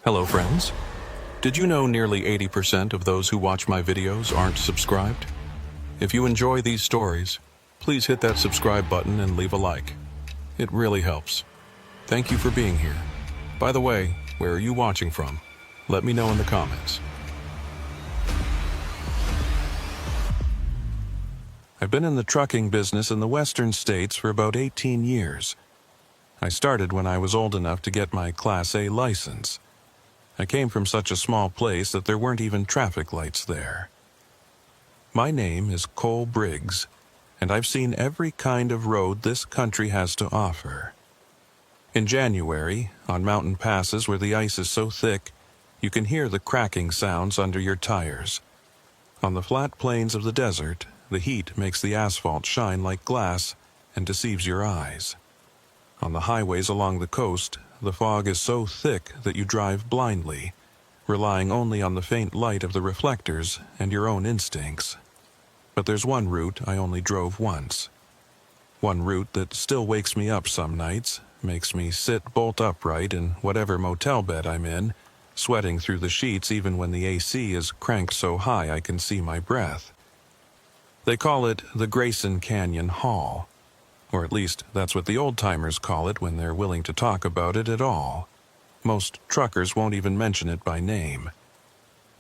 Hello friends. Did you know nearly 80% of those who watch my videos aren't subscribed? If you enjoy these stories, please hit that subscribe button and leave a like. It really helps. Thank you for being here. By the way, where are you watching from? Let me know in the comments. I've been in the trucking business in the western states for about 18 years. I started when I was old enough to get my Class A license. I came from such a small place that there weren't even traffic lights there. My name is Cole Briggs, and I've seen every kind of road this country has to offer. In January, on mountain passes where the ice is so thick, you can hear the cracking sounds under your tires. On the flat plains of the desert, the heat makes the asphalt shine like glass and deceives your eyes. On the highways along the coast, the fog is so thick that you drive blindly, relying only on the faint light of the reflectors and your own instincts. But there's one route I only drove once. One route that still wakes me up some nights, makes me sit bolt upright in whatever motel bed I'm in, sweating through the sheets even when the AC is cranked so high I can see my breath. They call it the Grayson Canyon Haul. Or at least that's what the old-timers call it when they're willing to talk about it at all. Most truckers won't even mention it by name.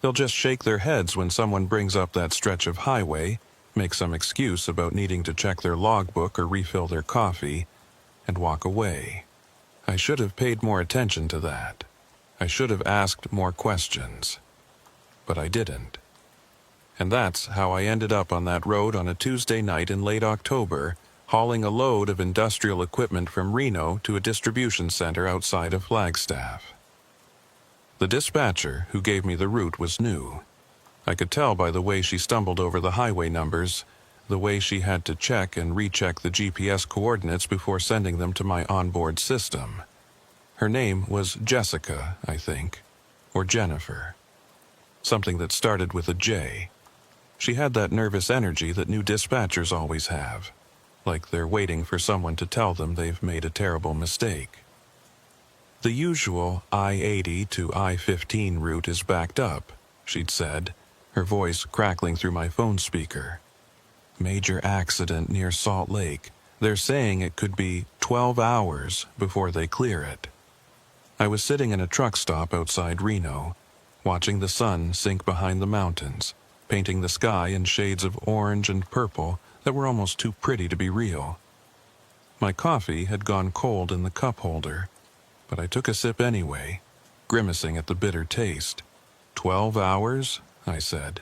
They'll just shake their heads when someone brings up that stretch of highway, make some excuse about needing to check their logbook or refill their coffee, and walk away. I should have paid more attention to that. I should have asked more questions. But I didn't. And that's how I ended up on that road on a Tuesday night in late October, hauling a load of industrial equipment from Reno to a distribution center outside of Flagstaff. The dispatcher who gave me the route was new. I could tell by the way she stumbled over the highway numbers, the way she had to check and recheck the GPS coordinates before sending them to my onboard system. Her name was Jessica, I think, or Jennifer. Something that started with a J. She had that nervous energy that new dispatchers always have. Like they're waiting for someone to tell them they've made a terrible mistake. The usual I-80 to I-15 route is backed up, she'd said, her voice crackling through my phone speaker. Major accident near Salt Lake. They're saying it could be 12 hours before they clear it. I was sitting in a truck stop outside Reno, watching the sun sink behind the mountains, painting the sky in shades of orange and purple that were almost too pretty to be real. My coffee had gone cold in the cup holder, but I took a sip anyway, grimacing at the bitter taste. 12 hours? I said.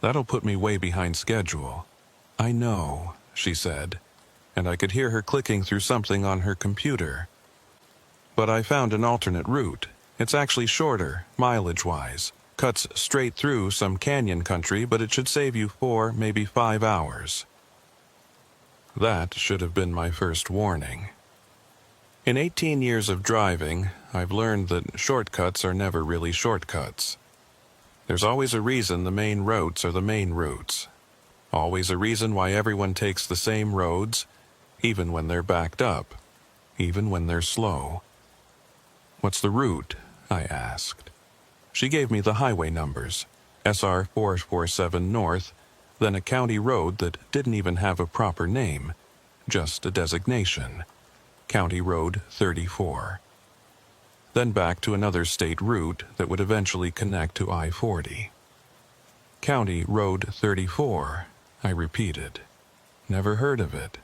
That'll put me way behind schedule. I know, she said, and I could hear her clicking through something on her computer. But I found an alternate route. It's actually shorter, mileage-wise. Cuts straight through some canyon country, but it should save you 4, maybe 5 hours. That should have been my first warning. In 18 years of driving, I've learned that shortcuts are never really shortcuts. There's always a reason the main routes are the main routes. Always a reason why everyone takes the same roads, even when they're backed up, even when they're slow. What's the route? I asked. She gave me the highway numbers, SR 447 North, then a county road that didn't even have a proper name, just a designation, County Road 34. Then back to another state route that would eventually connect to I-40. County Road 34, I repeated. Never heard of it.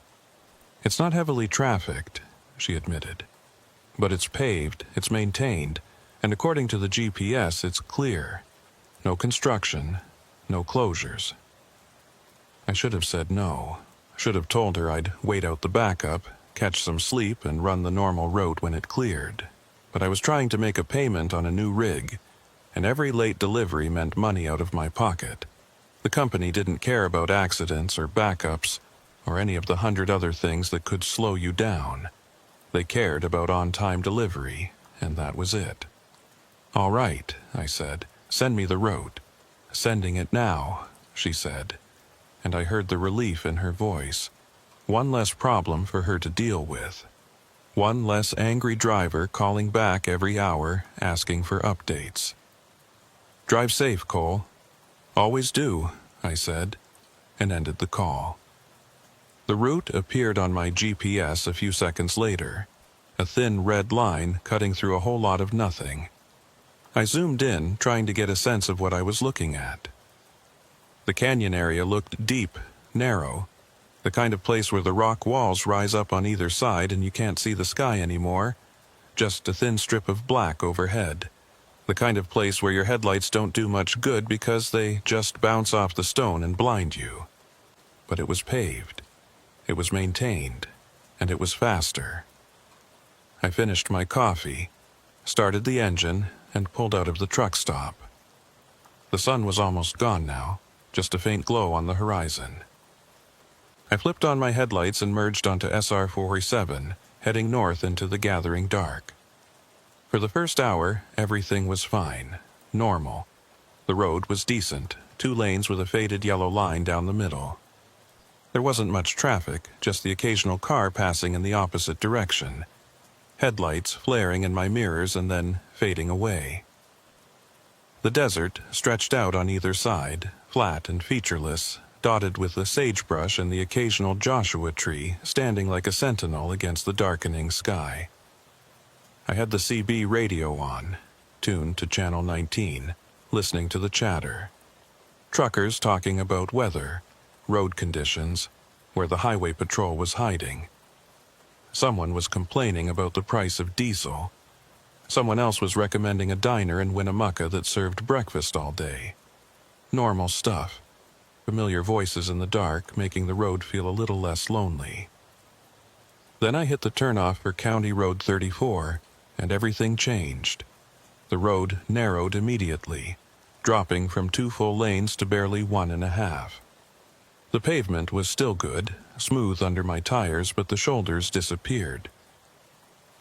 It's not heavily trafficked, she admitted. But it's paved, it's maintained, and according to the GPS, it's clear. No construction, no closures. I should have said no. Should have told her I'd wait out the backup, catch some sleep, and run the normal route when it cleared. But I was trying to make a payment on a new rig, and every late delivery meant money out of my pocket. The company didn't care about accidents or backups, or any of the 100 other things that could slow you down. They cared about on-time delivery, and that was it. All right, I said, send me the route. Sending it now, she said, and I heard the relief in her voice. One less problem for her to deal with. One less angry driver calling back every hour, asking for updates. "Drive safe, Cole." "Always do," I said, and ended the call. The route appeared on my GPS a few seconds later, a thin red line cutting through a whole lot of nothing. I zoomed in, trying to get a sense of what I was looking at. The canyon area looked deep, narrow, the kind of place where the rock walls rise up on either side and you can't see the sky anymore, just a thin strip of black overhead. The kind of place where your headlights don't do much good because they just bounce off the stone and blind you. But it was paved, it was maintained, and it was faster. I finished my coffee, started the engine, and pulled out of the truck stop. The sun was almost gone now, just a faint glow on the horizon. I flipped on my headlights and merged onto SR 47, heading north into the gathering dark. For the first hour, everything was fine, normal. The road was decent, 2 lanes with a faded yellow line down the middle. There wasn't much traffic, just the occasional car passing in the opposite direction. Headlights flaring in my mirrors and then fading away. The desert stretched out on either side, flat and featureless, dotted with the sagebrush and the occasional Joshua tree standing like a sentinel against the darkening sky. I had the CB radio on, tuned to channel 19, listening to the chatter. Truckers talking about weather, road conditions, where the highway patrol was hiding. Someone was complaining about the price of diesel. Someone else was recommending a diner in Winnemucca that served breakfast all day. Normal stuff. Familiar voices in the dark, making the road feel a little less lonely. Then I hit the turnoff for County Road 34, and everything changed. The road narrowed immediately, dropping from 2 full lanes to barely 1.5. The pavement was still good, smooth under my tires, but the shoulders disappeared.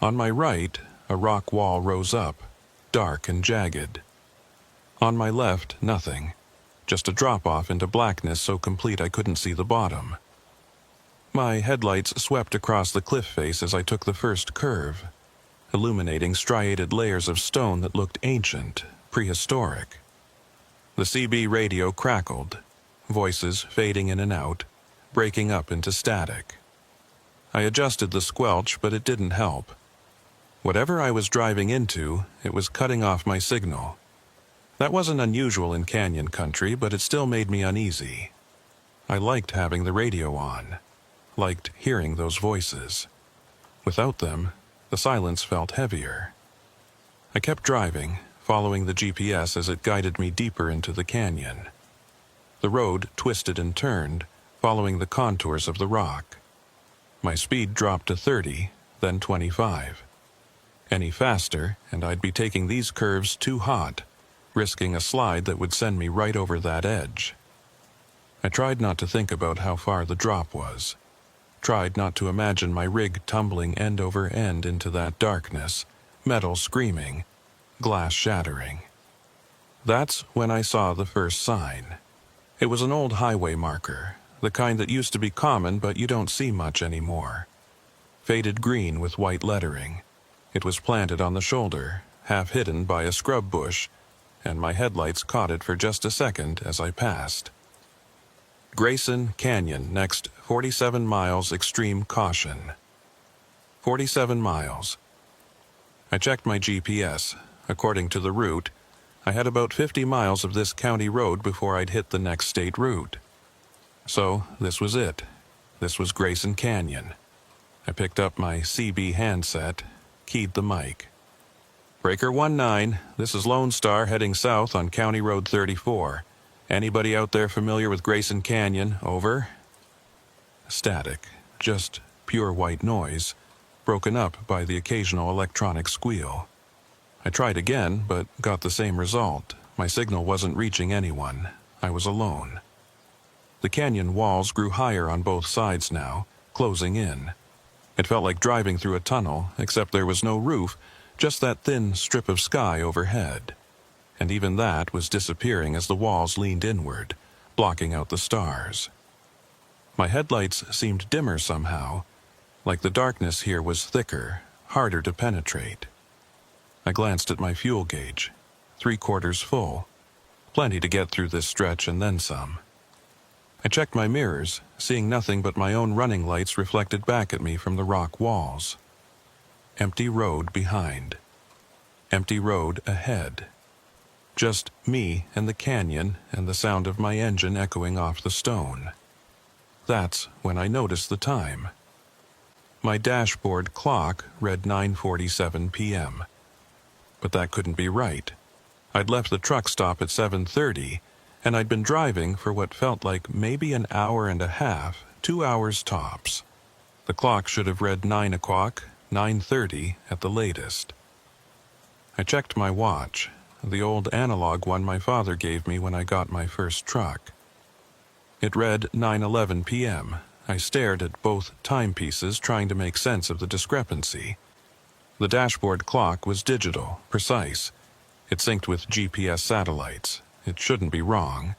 On my right, a rock wall rose up, dark and jagged. On my left, nothing, just a drop-off into blackness so complete I couldn't see the bottom. My headlights swept across the cliff face as I took the first curve, illuminating striated layers of stone that looked ancient, prehistoric. The CB radio crackled, voices fading in and out, breaking up into static. I adjusted the squelch, but it didn't help. Whatever I was driving into, it was cutting off my signal. That wasn't unusual in canyon country, but it still made me uneasy. I liked having the radio on, liked hearing those voices. Without them, the silence felt heavier. I kept driving, following the GPS as it guided me deeper into the canyon. The road twisted and turned, following the contours of the rock. My speed dropped to 30, then 25. Any faster, and I'd be taking these curves too hot, risking a slide that would send me right over that edge. I tried not to think about how far the drop was. Tried not to imagine my rig tumbling end over end into that darkness, metal screaming, glass shattering. That's when I saw the first sign. It was an old highway marker, the kind that used to be common but you don't see much anymore. Faded green with white lettering. It was planted on the shoulder, half hidden by a scrub bush, and my headlights caught it for just a second as I passed. Grayson Canyon, next 47 miles extreme caution. 47 miles. I checked my GPS. According to the route, I had about 50 miles of this county road before I'd hit the next state route. So, this was it. This was Grayson Canyon. I picked up my CB handset, keyed the mic. Breaker 19, this is Lone Star heading south on County Road 34. Anybody out there familiar with Grayson Canyon? Over. Static, just pure white noise, broken up by the occasional electronic squeal. I tried again, but got the same result. My signal wasn't reaching anyone. I was alone. The canyon walls grew higher on both sides now, closing in. It felt like driving through a tunnel, except there was no roof, just that thin strip of sky overhead. And even that was disappearing as the walls leaned inward, blocking out the stars. My headlights seemed dimmer somehow, like the darkness here was thicker, harder to penetrate. I glanced at my fuel gauge, 3/4 full, plenty to get through this stretch and then some. I checked my mirrors, seeing nothing but my own running lights reflected back at me from the rock walls. Empty road behind. Empty road ahead. Just me and the canyon and the sound of my engine echoing off the stone. That's when I noticed the time. My dashboard clock read 9:47 p.m. But that couldn't be right. I'd left the truck stop at 7:30, and I'd been driving for what felt like maybe an hour and a half, 2 hours tops. The clock should have read 9 o'clock, 9:30 at the latest. I checked my watch, the old analog one my father gave me when I got my first truck. It read 9:11 p.m. I stared at both timepieces, trying to make sense of the discrepancy. The dashboard clock was digital, precise. It synced with GPS satellites. It shouldn't be wrong.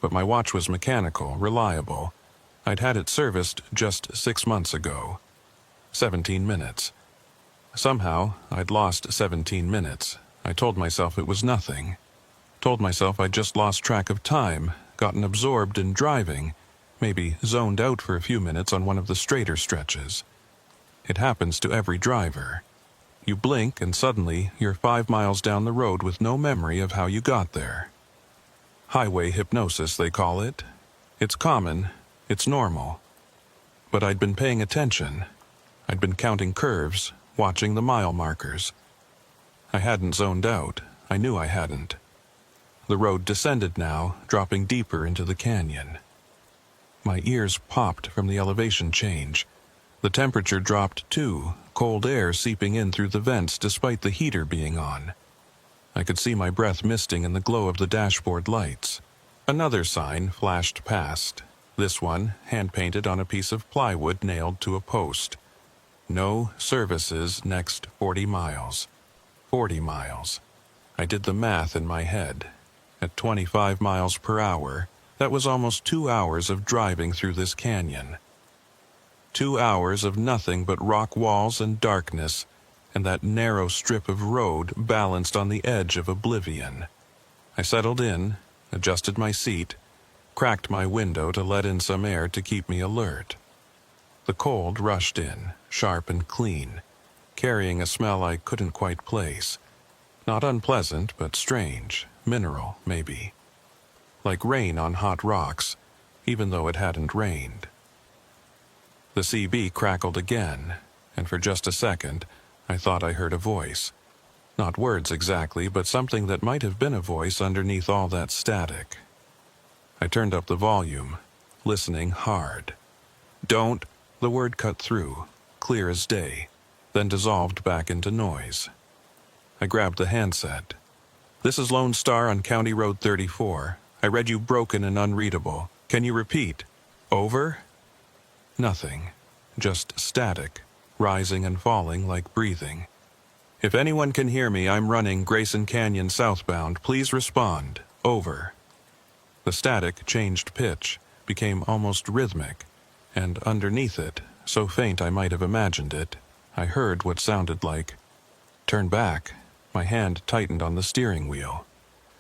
But my watch was mechanical, reliable. I'd had it serviced just 6 months ago. 17 minutes. Somehow, I'd lost 17 minutes. I told myself it was nothing. Told myself I'd just lost track of time, gotten absorbed in driving, maybe zoned out for a few minutes on one of the straighter stretches. It happens to every driver. You blink and suddenly you're 5 miles down the road with no memory of how you got there. Highway hypnosis, they call it. It's common. It's normal. But I'd been paying attention. I'd been counting curves, watching the mile markers. I hadn't zoned out. I knew I hadn't. The road descended now, dropping deeper into the canyon. My ears popped from the elevation change. The temperature dropped too, cold air seeping in through the vents despite the heater being on. I could see my breath misting in the glow of the dashboard lights. Another sign flashed past, this one hand-painted on a piece of plywood nailed to a post. No services next 40 miles. 40 miles. I did the math in my head. At 25 miles per hour, that was almost 2 hours of driving through this canyon. 2 hours of nothing but rock walls and darkness, and that narrow strip of road balanced on the edge of oblivion. I settled in, adjusted my seat, cracked my window to let in some air to keep me alert. The cold rushed in, sharp and clean, carrying a smell I couldn't quite place. Not unpleasant, but strange, mineral, maybe. Like rain on hot rocks, even though it hadn't rained. The CB crackled again, and for just a second, I thought I heard a voice. Not words exactly, but something that might have been a voice underneath all that static. I turned up the volume, listening hard. "Don't," the word cut through, clear as day, then dissolved back into noise. I grabbed the handset. "This is Lone Star on County Road 34. I read you broken and unreadable. Can you repeat? Over?" Nothing. Just static, rising and falling like breathing. "If anyone can hear me, I'm running Grayson Canyon southbound. Please respond. Over." The static changed pitch, became almost rhythmic, and underneath it, so faint I might have imagined it, I heard what sounded like, "Turn back." My hand tightened on the steering wheel.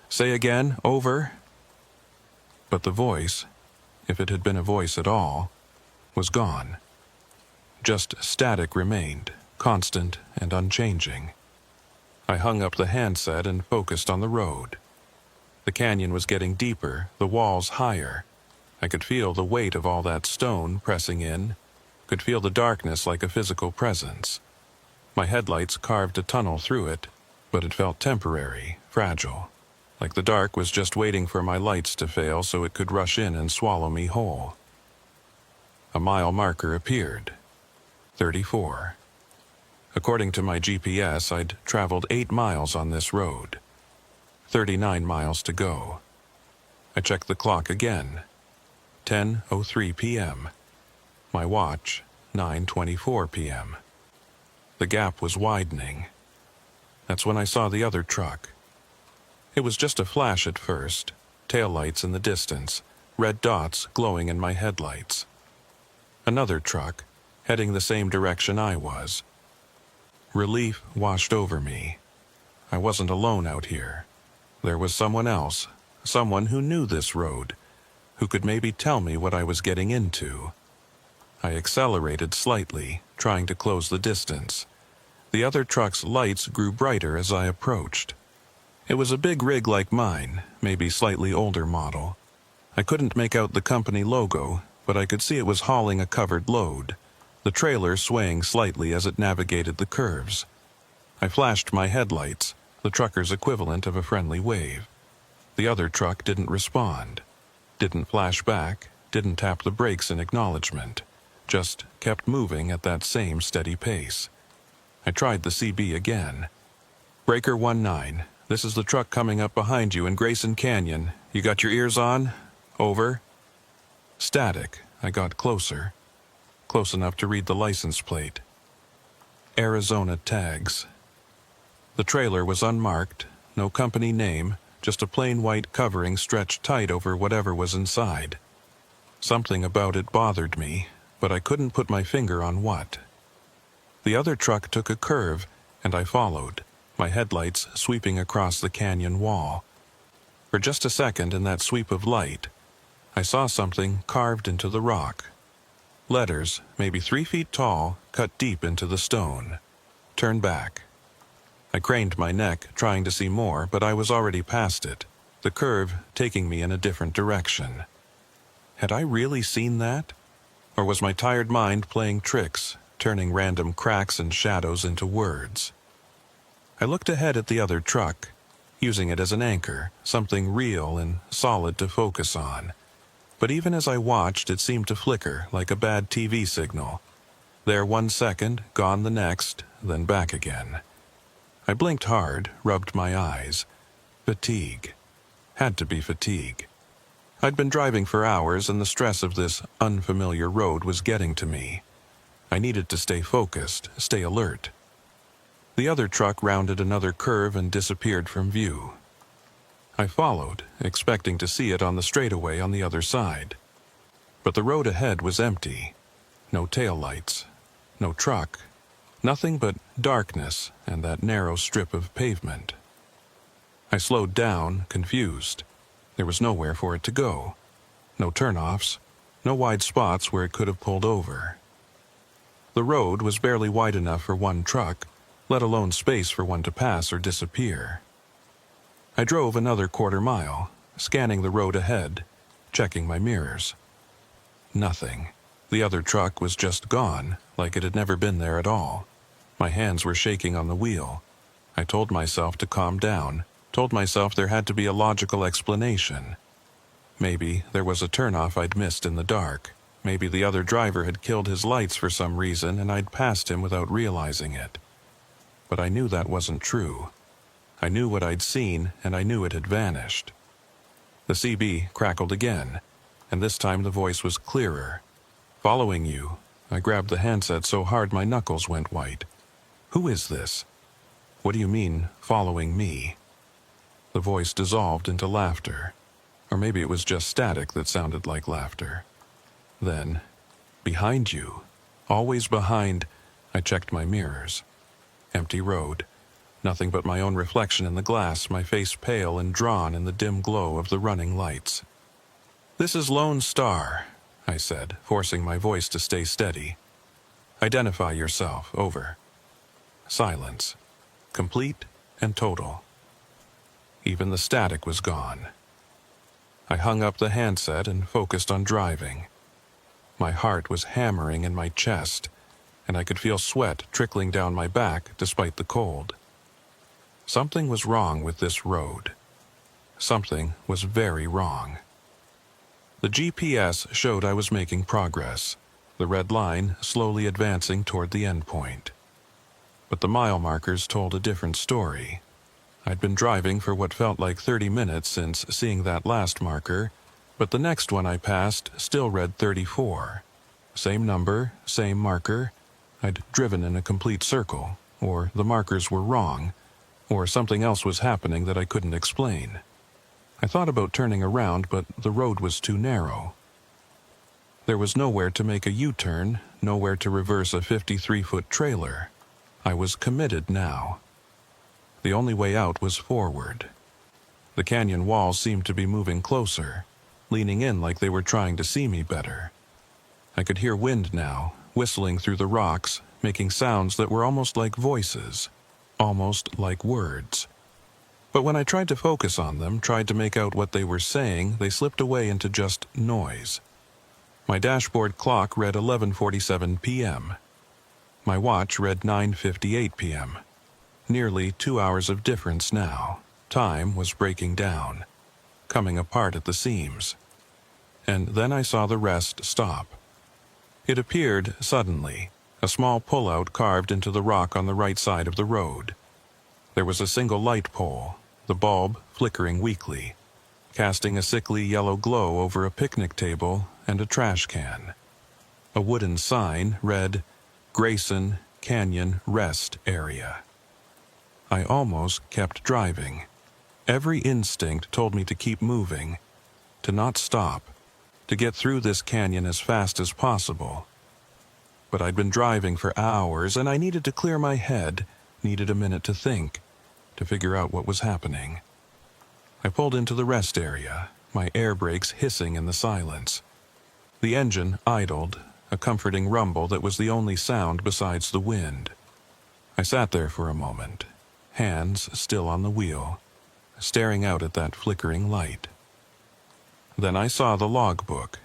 "Say again, over." But the voice, if it had been a voice at all, was gone. Just static remained, constant and unchanging. I hung up the handset and focused on the road. The canyon was getting deeper, the walls higher. I could feel the weight of all that stone pressing in, could feel the darkness like a physical presence. My headlights carved a tunnel through it, but it felt temporary, fragile, like the dark was just waiting for my lights to fail so it could rush in and swallow me whole. A mile marker appeared. 34. According to my GPS, I'd traveled 8 miles on this road. 39 miles to go. I checked the clock again. 10:03 p.m. My watch, 9:24 p.m. The gap was widening. That's when I saw the other truck. It was just a flash at first, taillights in the distance, red dots glowing in my headlights. Another truck, heading the same direction I was. Relief washed over me. I wasn't alone out here. There was someone else, someone who knew this road, who could maybe tell me what I was getting into. I accelerated slightly, trying to close the distance. The other truck's lights grew brighter as I approached. It was a big rig like mine, maybe slightly older model. I couldn't make out the company logo, but I could see it was hauling a covered load, the trailer swaying slightly as it navigated the curves. I flashed my headlights, the trucker's equivalent of a friendly wave. The other truck didn't respond, didn't flash back, didn't tap the brakes in acknowledgement, just kept moving at that same steady pace. I tried the CB again. Breaker 19, this is the truck coming up behind you in Grayson Canyon. You got your ears on? Over. Static. I got closer. Close enough to read the license plate. Arizona tags. The trailer was unmarked, no company name, just a plain white covering stretched tight over whatever was inside. Something about it bothered me, but I couldn't put my finger on what. The other truck took a curve, and I followed, my headlights sweeping across the canyon wall. For just a second in that sweep of light, I saw something carved into the rock. Letters, maybe 3 feet tall, cut deep into the stone. Turn back. I craned my neck, trying to see more, but I was already past it, the curve taking me in a different direction. Had I really seen that? Or was my tired mind playing tricks, turning random cracks and shadows into words? I looked ahead at the other truck, using it as an anchor, something real and solid to focus on. But even as I watched, it seemed to flicker like a bad TV signal. There 1 second, gone the next, then back again. I blinked hard, rubbed my eyes. Fatigue. Had to be fatigue. I'd been driving for hours, and the stress of this unfamiliar road was getting to me. I needed to stay focused, stay alert. The other truck rounded another curve and disappeared from view. I followed, expecting to see it on the straightaway on the other side. But the road ahead was empty. No taillights, no truck, nothing but darkness and that narrow strip of pavement. I slowed down, confused. There was nowhere for it to go. No turnoffs, no wide spots where it could have pulled over. The road was barely wide enough for one truck, let alone space for one to pass or disappear. I drove another quarter-mile, scanning the road ahead, checking my mirrors. Nothing. The other truck was just gone, like it had never been there at all. My hands were shaking on the wheel. I told myself to calm down, told myself there had to be a logical explanation. Maybe there was a turnoff I'd missed in the dark. Maybe the other driver had killed his lights for some reason and I'd passed him without realizing it. But I knew that wasn't true. I knew what I'd seen, and I knew it had vanished. The CB crackled again, and this time the voice was clearer. Following you. I grabbed the handset so hard my knuckles went white. Who is this? What do you mean, following me? The voice dissolved into laughter. Or maybe it was just static that sounded like laughter. Then, behind you, always behind, I checked my mirrors. Empty road. Nothing but my own reflection in the glass, my face pale and drawn in the dim glow of the running lights. "This is Lone Star," I said, forcing my voice to stay steady. "Identify yourself, over." Silence. Complete and total. Even the static was gone. I hung up the handset and focused on driving. My heart was hammering in my chest, and I could feel sweat trickling down my back despite the cold. Something was wrong with this road. Something was very wrong. The GPS showed I was making progress, the red line slowly advancing toward the end point. But the mile markers told a different story. I'd been driving for what felt like 30 minutes since seeing that last marker, but the next one I passed still read 34. Same number, same marker. I'd driven in a complete circle, or the markers were wrong, or something else was happening that I couldn't explain. I thought about turning around, but the road was too narrow. There was nowhere to make a U-turn, nowhere to reverse a 53-foot trailer. I was committed now. The only way out was forward. The canyon walls seemed to be moving closer, leaning in like they were trying to see me better. I could hear wind now, whistling through the rocks, making sounds that were almost like voices, almost like words. But when I tried to focus on them, tried to make out what they were saying, they slipped away into just noise. My dashboard clock read 11:47 p.m. My watch read 9:58 p.m. Nearly 2 hours of difference now. Time was breaking down, coming apart at the seams. And then I saw the rest stop. It appeared suddenly, a small pullout carved into the rock on the right side of the road. There was a single light pole, the bulb flickering weakly, casting a sickly yellow glow over a picnic table and a trash can. A wooden sign read, "Grayson Canyon Rest Area." I almost kept driving. Every instinct told me to keep moving, to not stop, to get through this canyon as fast as possible. But I'd been driving for hours, and I needed to clear my head, needed a minute to think, to figure out what was happening. I pulled into the rest area, my air brakes hissing in the silence. The engine idled, a comforting rumble that was the only sound besides the wind. I sat there for a moment, hands still on the wheel, staring out at that flickering light. Then I saw the logbook.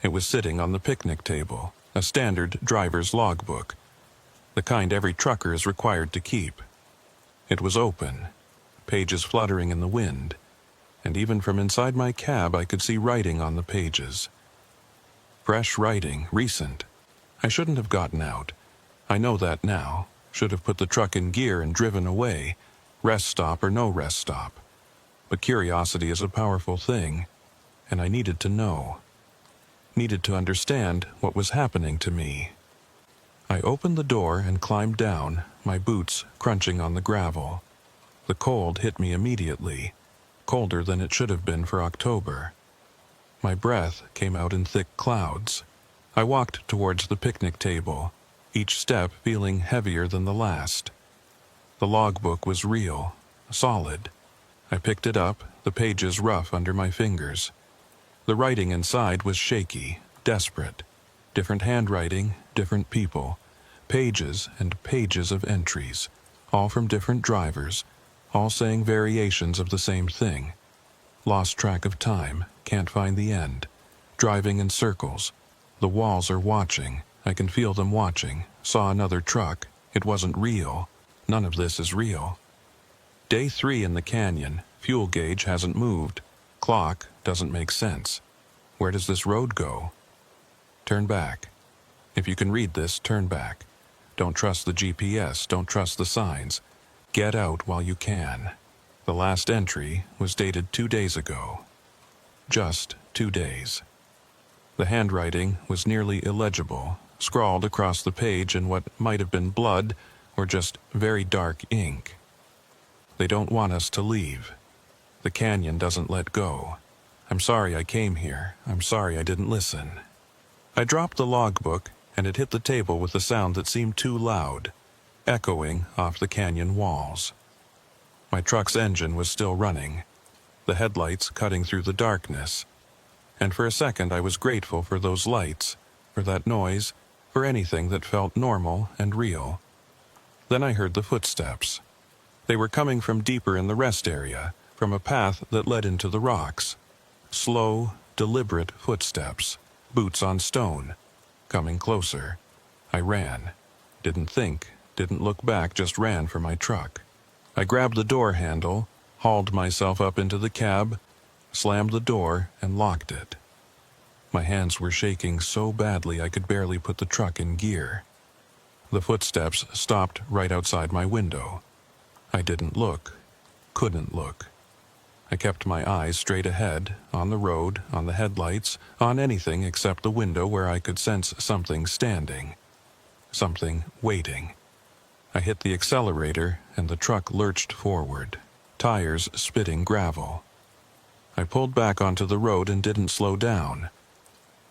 It was sitting on the picnic table, a standard driver's logbook, the kind every trucker is required to keep. It was open, pages fluttering in the wind, and even from inside my cab I could see writing on the pages. Fresh writing, recent. I shouldn't have gotten out. I know that now. Should have put the truck in gear and driven away, rest stop or no rest stop. But curiosity is a powerful thing, and I needed to know. Needed to understand what was happening to me. I opened the door and climbed down, my boots crunching on the gravel. The cold hit me immediately, colder than it should have been for October. My breath came out in thick clouds. I walked towards the picnic table, each step feeling heavier than the last. The logbook was real, solid. I picked it up, the pages rough under my fingers. The writing inside was shaky, desperate. Different handwriting, different people. Pages and pages of entries, all from different drivers, all saying variations of the same thing. Lost track of time, can't find the end. Driving in circles. The walls are watching. I can feel them watching. Saw another truck. It wasn't real. None of this is real. Day 3 in the canyon. Fuel gauge hasn't moved. Clock doesn't make sense. Where does this road go? Turn back. If you can read this, turn back. Don't trust the GPS. Don't trust the signs. Get out while you can. The last entry was dated 2 days ago. Just 2 days. The handwriting was nearly illegible, scrawled across the page in what might have been blood or just very dark ink. They don't want us to leave. The canyon doesn't let go. I'm sorry I came here. I'm sorry I didn't listen. I dropped the logbook, and it hit the table with a sound that seemed too loud, echoing off the canyon walls. My truck's engine was still running, the headlights cutting through the darkness, and for a second I was grateful for those lights, for that noise, for anything that felt normal and real. Then I heard the footsteps. They were coming from deeper in the rest area, from a path that led into the rocks. Slow, deliberate footsteps, boots on stone, coming closer. I ran. Didn't think, didn't look back, just ran for my truck. I grabbed the door handle, hauled myself up into the cab, slammed the door, and locked it. My hands were shaking so badly I could barely put the truck in gear. The footsteps stopped right outside my window. I didn't look, couldn't look. I kept my eyes straight ahead, on the road, on the headlights, on anything except the window where I could sense something standing, something waiting. I hit the accelerator, and the truck lurched forward, tires spitting gravel. I pulled back onto the road and didn't slow down.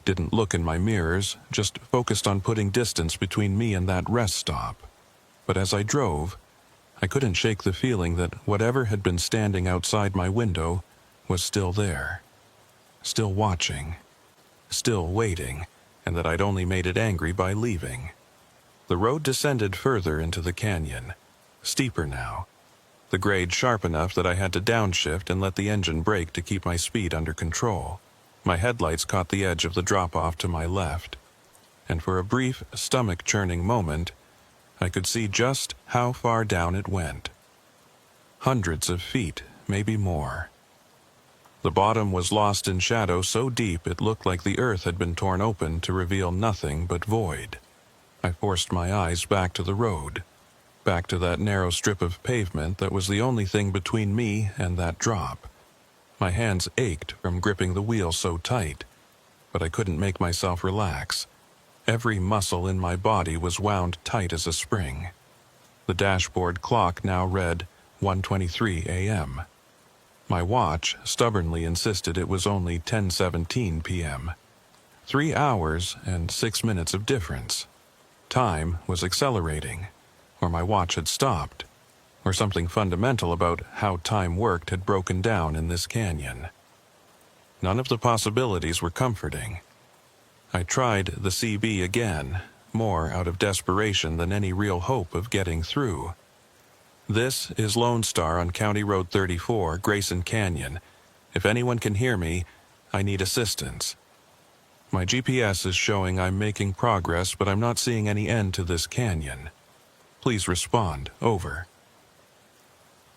Didn't look in my mirrors, just focused on putting distance between me and that rest stop. But as I drove, I couldn't shake the feeling that whatever had been standing outside my window was still there. Still watching. Still waiting, and that I'd only made it angry by leaving. The road descended further into the canyon, steeper now. The grade sharp enough that I had to downshift and let the engine brake to keep my speed under control. My headlights caught the edge of the drop-off to my left, and for a brief, stomach-churning moment, I could see just how far down it went. Hundreds of feet, maybe more. The bottom was lost in shadow so deep it looked like the earth had been torn open to reveal nothing but void. I forced my eyes back to the road, back to that narrow strip of pavement that was the only thing between me and that drop. My hands ached from gripping the wheel so tight, but I couldn't make myself relax. Every muscle in my body was wound tight as a spring. The dashboard clock now read 1:23 a.m. My watch stubbornly insisted it was only 10:17 p.m. 3 hours and 6 minutes of difference. Time was accelerating, or my watch had stopped, or something fundamental about how time worked had broken down in this canyon. None of the possibilities were comforting. I tried the CB again, more out of desperation than any real hope of getting through. This is Lone Star on County Road 34, Grayson Canyon. If anyone can hear me, I need assistance. My GPS is showing I'm making progress, but I'm not seeing any end to this canyon. Please respond. Over.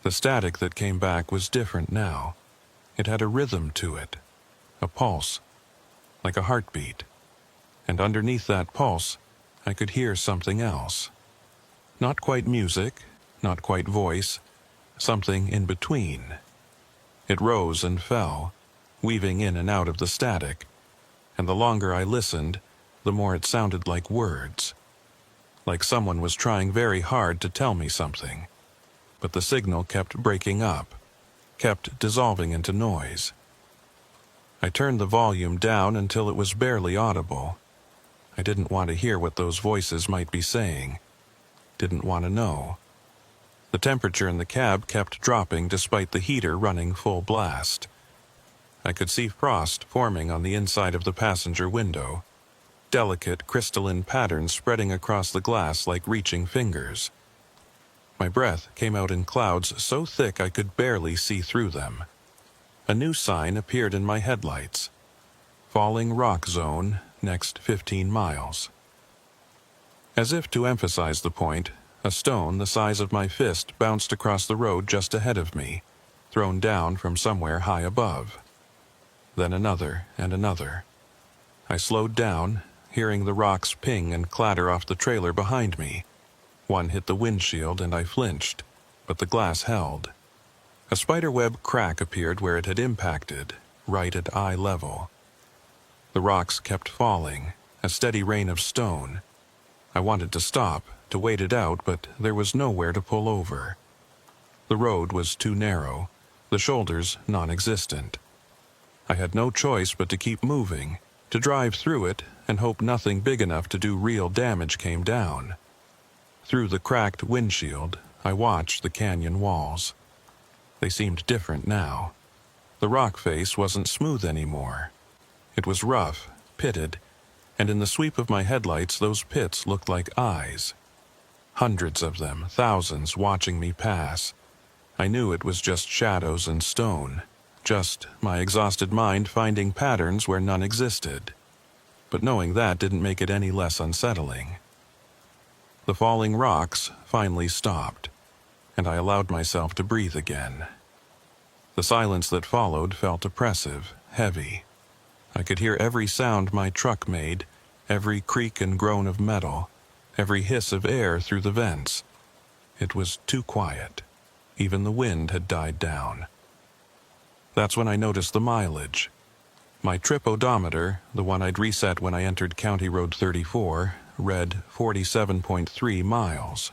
The static that came back was different now. It had a rhythm to it, a pulse, like a heartbeat. And underneath that pulse, I could hear something else. Not quite music, not quite voice, something in between. It rose and fell, weaving in and out of the static, and the longer I listened, the more it sounded like words. Like someone was trying very hard to tell me something. But the signal kept breaking up, kept dissolving into noise. I turned the volume down until it was barely audible. I didn't want to hear what those voices might be saying. Didn't want to know. The temperature in the cab kept dropping despite the heater running full blast. I could see frost forming on the inside of the passenger window, delicate crystalline patterns spreading across the glass like reaching fingers. My breath came out in clouds so thick I could barely see through them. A new sign appeared in my headlights. Falling rock zone, next 15 miles. As if to emphasize the point, a stone the size of my fist bounced across the road just ahead of me, thrown down from somewhere high above. Then another and another. I slowed down, hearing the rocks ping and clatter off the trailer behind me. One hit the windshield and I flinched, but the glass held. A spiderweb crack appeared where it had impacted, right at eye level. The rocks kept falling, a steady rain of stone. I wanted to stop, to wait it out, but there was nowhere to pull over. The road was too narrow, the shoulders non-existent. I had no choice but to keep moving, to drive through it and hope nothing big enough to do real damage came down. Through the cracked windshield, I watched the canyon walls. They seemed different now. The rock face wasn't smooth anymore. It was rough, pitted, and in the sweep of my headlights those pits looked like eyes. Hundreds of them, thousands watching me pass. I knew it was just shadows and stone, just my exhausted mind finding patterns where none existed. But knowing that didn't make it any less unsettling. The falling rocks finally stopped, and I allowed myself to breathe again. The silence that followed felt oppressive, heavy. I could hear every sound my truck made, every creak and groan of metal, every hiss of air through the vents. It was too quiet. Even the wind had died down. That's when I noticed the mileage. My trip odometer, the one I'd reset when I entered County Road 34, read 47.3 miles.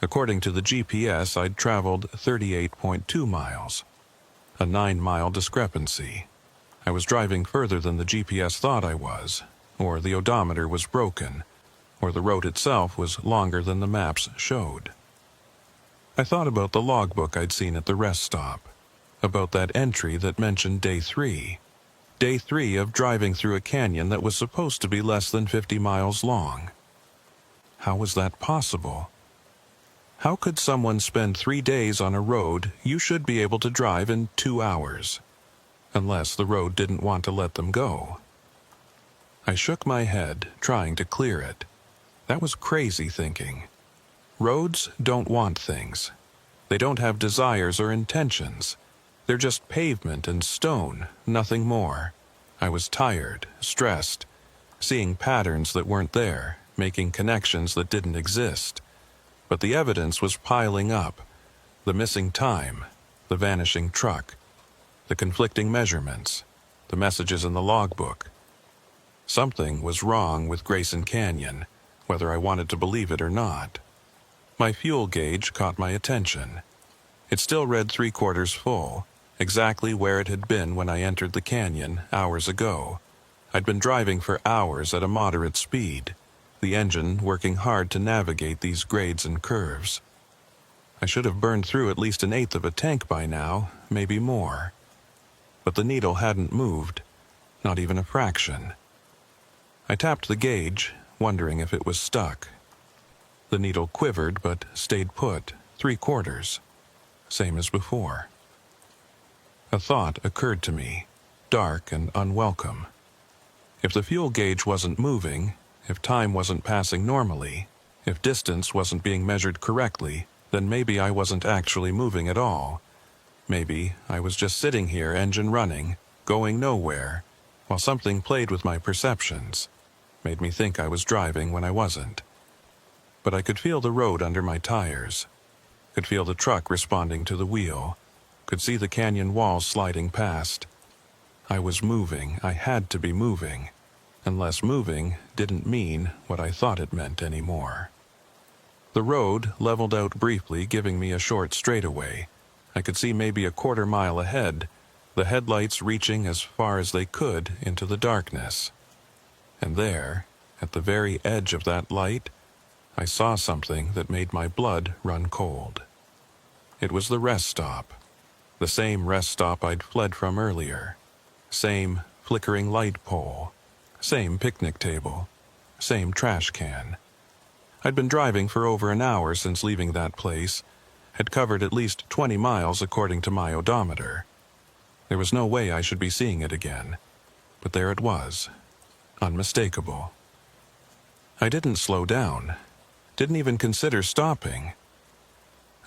According to the GPS, I'd traveled 38.2 miles. A 9-mile discrepancy. I was driving further than the GPS thought I was, or the odometer was broken, or the road itself was longer than the maps showed. I thought about the logbook I'd seen at the rest stop, about that entry that mentioned day 3. Day 3 of driving through a canyon that was supposed to be less than 50 miles long. How was that possible? How could someone spend 3 days on a road you should be able to drive in 2 hours? Unless the road didn't want to let them go. I shook my head, trying to clear it. That was crazy thinking. Roads don't want things. They don't have desires or intentions. They're just pavement and stone, nothing more. I was tired, stressed, seeing patterns that weren't there, making connections that didn't exist. But the evidence was piling up. The missing time, the vanishing truck, the conflicting measurements, the messages in the logbook. Something was wrong with Grayson Canyon, whether I wanted to believe it or not. My fuel gauge caught my attention. It still read 3/4 full, exactly where it had been when I entered the canyon hours ago. I'd been driving for hours at a moderate speed, the engine working hard to navigate these grades and curves. I should have burned through at least 1/8 of a tank by now, maybe more. But the needle hadn't moved, not even a fraction. I tapped the gauge, wondering if it was stuck. The needle quivered but stayed put, 3/4, same as before. A thought occurred to me, dark and unwelcome. If the fuel gauge wasn't moving, if time wasn't passing normally, if distance wasn't being measured correctly, then maybe I wasn't actually moving at all. Maybe I was just sitting here, engine running, going nowhere, while something played with my perceptions, made me think I was driving when I wasn't. But I could feel the road under my tires, could feel the truck responding to the wheel, could see the canyon walls sliding past. I was moving, I had to be moving, unless moving didn't mean what I thought it meant anymore. The road leveled out briefly, giving me a short straightaway. I could see maybe a 1/4 mile ahead, the headlights reaching as far as they could into the darkness. And there, at the very edge of that light, I saw something that made my blood run cold. It was the rest stop, the same rest stop I'd fled from earlier. Same flickering light pole, same picnic table, same trash can. I'd been driving for over an hour since leaving that place, had covered at least 20 miles according to my odometer. There was no way I should be seeing it again, but there it was, unmistakable. I didn't slow down, didn't even consider stopping.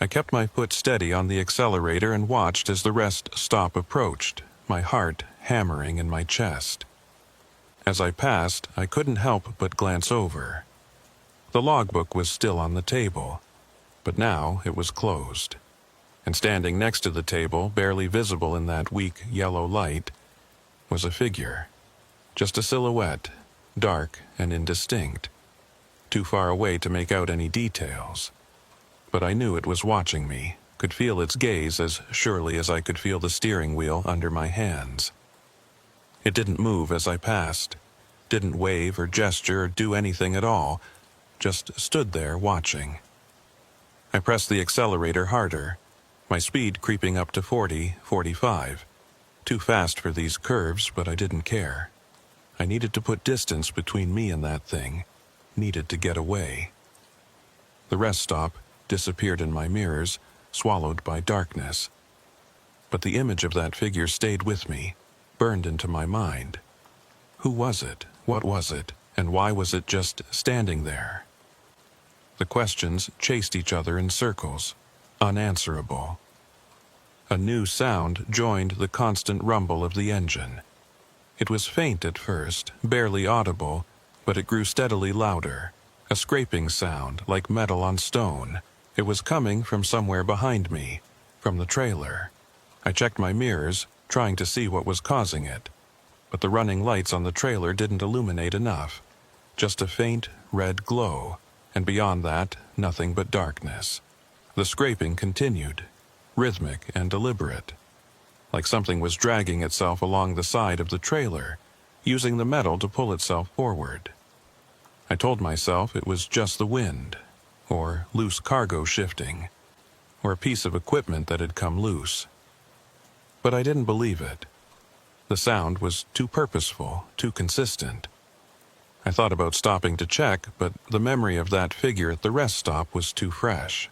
I kept my foot steady on the accelerator and watched as the rest stop approached, my heart hammering in my chest. As I passed, I couldn't help but glance over. The logbook was still on the table, but now it was closed. And standing next to the table, barely visible in that weak yellow light, was a figure. Just a silhouette, dark and indistinct, too far away to make out any details. But I knew it was watching me, could feel its gaze as surely as I could feel the steering wheel under my hands. It didn't move as I passed, didn't wave or gesture or do anything at all, just stood there watching. I pressed the accelerator harder, my speed creeping up to 40, 45. Too fast for these curves, but I didn't care. I needed to put distance between me and that thing, needed to get away. The rest stop disappeared in my mirrors, swallowed by darkness. But the image of that figure stayed with me, burned into my mind. Who was it? What was it? And why was it just standing there? The questions chased each other in circles, unanswerable. A new sound joined the constant rumble of the engine. It was faint at first, barely audible, but it grew steadily louder, a scraping sound like metal on stone. It was coming from somewhere behind me, from the trailer. I checked my mirrors, trying to see what was causing it, but the running lights on the trailer didn't illuminate enough. Just a faint red glow, and beyond that, nothing but darkness. The scraping continued, rhythmic and deliberate. like something was dragging itself along the side of the trailer, using the metal to pull itself forward. I told myself it was just the wind, or loose cargo shifting, or a piece of equipment that had come loose. But I didn't believe it. The sound was too purposeful, too consistent. I thought about stopping to check, but the memory of that figure at the rest stop was too fresh.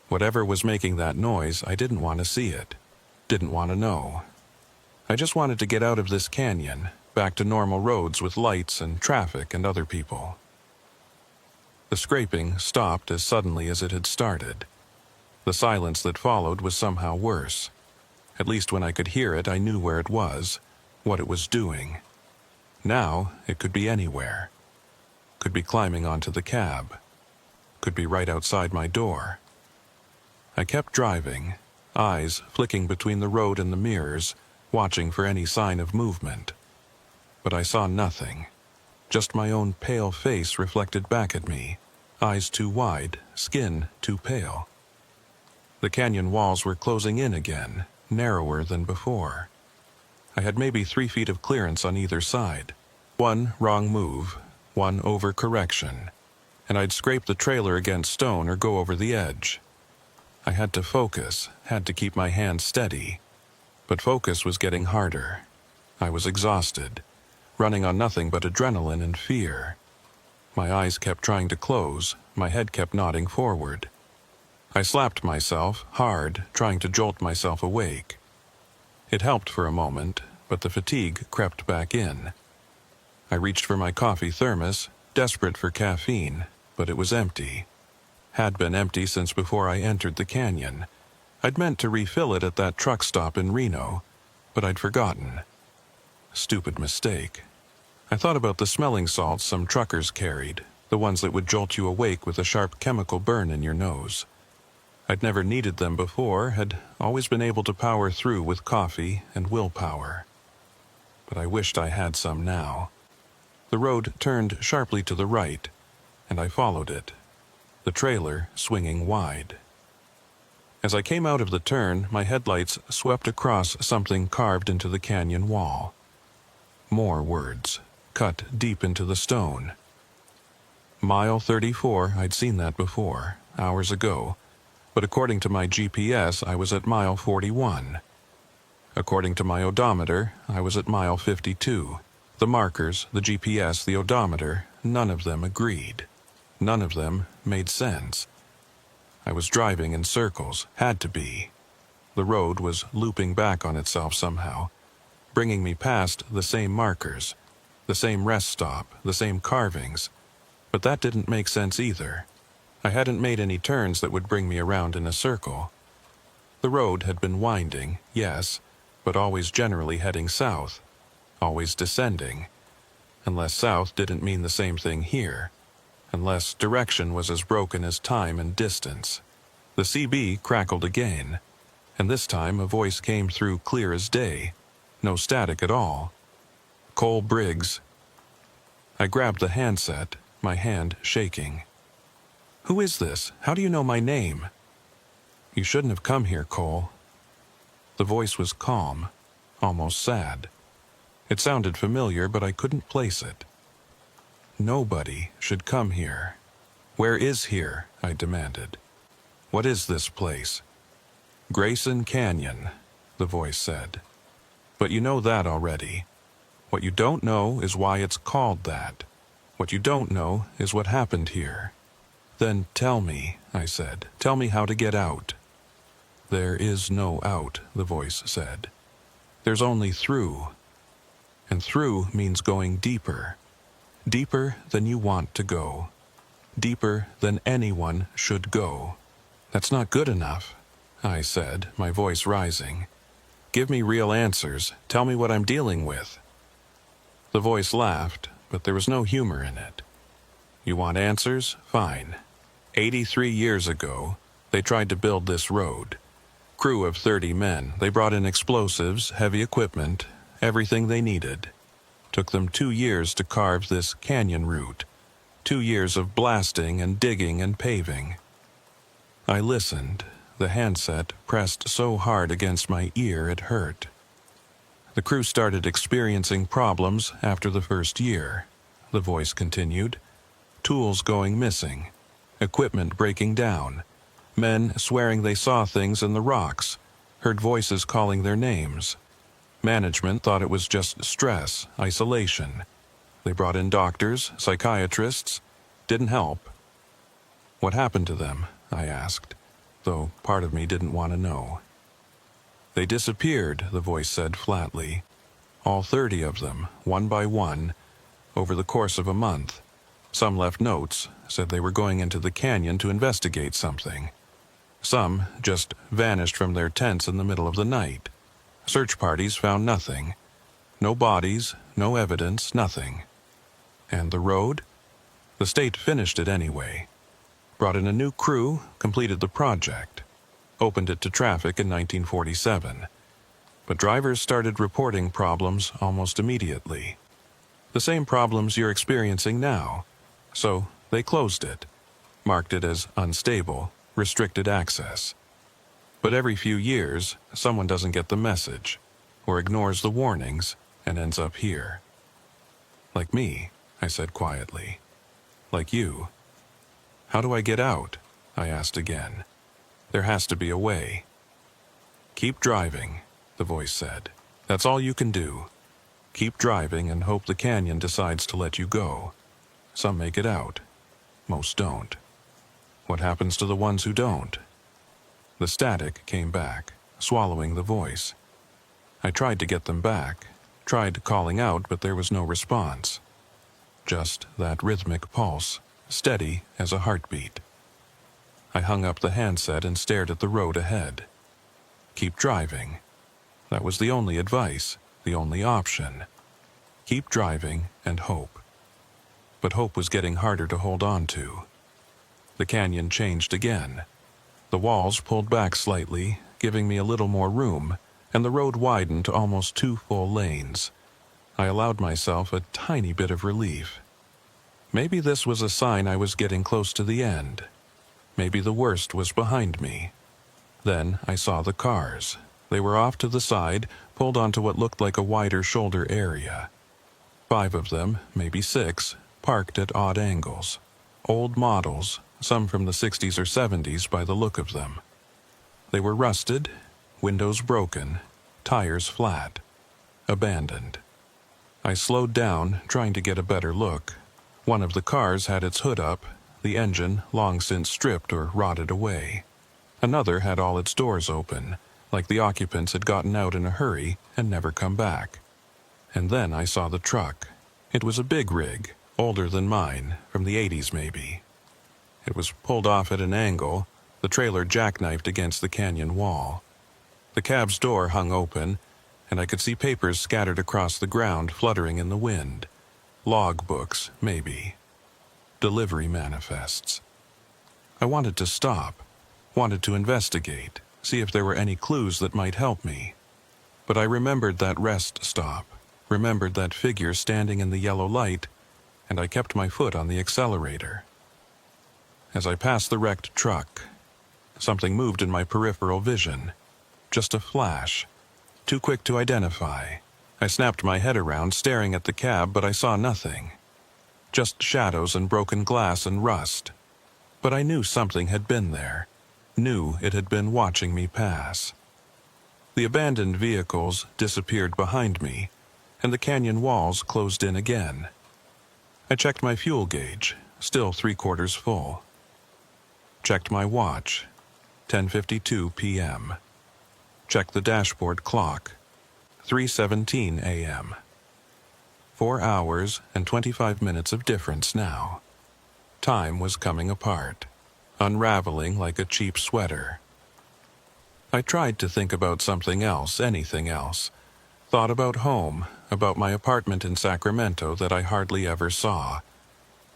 Whatever was making that noise, I didn't want to see it, didn't want to know. I just wanted to get out of this canyon, back to normal roads with lights and traffic and other people. The scraping stopped as suddenly as it had started. The silence that followed was somehow worse. At least when I could hear it, I knew where it was, what it was doing. Now, it could be anywhere. Could be climbing onto the cab. Could be right outside my door. I kept driving, eyes flicking between the road and the mirrors, watching for any sign of movement. But I saw nothing. Just my own pale face reflected back at me, eyes too wide, skin too pale. The canyon walls were closing in again, narrower than before. I had maybe 3 feet of clearance on either side. One wrong move, one overcorrection, and I'd scrape the trailer against stone or go over the edge. I had to focus, had to keep my hands steady. But focus was getting harder. I was exhausted, running on nothing but adrenaline and fear. My eyes kept trying to close, my head kept nodding forward. I slapped myself hard, trying to jolt myself awake. It helped for a moment, but the fatigue crept back in. I reached for my coffee thermos, desperate for caffeine, but it was empty. Had been empty since before I entered the canyon. I'd meant to refill it at that truck stop in Reno, but I'd forgotten. Stupid mistake. I thought about the smelling salts some truckers carried, the ones that would jolt you awake with a sharp chemical burn in your nose. I'd never needed them before, had always been able to power through with coffee and willpower. But I wished I had some now. The road turned sharply to the right, and I followed it, the trailer swinging wide. As I came out of the turn, my headlights swept across something carved into the canyon wall. More words, cut deep into the stone. Mile 34, I'd seen that before, hours ago, but according to my GPS, I was at mile 41. According to my odometer, I was at mile 52. The markers, the GPS, the odometer, none of them agreed. None of them made sense. I was driving in circles, had to be. The road was looping back on itself somehow, bringing me past the same markers, the same rest stop, the same carvings. But that didn't make sense either. I hadn't made any turns that would bring me around in a circle. The road had been winding, yes, but always generally heading south, always descending. Unless south didn't mean the same thing here. Unless direction was as broken as time and distance. The CB crackled again, and this time a voice came through clear as day. No static at all. Cole Briggs. I grabbed the handset, my hand shaking. Who is this? How do you know my name? You shouldn't have come here, Cole. The voice was calm, almost sad. It sounded familiar, but I couldn't place it. Nobody should come here. Where is here? I demanded. What is this place? Grayson Canyon, the voice said. But you know that already. What you don't know is why it's called that. What you don't know is what happened here. Then tell me, I said. Tell me how to get out. There is no out, the voice said. There's only through. And through means going deeper. Deeper than you want to go. Deeper than anyone should go. That's not good enough, I said, my voice rising. Give me real answers. Tell me what I'm dealing with. The voice laughed, but there was no humor in it. You want answers? Fine. 83 years ago, they tried to build this road. Crew of 30 men. They brought in explosives, heavy equipment, everything they needed. Took them 2 years to carve this canyon route. 2 years of blasting and digging and paving. I listened, the handset pressed so hard against my ear it hurt. The crew started experiencing problems after the first year, the voice continued. Tools going missing, equipment breaking down, men swearing they saw things in the rocks, heard voices calling their names. Management thought it was just stress, isolation. They brought in doctors, psychiatrists. Didn't help. What happened to them? I asked, though part of me didn't want to know. They disappeared, the voice said flatly. All 30 of them, one by one, over the course of a month. Some left notes, said they were going into the canyon to investigate something. Some just vanished from their tents in the middle of the night. Search parties found nothing. No bodies, no evidence, nothing. And the road? The state finished it anyway. Brought in a new crew, completed the project. Opened it to traffic in 1947. But drivers started reporting problems almost immediately. The same problems you're experiencing now. So they closed it, marked it as unstable, restricted access. But every few years, someone doesn't get the message, or ignores the warnings, and ends up here. Like me, I said quietly. Like you. How do I get out? I asked again. There has to be a way. Keep driving, the voice said. That's all you can do. Keep driving and hope the canyon decides to let you go. Some make it out. Most don't. What happens to the ones who don't? The static came back, swallowing the voice. I tried to get them back, tried calling out, but there was no response. Just that rhythmic pulse, steady as a heartbeat. I hung up the handset and stared at the road ahead. Keep driving. That was the only advice, the only option. Keep driving and hope. But hope was getting harder to hold on to. The canyon changed again. The walls pulled back slightly, giving me a little more room, and the road widened to almost 2 full lanes. I allowed myself a tiny bit of relief. Maybe this was a sign I was getting close to the end. Maybe the worst was behind me. Then I saw the cars. They were off to the side, pulled onto what looked like a wider shoulder area. 5 of them, maybe 6, parked at odd angles. Old models, some from the 60s or 70s by the look of them. They were rusted, windows broken, tires flat, abandoned. I slowed down, trying to get a better look. One of the cars had its hood up, the engine long since stripped or rotted away. Another had all its doors open, like the occupants had gotten out in a hurry and never come back. And then I saw the truck. It was a big rig, older than mine, from the 80s maybe. It was pulled off at an angle, the trailer jackknifed against the canyon wall. The cab's door hung open, and I could see papers scattered across the ground fluttering in the wind. Log books, maybe. Delivery manifests. I wanted to stop, wanted to investigate, see if there were any clues that might help me. But I remembered that rest stop, remembered that figure standing in the yellow light, and I kept my foot on the accelerator. As I passed the wrecked truck, something moved in my peripheral vision. Just a flash, too quick to identify. I snapped my head around, staring at the cab, but I saw nothing. Just shadows and broken glass and rust. But I knew something had been there, knew it had been watching me pass. The abandoned vehicles disappeared behind me, and the canyon walls closed in again. I checked my fuel gauge, still 3/4 full. Checked my watch, 10:52 p.m. Checked the dashboard clock, 3:17 a.m. 4 hours and 25 minutes of difference now. Time was coming apart, unraveling like a cheap sweater. I tried to think about something else, anything else. Thought about home, about my apartment in Sacramento that I hardly ever saw.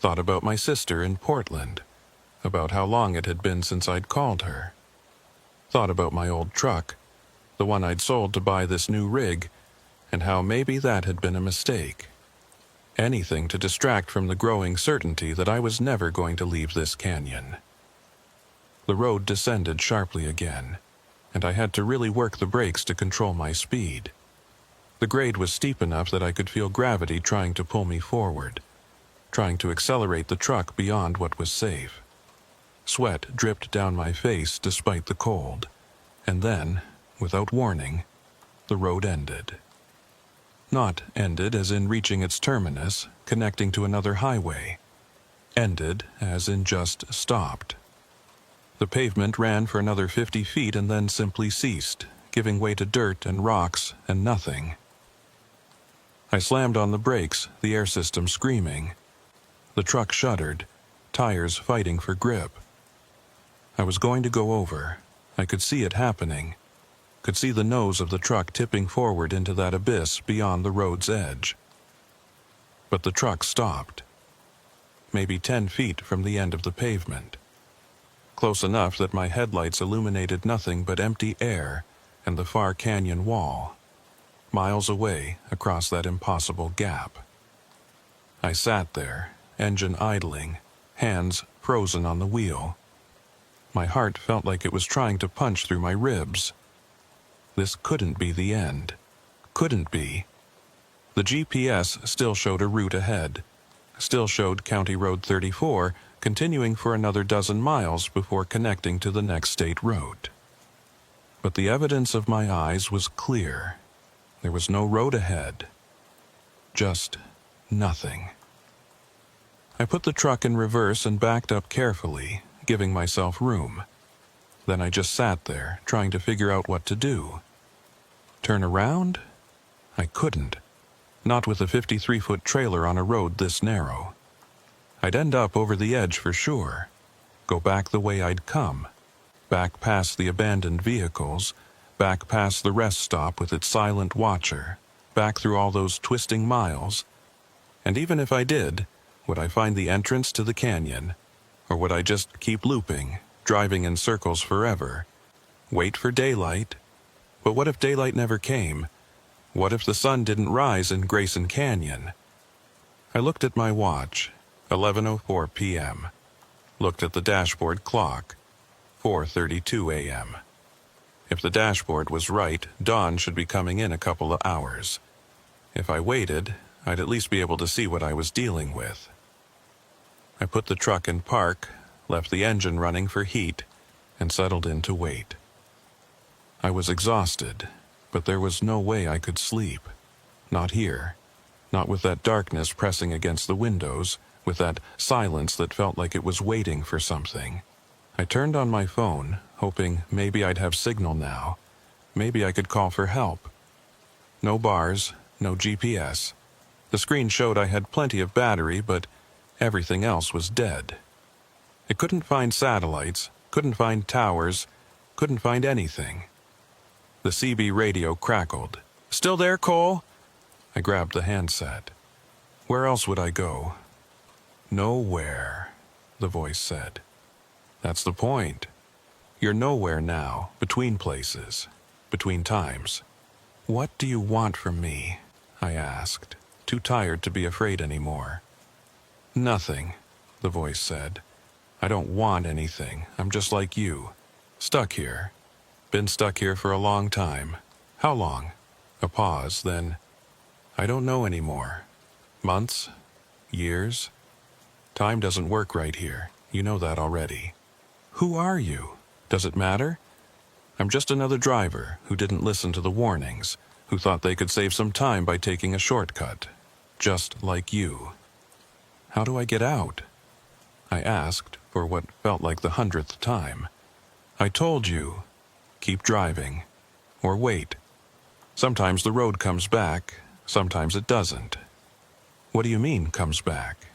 Thought about my sister in Portland, about how long it had been since I'd called her. Thought about my old truck, the one I'd sold to buy this new rig, and how maybe that had been a mistake. Anything to distract from the growing certainty that I was never going to leave this canyon. The road descended sharply again, and I had to really work the brakes to control my speed. The grade was steep enough that I could feel gravity trying to pull me forward, trying to accelerate the truck beyond what was safe. Sweat dripped down my face despite the cold, and then, without warning, the road ended. Not ended as in reaching its terminus, connecting to another highway. Ended as in just stopped. The pavement ran for another 50 feet and then simply ceased, giving way to dirt and rocks and nothing. I slammed on the brakes, the air system screaming. The truck shuddered, tires fighting for grip. I was going to go over. I could see it happening. Could see the nose of the truck tipping forward into that abyss beyond the road's edge. But the truck stopped. Maybe 10 feet from the end of the pavement. Close enough that my headlights illuminated nothing but empty air and the far canyon wall, miles away across that impossible gap. I sat there, engine idling, hands frozen on the wheel. My heart felt like it was trying to punch through my ribs. This couldn't be the end. Couldn't be. The GPS still showed a route ahead. Still showed County Road 34, continuing for another dozen miles before connecting to the next state road. But the evidence of my eyes was clear. There was no road ahead. Just nothing. I put the truck in reverse and backed up carefully, giving myself room. Then I just sat there, trying to figure out what to do. Turn around? I couldn't. Not with a 53-foot trailer on a road this narrow. I'd end up over the edge for sure. Go back the way I'd come. Back past the abandoned vehicles, back past the rest stop with its silent watcher, back through all those twisting miles. And even if I did, would I find the entrance to the canyon? Or would I just keep looping, driving in circles forever? Wait for daylight? But what if daylight never came? What if the sun didn't rise in Grayson Canyon? I looked at my watch, 11:04 p.m. Looked at the dashboard clock, 4:32 a.m. If the dashboard was right, dawn should be coming in a couple of hours. If I waited, I'd at least be able to see what I was dealing with. I put the truck in park, left the engine running for heat, and settled in to wait. I was exhausted, but there was no way I could sleep. Not here. Not with that darkness pressing against the windows, with that silence that felt like it was waiting for something. I turned on my phone, hoping maybe I'd have signal now. Maybe I could call for help. No bars, no GPS. The screen showed I had plenty of battery, but everything else was dead. It couldn't find satellites, couldn't find towers, couldn't find anything. The CB radio crackled. "Still there, Cole?" I grabbed the handset. Where else would I go? "Nowhere," the voice said. "That's the point. You're nowhere now, between places, between times." "What do you want from me?" I asked, too tired to be afraid anymore. "Nothing," the voice said. "I don't want anything. I'm just like you. Stuck here. Been stuck here for a long time. How long?" A pause, then, "I don't know anymore. Months? Years? Time doesn't work right here. You know that already." "Who are you? Does it matter?" "I'm just another driver who didn't listen to the warnings, who thought they could save some time by taking a shortcut. Just like you." "How do I get out?" I asked for what felt like the 100th time. "I told you. Keep driving. Or wait. Sometimes the road comes back, sometimes it doesn't." "What do you mean, comes back?"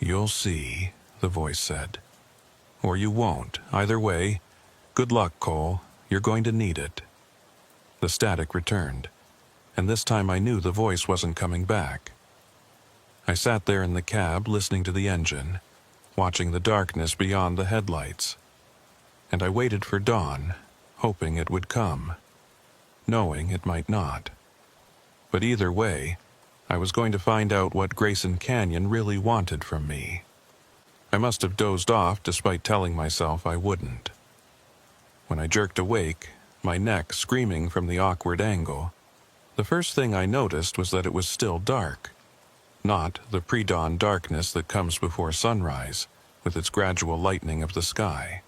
"You'll see," the voice said. "Or you won't. Either way, good luck, Cole. You're going to need it." The static returned, and this time I knew the voice wasn't coming back. I sat there in the cab listening to the engine, watching the darkness beyond the headlights. And I waited for dawn, hoping it would come, knowing it might not. But either way, I was going to find out what Grayson Canyon really wanted from me. I must have dozed off despite telling myself I wouldn't. When I jerked awake, my neck screaming from the awkward angle, the first thing I noticed was that it was still dark. Not the pre-dawn darkness that comes before sunrise, with its gradual lightening of the sky.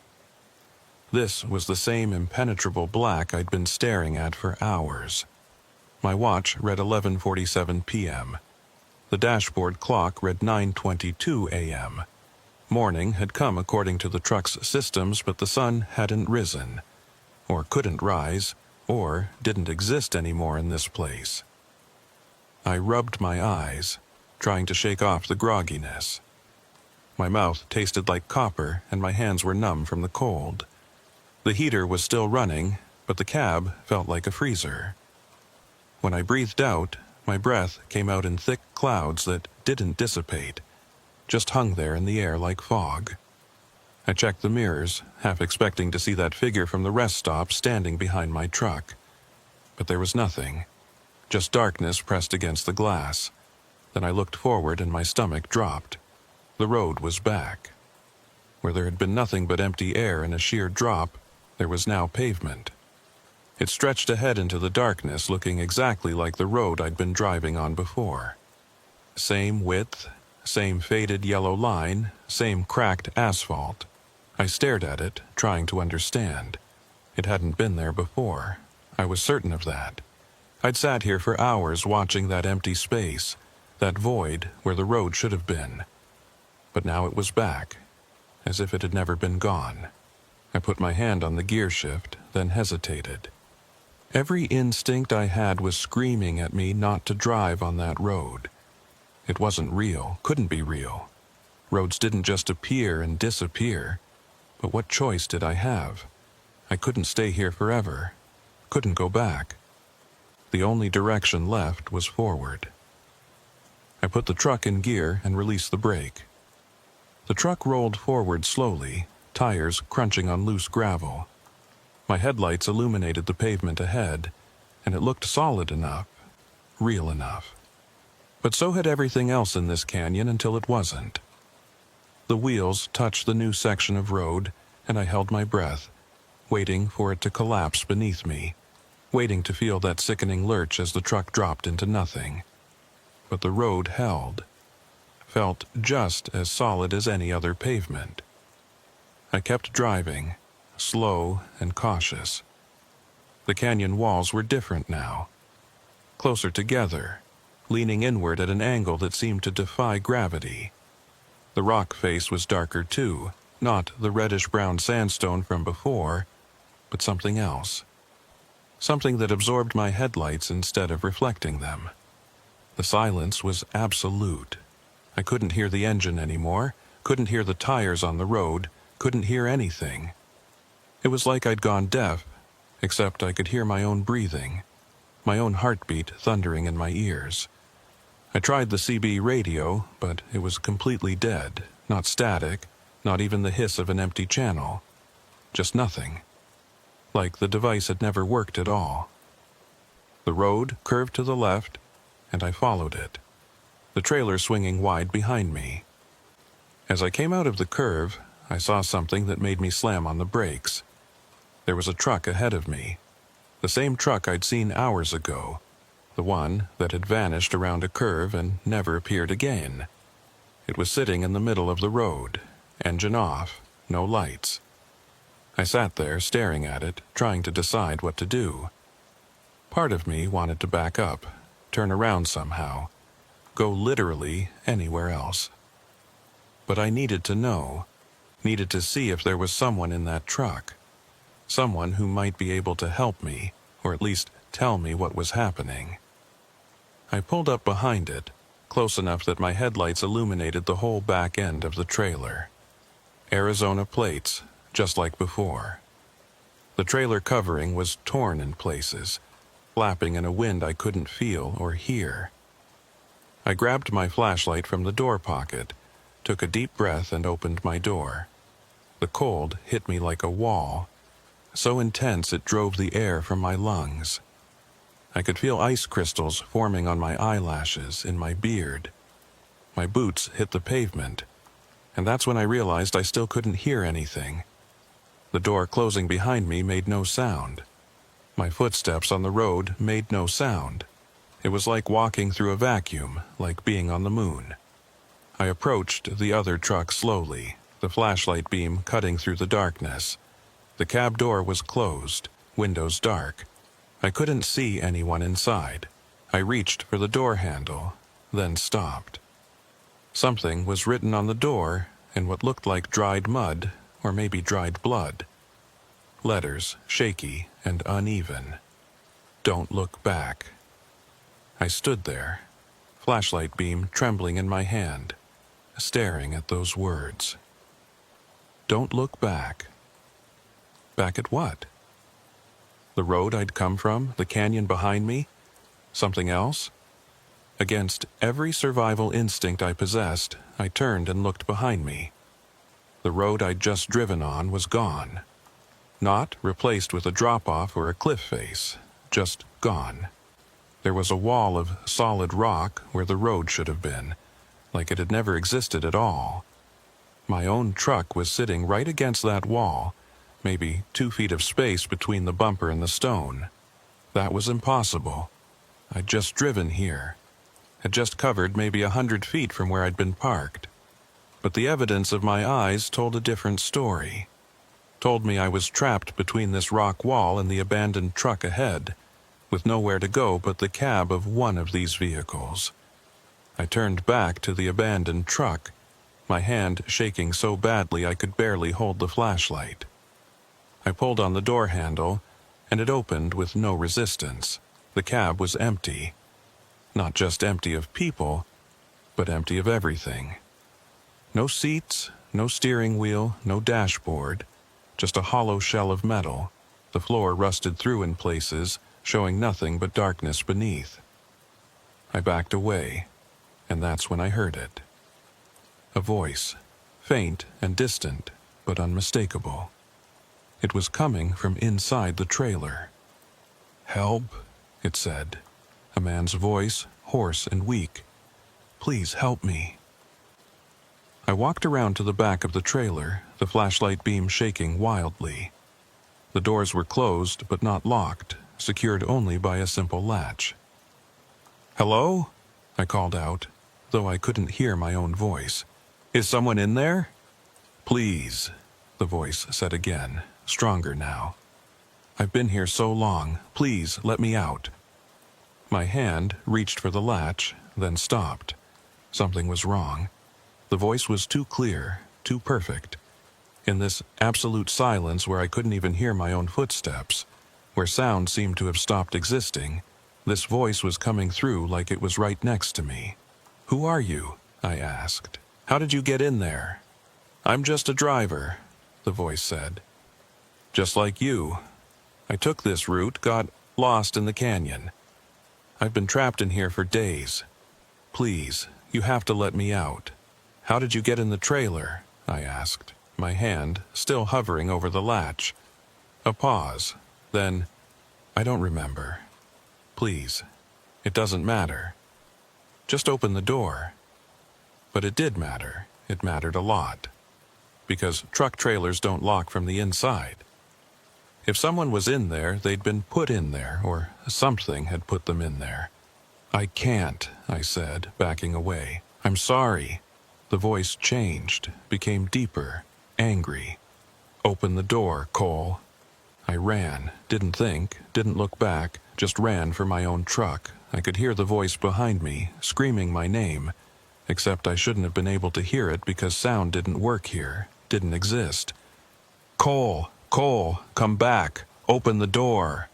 This was the same impenetrable black I'd been staring at for hours. My watch read 11:47 p.m. The dashboard clock read 9:22 a.m. Morning had come according to the truck's systems, but the sun hadn't risen, or couldn't rise, or didn't exist anymore in this place. I rubbed my eyes, trying to shake off the grogginess. My mouth tasted like copper, and my hands were numb from the cold. The heater was still running, but the cab felt like a freezer. When I breathed out, my breath came out in thick clouds that didn't dissipate, just hung there in the air like fog. I checked the mirrors, half expecting to see that figure from the rest stop standing behind my truck. But there was nothing, just darkness pressed against the glass. Then I looked forward and my stomach dropped. The road was back. Where there had been nothing but empty air and a sheer drop, there was now pavement. It stretched ahead into the darkness, looking exactly like the road I'd been driving on before. Same width, same faded yellow line, same cracked asphalt. I stared at it, trying to understand. It hadn't been there before. I was certain of that. I'd sat here for hours watching that empty space, that void where the road should have been. But now it was back, as if it had never been gone. I put my hand on the gear shift, then hesitated. Every instinct I had was screaming at me not to drive on that road. It wasn't real, couldn't be real. Roads didn't just appear and disappear. But what choice did I have? I couldn't stay here forever. Couldn't go back. The only direction left was forward. I put the truck in gear and released the brake. The truck rolled forward slowly, tires crunching on loose gravel. My headlights illuminated the pavement ahead, and it looked solid enough, real enough. But so had everything else in this canyon until it wasn't. The wheels touched the new section of road, and I held my breath, waiting for it to collapse beneath me, waiting to feel that sickening lurch as the truck dropped into nothing. But the road held, felt just as solid as any other pavement. I kept driving, slow and cautious. The canyon walls were different now, closer together, leaning inward at an angle that seemed to defy gravity. The rock face was darker too, not the reddish-brown sandstone from before, but something else. Something that absorbed my headlights instead of reflecting them. The silence was absolute. I couldn't hear the engine anymore, couldn't hear the tires on the road, couldn't hear anything. It was like I'd gone deaf, except I could hear my own breathing, my own heartbeat thundering in my ears. I tried the CB radio, but it was completely dead, not static, not even the hiss of an empty channel. Just nothing. Like the device had never worked at all. The road curved to the left, and I followed it, the trailer swinging wide behind me. As I came out of the curve, I saw something that made me slam on the brakes. There was a truck ahead of me, the same truck I'd seen hours ago, the one that had vanished around a curve and never appeared again. It was sitting in the middle of the road, engine off, no lights. I sat there staring at it, trying to decide what to do. Part of me wanted to back up, turn around somehow, go literally anywhere else. But I needed to know, needed to see if there was someone in that truck, someone who might be able to help me, or at least tell me what was happening. I pulled up behind it, close enough that my headlights illuminated the whole back end of the trailer. Arizona plates, just like before. The trailer covering was torn in places, flapping in a wind I couldn't feel or hear. I grabbed my flashlight from the door pocket, took a deep breath and opened my door. The cold hit me like a wall, so intense it drove the air from my lungs. I could feel ice crystals forming on my eyelashes, in my beard. My boots hit the pavement, and that's when I realized I still couldn't hear anything. The door closing behind me made no sound. My footsteps on the road made no sound. It was like walking through a vacuum, like being on the moon. I approached the other truck slowly, the flashlight beam cutting through the darkness. The cab door was closed, windows dark. I couldn't see anyone inside. I reached for the door handle, then stopped. Something was written on the door in what looked like dried mud, or maybe dried blood. Letters, shaky and uneven. Don't look back. I stood there, flashlight beam trembling in my hand, staring at those words. Don't look back. Back at what? The road I'd come from, the canyon behind me? Something else? Against every survival instinct I possessed, I turned and looked behind me. The road I'd just driven on was gone. Not replaced with a drop-off or a cliff face, just gone. There was a wall of solid rock where the road should have been, like it had never existed at all. My own truck was sitting right against that wall, maybe 2 feet of space between the bumper and the stone. That was impossible. I'd just driven here. Had just covered maybe 100 feet from where I'd been parked. But the evidence of my eyes told a different story. Told me I was trapped between this rock wall and the abandoned truck ahead, with nowhere to go but the cab of one of these vehicles. I turned back to the abandoned truck, my hand shaking so badly I could barely hold the flashlight. I pulled on the door handle, and it opened with no resistance. The cab was empty. Not just empty of people, but empty of everything. No seats, no steering wheel, no dashboard, just a hollow shell of metal, the floor rusted through in places, showing nothing but darkness beneath. I backed away, and that's when I heard it. A voice, faint and distant, but unmistakable. It was coming from inside the trailer. "Help," it said. A man's voice, hoarse and weak. "Please help me." I walked around to the back of the trailer, the flashlight beam shaking wildly. The doors were closed but not locked, secured only by a simple latch. "Hello?" I called out, though I couldn't hear my own voice. "Is someone in there?" "Please," the voice said again, stronger now. "I've been here so long. Please let me out." My hand reached for the latch, then stopped. Something was wrong. The voice was too clear, too perfect. In this absolute silence where I couldn't even hear my own footsteps, where sound seemed to have stopped existing, this voice was coming through like it was right next to me. "Who are you?" I asked. "How did you get in there?" "I'm just a driver," the voice said. "Just like you. I took this route, got lost in the canyon. I've been trapped in here for days. Please, you have to let me out." "How did you get in the trailer?" I asked, my hand still hovering over the latch. A pause, then, "I don't remember. Please, it doesn't matter. Just open the door." But it did matter. It mattered a lot. Because truck trailers don't lock from the inside. If someone was in there, they'd been put in there, or something had put them in there. "I can't," I said, backing away. "I'm sorry." The voice changed, became deeper, angry. "Open the door, Cole." I ran, didn't think, didn't look back, just ran for my own truck. I could hear the voice behind me, screaming my name, except I shouldn't have been able to hear it because sound didn't work here, didn't exist. "Cole! Cole! Come back! Open the door!"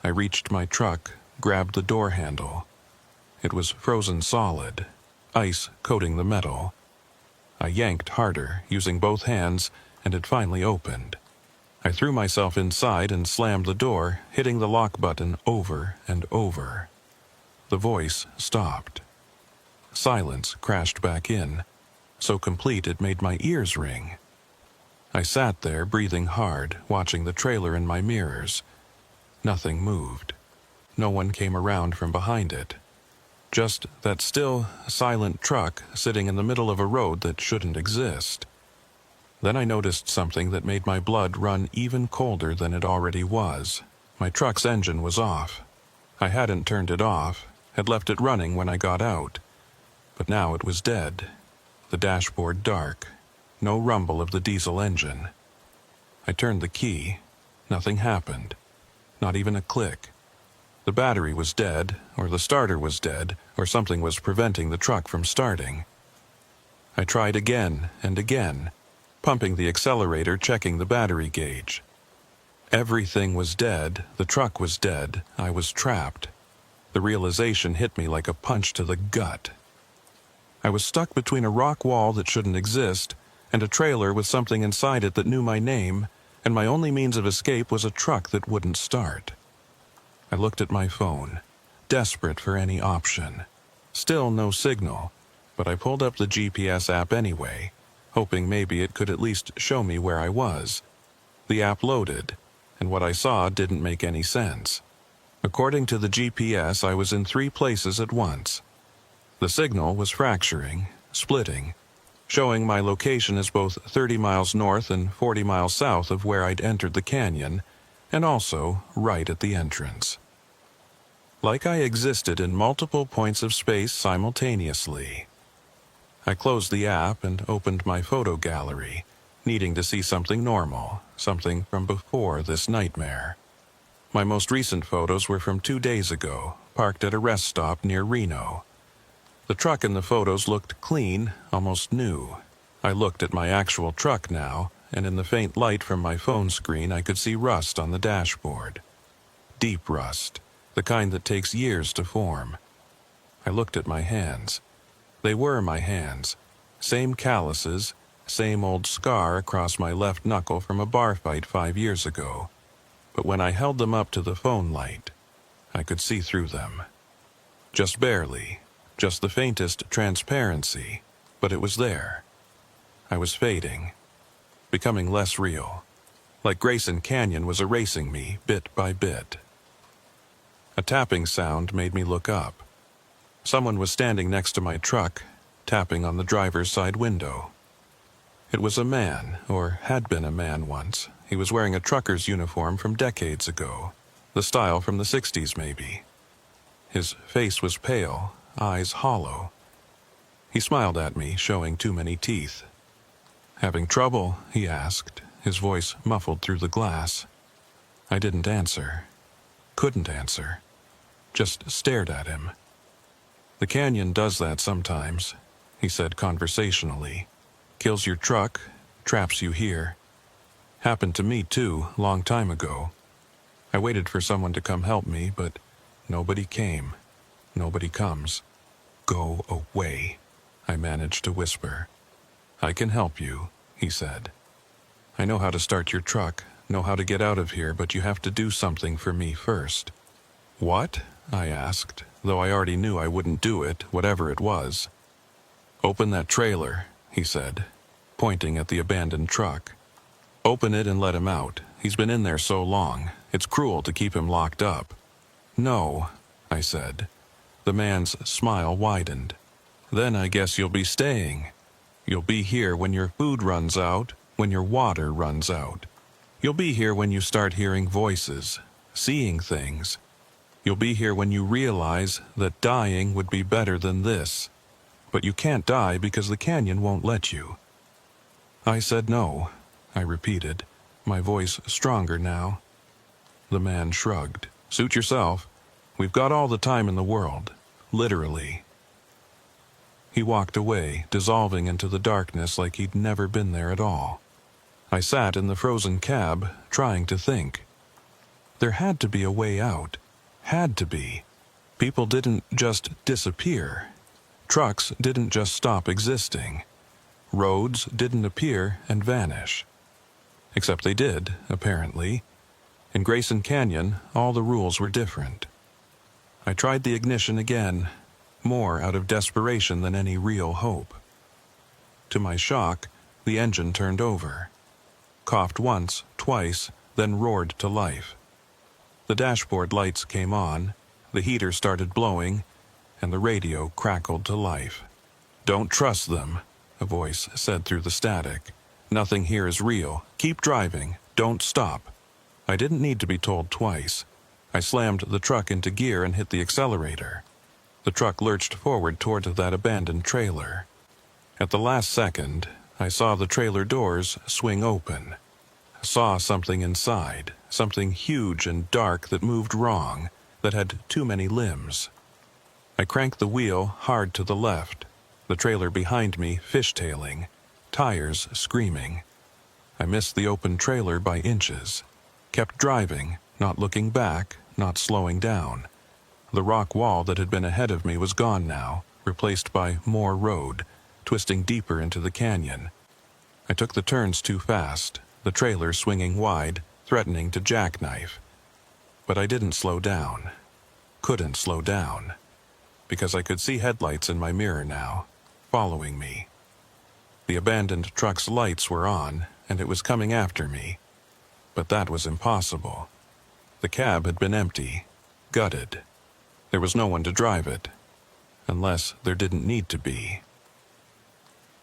I reached my truck, grabbed the door handle. It was frozen solid, ice coating the metal. I yanked harder, using both hands, and it finally opened. I threw myself inside and slammed the door, hitting the lock button over and over. The voice stopped. Silence crashed back in, so complete it made my ears ring. I sat there, breathing hard, watching the trailer in my mirrors. Nothing moved. No one came around from behind it. Just that still, silent truck sitting in the middle of a road that shouldn't exist. Then I noticed something that made my blood run even colder than it already was. My truck's engine was off. I hadn't turned it off, had left it running when I got out. But now it was dead. The dashboard dark. No rumble of the diesel engine. I turned the key. Nothing happened. Not even a click. The battery was dead, or the starter was dead, or something was preventing the truck from starting. I tried again and again, pumping the accelerator, checking the battery gauge. Everything was dead, the truck was dead, I was trapped. The realization hit me like a punch to the gut. I was stuck between a rock wall that shouldn't exist and a trailer with something inside it that knew my name, and my only means of escape was a truck that wouldn't start. I looked at my phone, desperate for any option. Still no signal, but I pulled up the GPS app anyway, hoping maybe it could at least show me where I was. The app loaded, and what I saw didn't make any sense. According to the GPS, I was in 3 places at once. The signal was fracturing, splitting, showing my location as both 30 miles north and 40 miles south of where I'd entered the canyon, and also right at the entrance. Like I existed in multiple points of space simultaneously. I closed the app and opened my photo gallery, needing to see something normal, something from before this nightmare. My most recent photos were from 2 days ago, parked at a rest stop near Reno. The truck in the photos looked clean, almost new. I looked at my actual truck now, and in the faint light from my phone screen I could see rust on the dashboard. Deep rust, the kind that takes years to form. I looked at my hands. They were my hands. Same calluses, same old scar across my left knuckle from a bar fight 5 years ago. But when I held them up to the phone light, I could see through them. Just barely, just the faintest transparency, but it was there. I was fading, becoming less real, like Grayson Canyon was erasing me bit by bit. A tapping sound made me look up. Someone was standing next to my truck, tapping on the driver's side window. It was a man, or had been a man once. He was wearing a trucker's uniform from decades ago, the style from the 60s maybe. His face was pale, eyes hollow. He smiled at me, showing too many teeth. "Having trouble?" he asked, his voice muffled through the glass. I didn't answer. Couldn't answer. Just stared at him. "The canyon does that sometimes," he said conversationally. "Kills your truck, traps you here. Happened to me too, long time ago. I waited for someone to come help me, but nobody came. Nobody comes. Go away," I managed to whisper. "I can help you," he said. "I know how to start your truck, know how to get out of here, but you have to do something for me first." "What?" I asked, though I already knew I wouldn't do it, whatever it was. "Open that trailer," he said, pointing at the abandoned truck. "Open it and let him out. He's been in there so long. It's cruel to keep him locked up." "No," I said. The man's smile widened. "Then I guess you'll be staying. You'll be here when your food runs out, when your water runs out. You'll be here when you start hearing voices, seeing things. You'll be here when you realize that dying would be better than this. But you can't die because the canyon won't let you." I said no, I repeated, my voice stronger now. The man shrugged. "Suit yourself. We've got all the time in the world. Literally." He walked away, dissolving into the darkness like he'd never been there at all. I sat in the frozen cab, trying to think. There had to be a way out. Had to be. People didn't just disappear. Trucks didn't just stop existing. Roads didn't appear and vanish. Except they did, apparently. In Grayson Canyon, all the rules were different. I tried the ignition again, more out of desperation than any real hope. To my shock, the engine turned over. Coughed once, twice, then roared to life. The dashboard lights came on, the heater started blowing, and the radio crackled to life. "Don't trust them," a voice said through the static. Nothing here is real. Keep driving. Don't stop." I didn't need to be told twice. I slammed the truck into gear and hit the accelerator. The truck lurched forward toward that abandoned trailer. At the last second, I saw the trailer doors swing open. I saw something inside, something huge and dark that moved wrong, that had too many limbs. I cranked the wheel hard to the left, the trailer behind me fishtailing, tires screaming. I missed the open trailer by inches, kept driving, not looking back, not slowing down. The rock wall that had been ahead of me was gone now, replaced by more road, twisting deeper into the canyon. I took the turns too fast, the trailer swinging wide, threatening to jackknife. But I didn't slow down. Couldn't slow down. Because I could see headlights in my mirror now, following me. The abandoned truck's lights were on, and it was coming after me. But that was impossible. The cab had been empty, gutted. There was no one to drive it, unless there didn't need to be.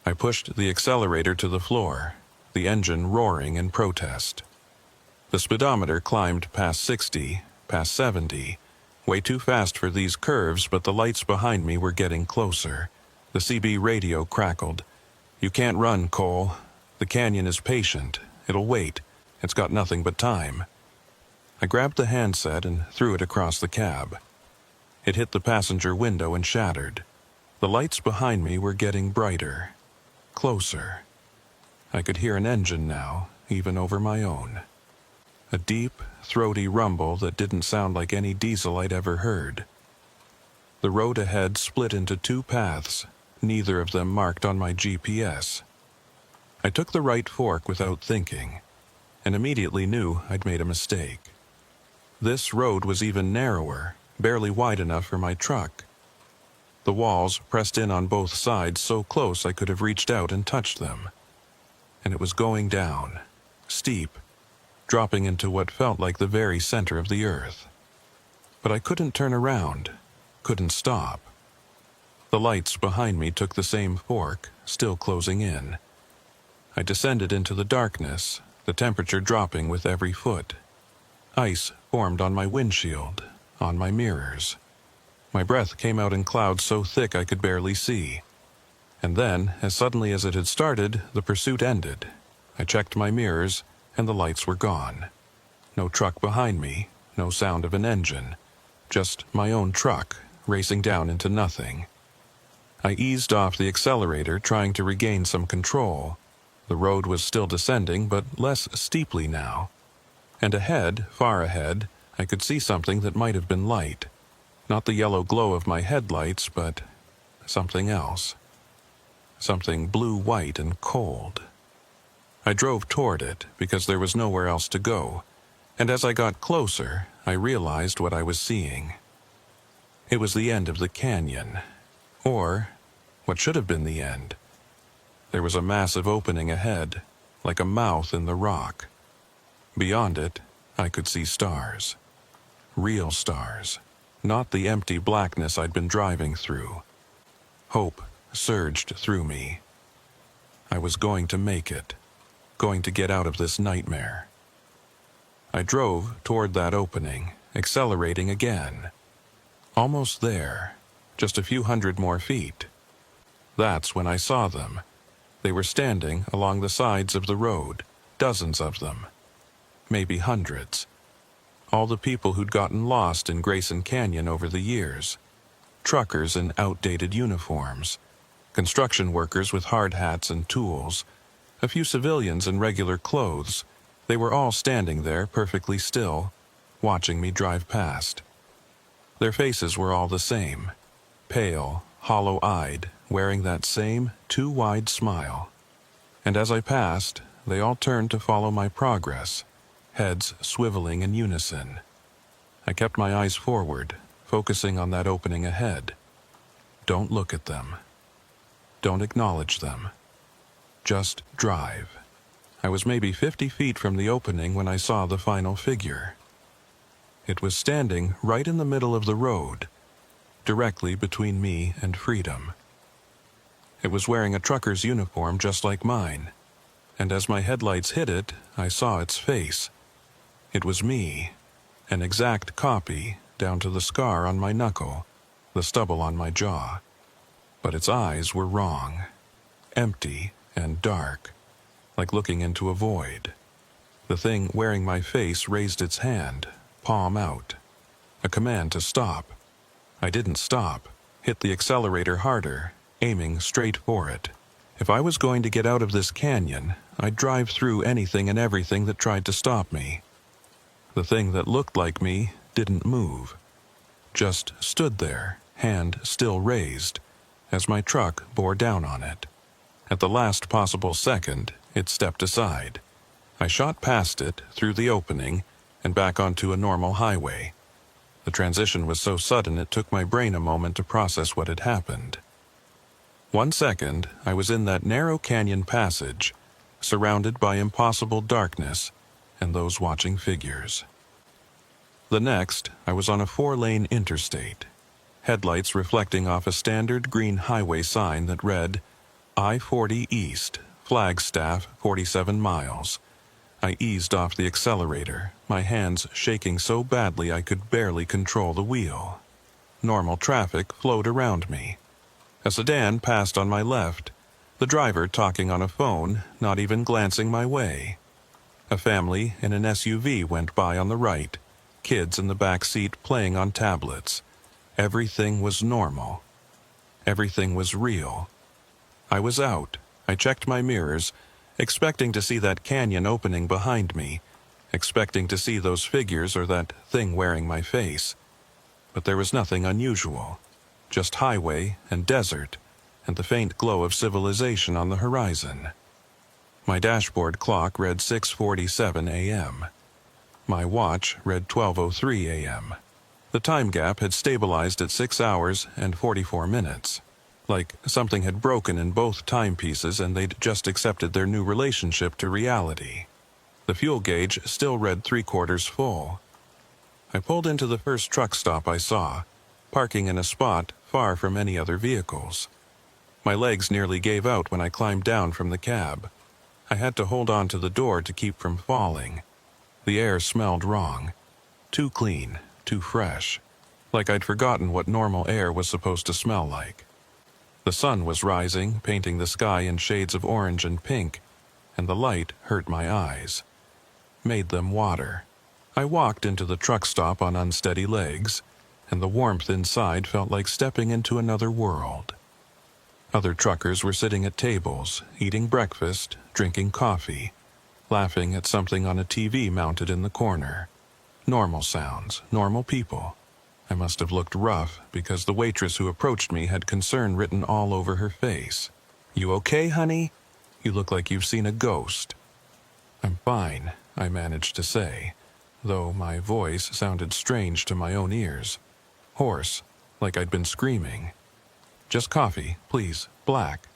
I pushed the accelerator to the floor, the engine roaring in protest. The speedometer climbed past 60, past 70, way too fast for these curves, but the lights behind me were getting closer. The CB radio crackled. "You can't run, Cole. The canyon is patient. It'll wait. It's got nothing but time." I grabbed the handset and threw it across the cab. It hit the passenger window and shattered. The lights behind me were getting brighter, closer. I could hear an engine now, even over my own. A deep, throaty rumble that didn't sound like any diesel I'd ever heard. The road ahead split into two paths, neither of them marked on my GPS. I took the right fork without thinking, and immediately knew I'd made a mistake. This road was even narrower, barely wide enough for my truck. The walls pressed in on both sides so close I could have reached out and touched them. And it was going down, steep, dropping into what felt like the very center of the earth. But I couldn't turn around, couldn't stop. The lights behind me took the same fork, still closing in. I descended into the darkness, the temperature dropping with every foot. Ice formed on my windshield, on my mirrors. My breath came out in clouds so thick I could barely see. And then, as suddenly as it had started, the pursuit ended. I checked my mirrors, and the lights were gone. No truck behind me, no sound of an engine. Just my own truck, racing down into nothing. I eased off the accelerator, trying to regain some control. The road was still descending, but less steeply now. And ahead, far ahead, I could see something that might have been light. Not the yellow glow of my headlights, but something else. Something blue-white and cold. I drove toward it because there was nowhere else to go, and as I got closer, I realized what I was seeing. It was the end of the canyon, or what should have been the end. There was a massive opening ahead, like a mouth in the rock. Beyond it, I could see stars. Real stars, not the empty blackness I'd been driving through. Hope surged through me. I was going to make it, going to get out of this nightmare. I drove toward that opening, accelerating again. Almost there, just a few hundred more feet. That's when I saw them. They were standing along the sides of the road, dozens of them, maybe hundreds. All the people who'd gotten lost in Grayson Canyon over the years. Truckers in outdated uniforms, construction workers with hard hats and tools, a few civilians in regular clothes. They were all standing there perfectly still, watching me drive past. Their faces were all the same, pale, hollow-eyed, wearing that same too-wide smile. And as I passed, they all turned to follow my progress, heads swiveling in unison. I kept my eyes forward, focusing on that opening ahead. Don't look at them. Don't acknowledge them. Just drive. I was maybe 50 feet from the opening when I saw the final figure. It was standing right in the middle of the road, directly between me and freedom. It was wearing a trucker's uniform just like mine, and as my headlights hit it, I saw its face. It was me, an exact copy, down to the scar on my knuckle, the stubble on my jaw. But its eyes were wrong, empty and dark, like looking into a void. The thing wearing my face raised its hand, palm out. A command to stop. I didn't stop, hit the accelerator harder, aiming straight for it. If I was going to get out of this canyon, I'd drive through anything and everything that tried to stop me. The thing that looked like me didn't move, just stood there, hand still raised, as my truck bore down on it. At the last possible second, it stepped aside. I shot past it, through the opening, and back onto a normal highway. The transition was so sudden it took my brain a moment to process what had happened. 1 second, I was in that narrow canyon passage, surrounded by impossible darkness and those watching figures. The next, I was on a 4-lane interstate, headlights reflecting off a standard green highway sign that read, I-40 East, Flagstaff, 47 miles. I eased off the accelerator, my hands shaking so badly I could barely control the wheel. Normal traffic flowed around me. A sedan passed on my left, the driver talking on a phone, not even glancing my way. A family in an SUV went by on the right, kids in the back seat playing on tablets. Everything was normal. Everything was real. I was out. I checked my mirrors, expecting to see that canyon opening behind me, expecting to see those figures or that thing wearing my face. But there was nothing unusual, just highway and desert, and the faint glow of civilization on the horizon. My dashboard clock read 6:47 a.m. My watch read 12:03 a.m. The time gap had stabilized at 6 hours and 44 minutes. Like something had broken in both timepieces and they'd just accepted their new relationship to reality. The fuel gauge still read 3/4 full. I pulled into the first truck stop I saw, parking in a spot far from any other vehicles. My legs nearly gave out when I climbed down from the cab. I had to hold on to the door to keep from falling. The air smelled wrong. Too clean, too fresh. Like I'd forgotten what normal air was supposed to smell like. The sun was rising, painting the sky in shades of orange and pink, and the light hurt my eyes. Made them water. I walked into the truck stop on unsteady legs, and the warmth inside felt like stepping into another world. Other truckers were sitting at tables, eating breakfast, drinking coffee, laughing at something on a TV mounted in the corner. Normal sounds, normal people. I must have looked rough because the waitress who approached me had concern written all over her face. "You okay, honey? You look like you've seen a ghost." "I'm fine," I managed to say, though my voice sounded strange to my own ears. Hoarse, like I'd been screaming. "Just coffee, please, black."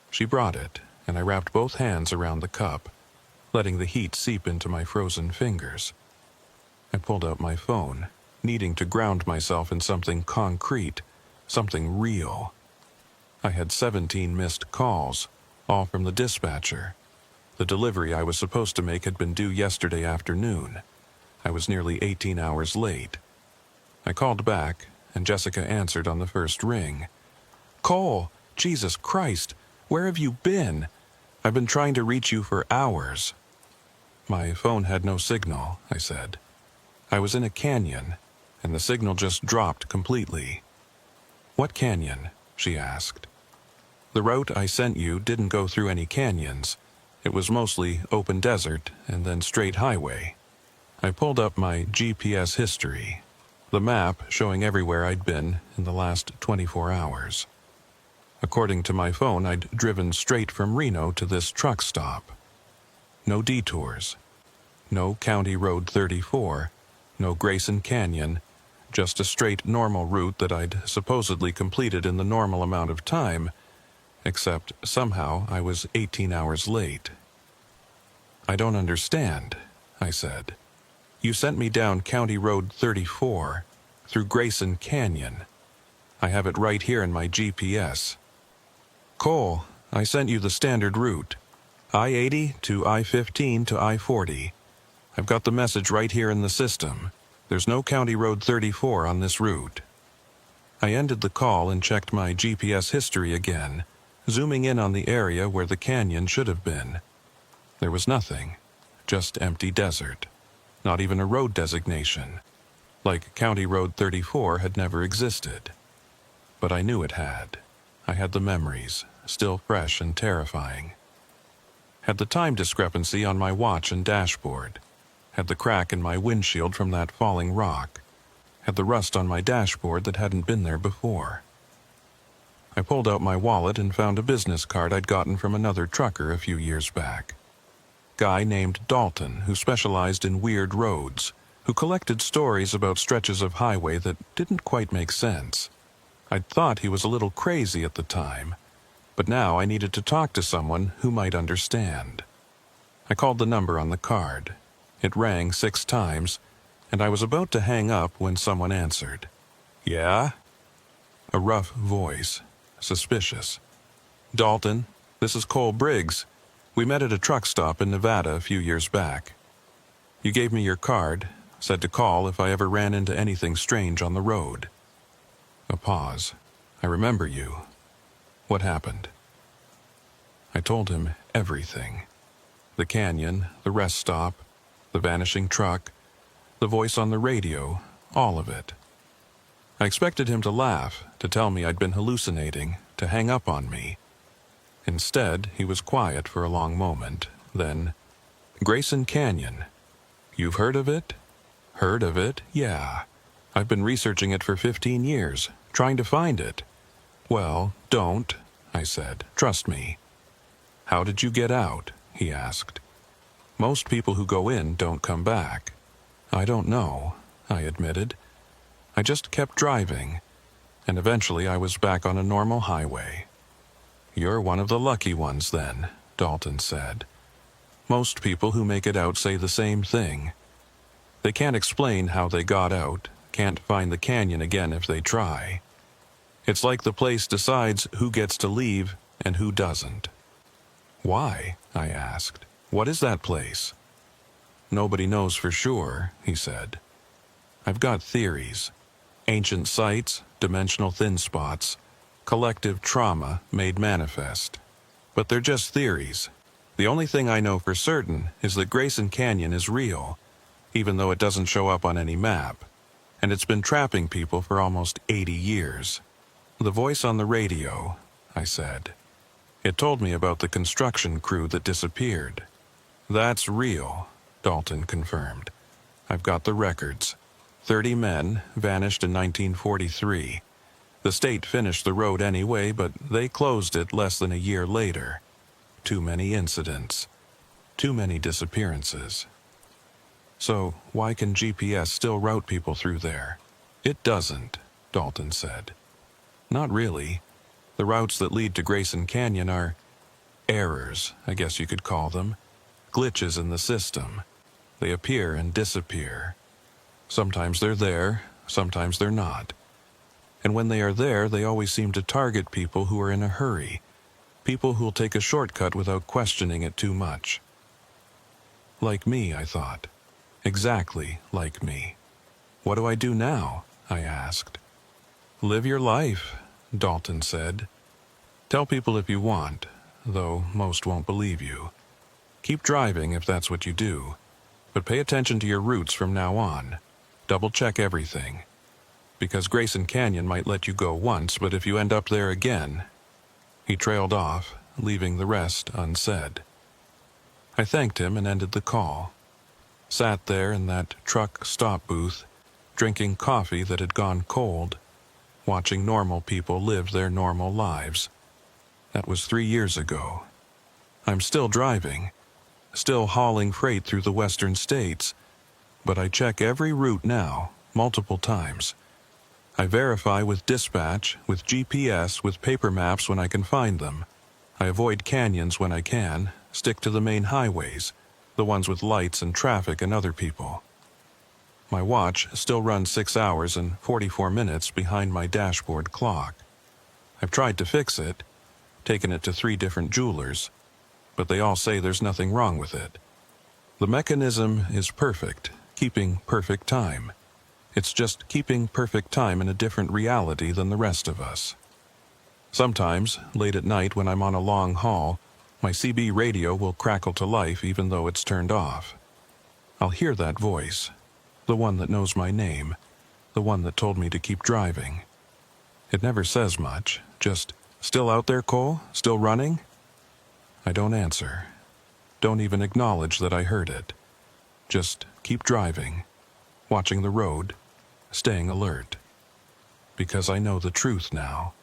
She brought it, and I wrapped both hands around the cup, letting the heat seep into my frozen fingers. I pulled out my phone, needing to ground myself in something concrete, something real. I had 17 missed calls, all from the dispatcher. The delivery I was supposed to make had been due yesterday afternoon. I was nearly 18 hours late. I called back, and Jessica answered on the first ring. "Cole, Jesus Christ, where have you been? I've been trying to reach you for hours." "My phone had no signal," I said. "I was in a canyon, and the signal just dropped completely." "What canyon?" she asked. "The route I sent you didn't go through any canyons. It was mostly open desert and then straight highway." I pulled up my GPS history, the map showing everywhere I'd been in the last 24 hours. According to my phone, I'd driven straight from Reno to this truck stop. No detours. No County Road 34, no Grayson Canyon, just a straight normal route that I'd supposedly completed in the normal amount of time, except somehow I was 18 hours late. "I don't understand," I said. "You sent me down County Road 34, through Grayson Canyon. I have it right here in my GPS." "Cole, I sent you the standard route." I-80 to I-15 to I-40. I've got the message right here in the system. There's no County Road 34 on this route. I ended the call and checked my GPS history again, zooming in on the area where the canyon should have been. There was nothing, just empty desert. Not even a road designation. Like County Road 34 had never existed. But I knew it had. I had the memories, still fresh and terrifying. Had the time discrepancy on my watch and dashboard. Had the crack in my windshield from that falling rock. Had the rust on my dashboard that hadn't been there before. I pulled out my wallet and found a business card I'd gotten from another trucker a few years back. Guy named Dalton, who specialized in weird roads, who collected stories about stretches of highway that didn't quite make sense. I'd thought he was a little crazy at the time, but now I needed to talk to someone who might understand. I called the number on the card. It rang 6 times, and I was about to hang up when someone answered. "Yeah?" A rough voice, suspicious. "Dalton, this is Cole Briggs. We met at a truck stop in Nevada a few years back. You gave me your card, said to call if I ever ran into anything strange on the road." A pause. "I remember you. What happened?" I told him everything. The canyon, the rest stop, the vanishing truck, the voice on the radio, all of it. I expected him to laugh, to tell me I'd been hallucinating, to hang up on me. Instead, he was quiet for a long moment, then, "Grayson Canyon. You've heard of it?" "Heard of it? Yeah. I've been researching it for 15 years, trying to find it." "Well, don't," I said. "Trust me." "How did you get out?" he asked. "Most people who go in don't come back." "I don't know," I admitted. I just kept driving, and eventually I was back on a normal highway. "You're one of the lucky ones, then," Dalton said. "Most people who make it out say the same thing. They can't explain how they got out, can't find the canyon again if they try. It's like the place decides who gets to leave and who doesn't." "Why?" I asked. "What is that place?" "Nobody knows for sure," he said. "I've got theories. Ancient sites, dimensional thin spots, collective trauma made manifest. But they're just theories. The only thing I know for certain is that Grayson Canyon is real, even though it doesn't show up on any map, and it's been trapping people for almost 80 years. The voice on the radio," I said. "It told me about the construction crew that disappeared." "That's real," Dalton confirmed. "I've got the records. 30 men vanished in 1943. The state finished the road anyway, but they closed it less than a year later. Too many incidents. Too many disappearances." "So why can GPS still route people through there?" "It doesn't," Dalton said. "Not really. The routes that lead to Grayson Canyon are errors, I guess you could call them. Glitches in the system. They appear and disappear. Sometimes they're there, sometimes they're not. And when they are there, they always seem to target people who are in a hurry. People who'll take a shortcut without questioning it too much." Like me, I thought. Exactly like me. "What do I do now?" I asked. "Live your life," Dalton said. "Tell people if you want, though most won't believe you. Keep driving if that's what you do, but pay attention to your routes from now on. Double-check everything. Because Grayson Canyon might let you go once, but if you end up there again..." He trailed off, leaving the rest unsaid. I thanked him and ended the call. Sat there in that truck stop booth, drinking coffee that had gone cold, watching normal people live their normal lives. That was 3 years ago. I'm still driving, still hauling freight through the western states, but I check every route now, multiple times. I verify with dispatch, with GPS, with paper maps when I can find them. I avoid canyons when I can, stick to the main highways, the ones with lights and traffic and other people. My watch still runs 6 hours and 44 minutes behind my dashboard clock. I've tried to fix it, taken it to 3 different jewelers, but they all say there's nothing wrong with it. The mechanism is perfect, keeping perfect time. It's just keeping perfect time in a different reality than the rest of us. Sometimes, late at night when I'm on a long haul, my CB radio will crackle to life even though it's turned off. I'll hear that voice, the one that knows my name, the one that told me to keep driving. It never says much, just, "Still out there, Cole? Still running?" I don't answer. Don't even acknowledge that I heard it. Just keep driving, watching the road, staying alert. Because I know the truth now.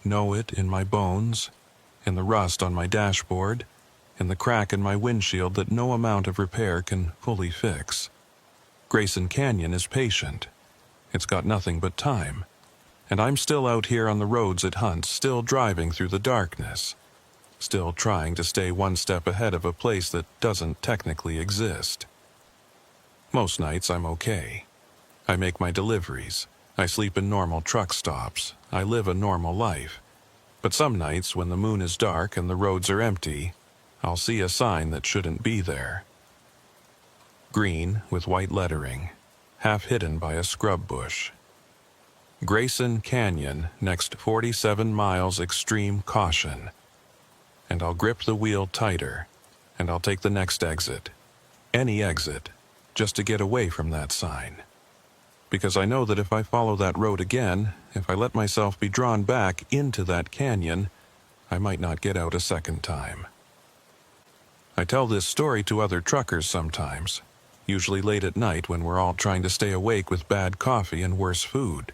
Know it in my bones, in the rust on my dashboard, in the crack in my windshield that no amount of repair can fully fix. Grayson Canyon is patient. It's got nothing but time. And I'm still out here on the roads it hunts, still driving through the darkness. Still trying to stay one step ahead of a place that doesn't technically exist. Most nights I'm okay. I make my deliveries. I sleep in normal truck stops. I live a normal life. But some nights when the moon is dark and the roads are empty, I'll see a sign that shouldn't be there. Green with white lettering, half hidden by a scrub bush. Grayson Canyon, next 47 miles extreme caution. And I'll grip the wheel tighter, and I'll take the next exit. Any exit, just to get away from that sign. Because I know that if I follow that road again, if I let myself be drawn back into that canyon, I might not get out a second time. I tell this story to other truckers sometimes, usually late at night when we're all trying to stay awake with bad coffee and worse food.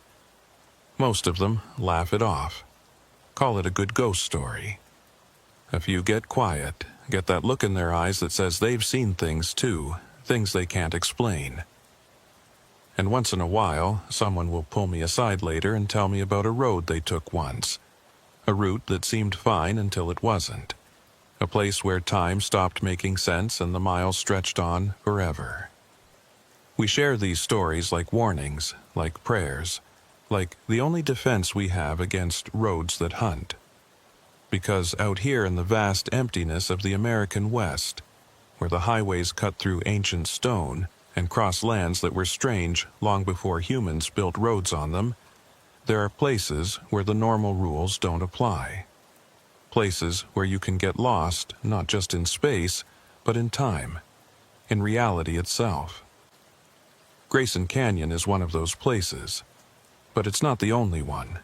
Most of them laugh it off, call it a good ghost story. A few get quiet, get that look in their eyes that says they've seen things too, things they can't explain. And once in a while, someone will pull me aside later and tell me about a road they took once. A route that seemed fine until it wasn't. A place where time stopped making sense and the miles stretched on forever. We share these stories like warnings, like prayers, like the only defense we have against roads that hunt. Because out here in the vast emptiness of the American West, where the highways cut through ancient stone and cross lands that were strange long before humans built roads on them, there are places where the normal rules don't apply. Places where you can get lost not just in space, but in time, in reality itself. Grayson Canyon is one of those places, but it's not the only one.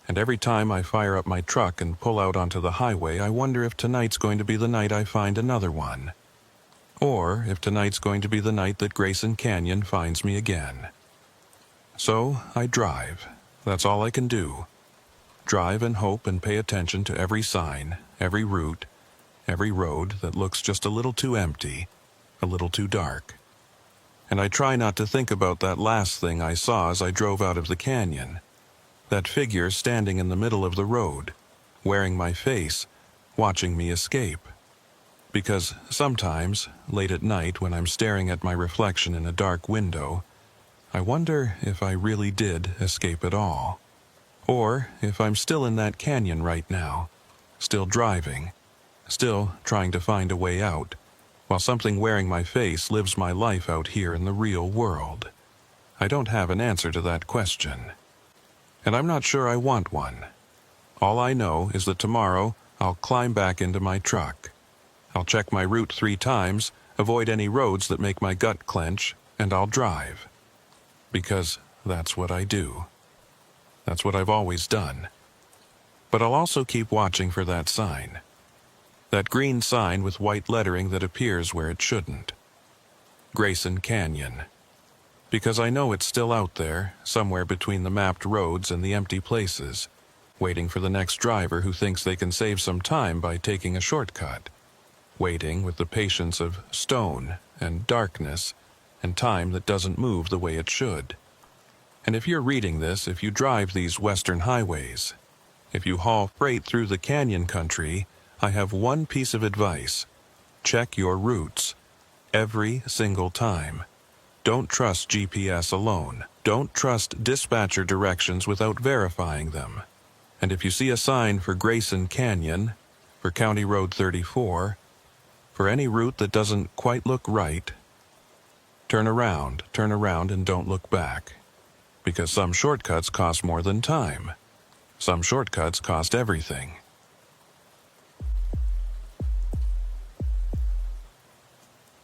And every time I fire up my truck and pull out onto the highway, I wonder if tonight's going to be the night I find another one. Or if tonight's going to be the night that Grayson Canyon finds me again. So I drive. That's all I can do. Drive and hope and pay attention to every sign, every route, every road that looks just a little too empty, a little too dark. And I try not to think about that last thing I saw as I drove out of the canyon. That figure standing in the middle of the road, wearing my face, watching me escape. Because sometimes, late at night when I'm staring at my reflection in a dark window, I wonder if I really did escape at all. Or if I'm still in that canyon right now, still driving, still trying to find a way out, while something wearing my face lives my life out here in the real world. I don't have an answer to that question. And I'm not sure I want one. All I know is that tomorrow I'll climb back into my truck. I'll check my route 3 times, avoid any roads that make my gut clench, and I'll drive. Because that's what I do. That's what I've always done. But I'll also keep watching for that sign. That green sign with white lettering that appears where it shouldn't. Grayson Canyon. Because I know it's still out there, somewhere between the mapped roads and the empty places, waiting for the next driver who thinks they can save some time by taking a shortcut. Waiting with the patience of stone and darkness and time that doesn't move the way it should. And if you're reading this, if you drive these western highways, if you haul freight through the canyon country, I have one piece of advice. Check your routes. Every single time. Don't trust GPS alone. Don't trust dispatcher directions without verifying them. And if you see a sign for Grayson Canyon, for County Road 34, For any route that doesn't quite look right, turn around, and don't look back. Because some shortcuts cost more than time. Some shortcuts cost everything.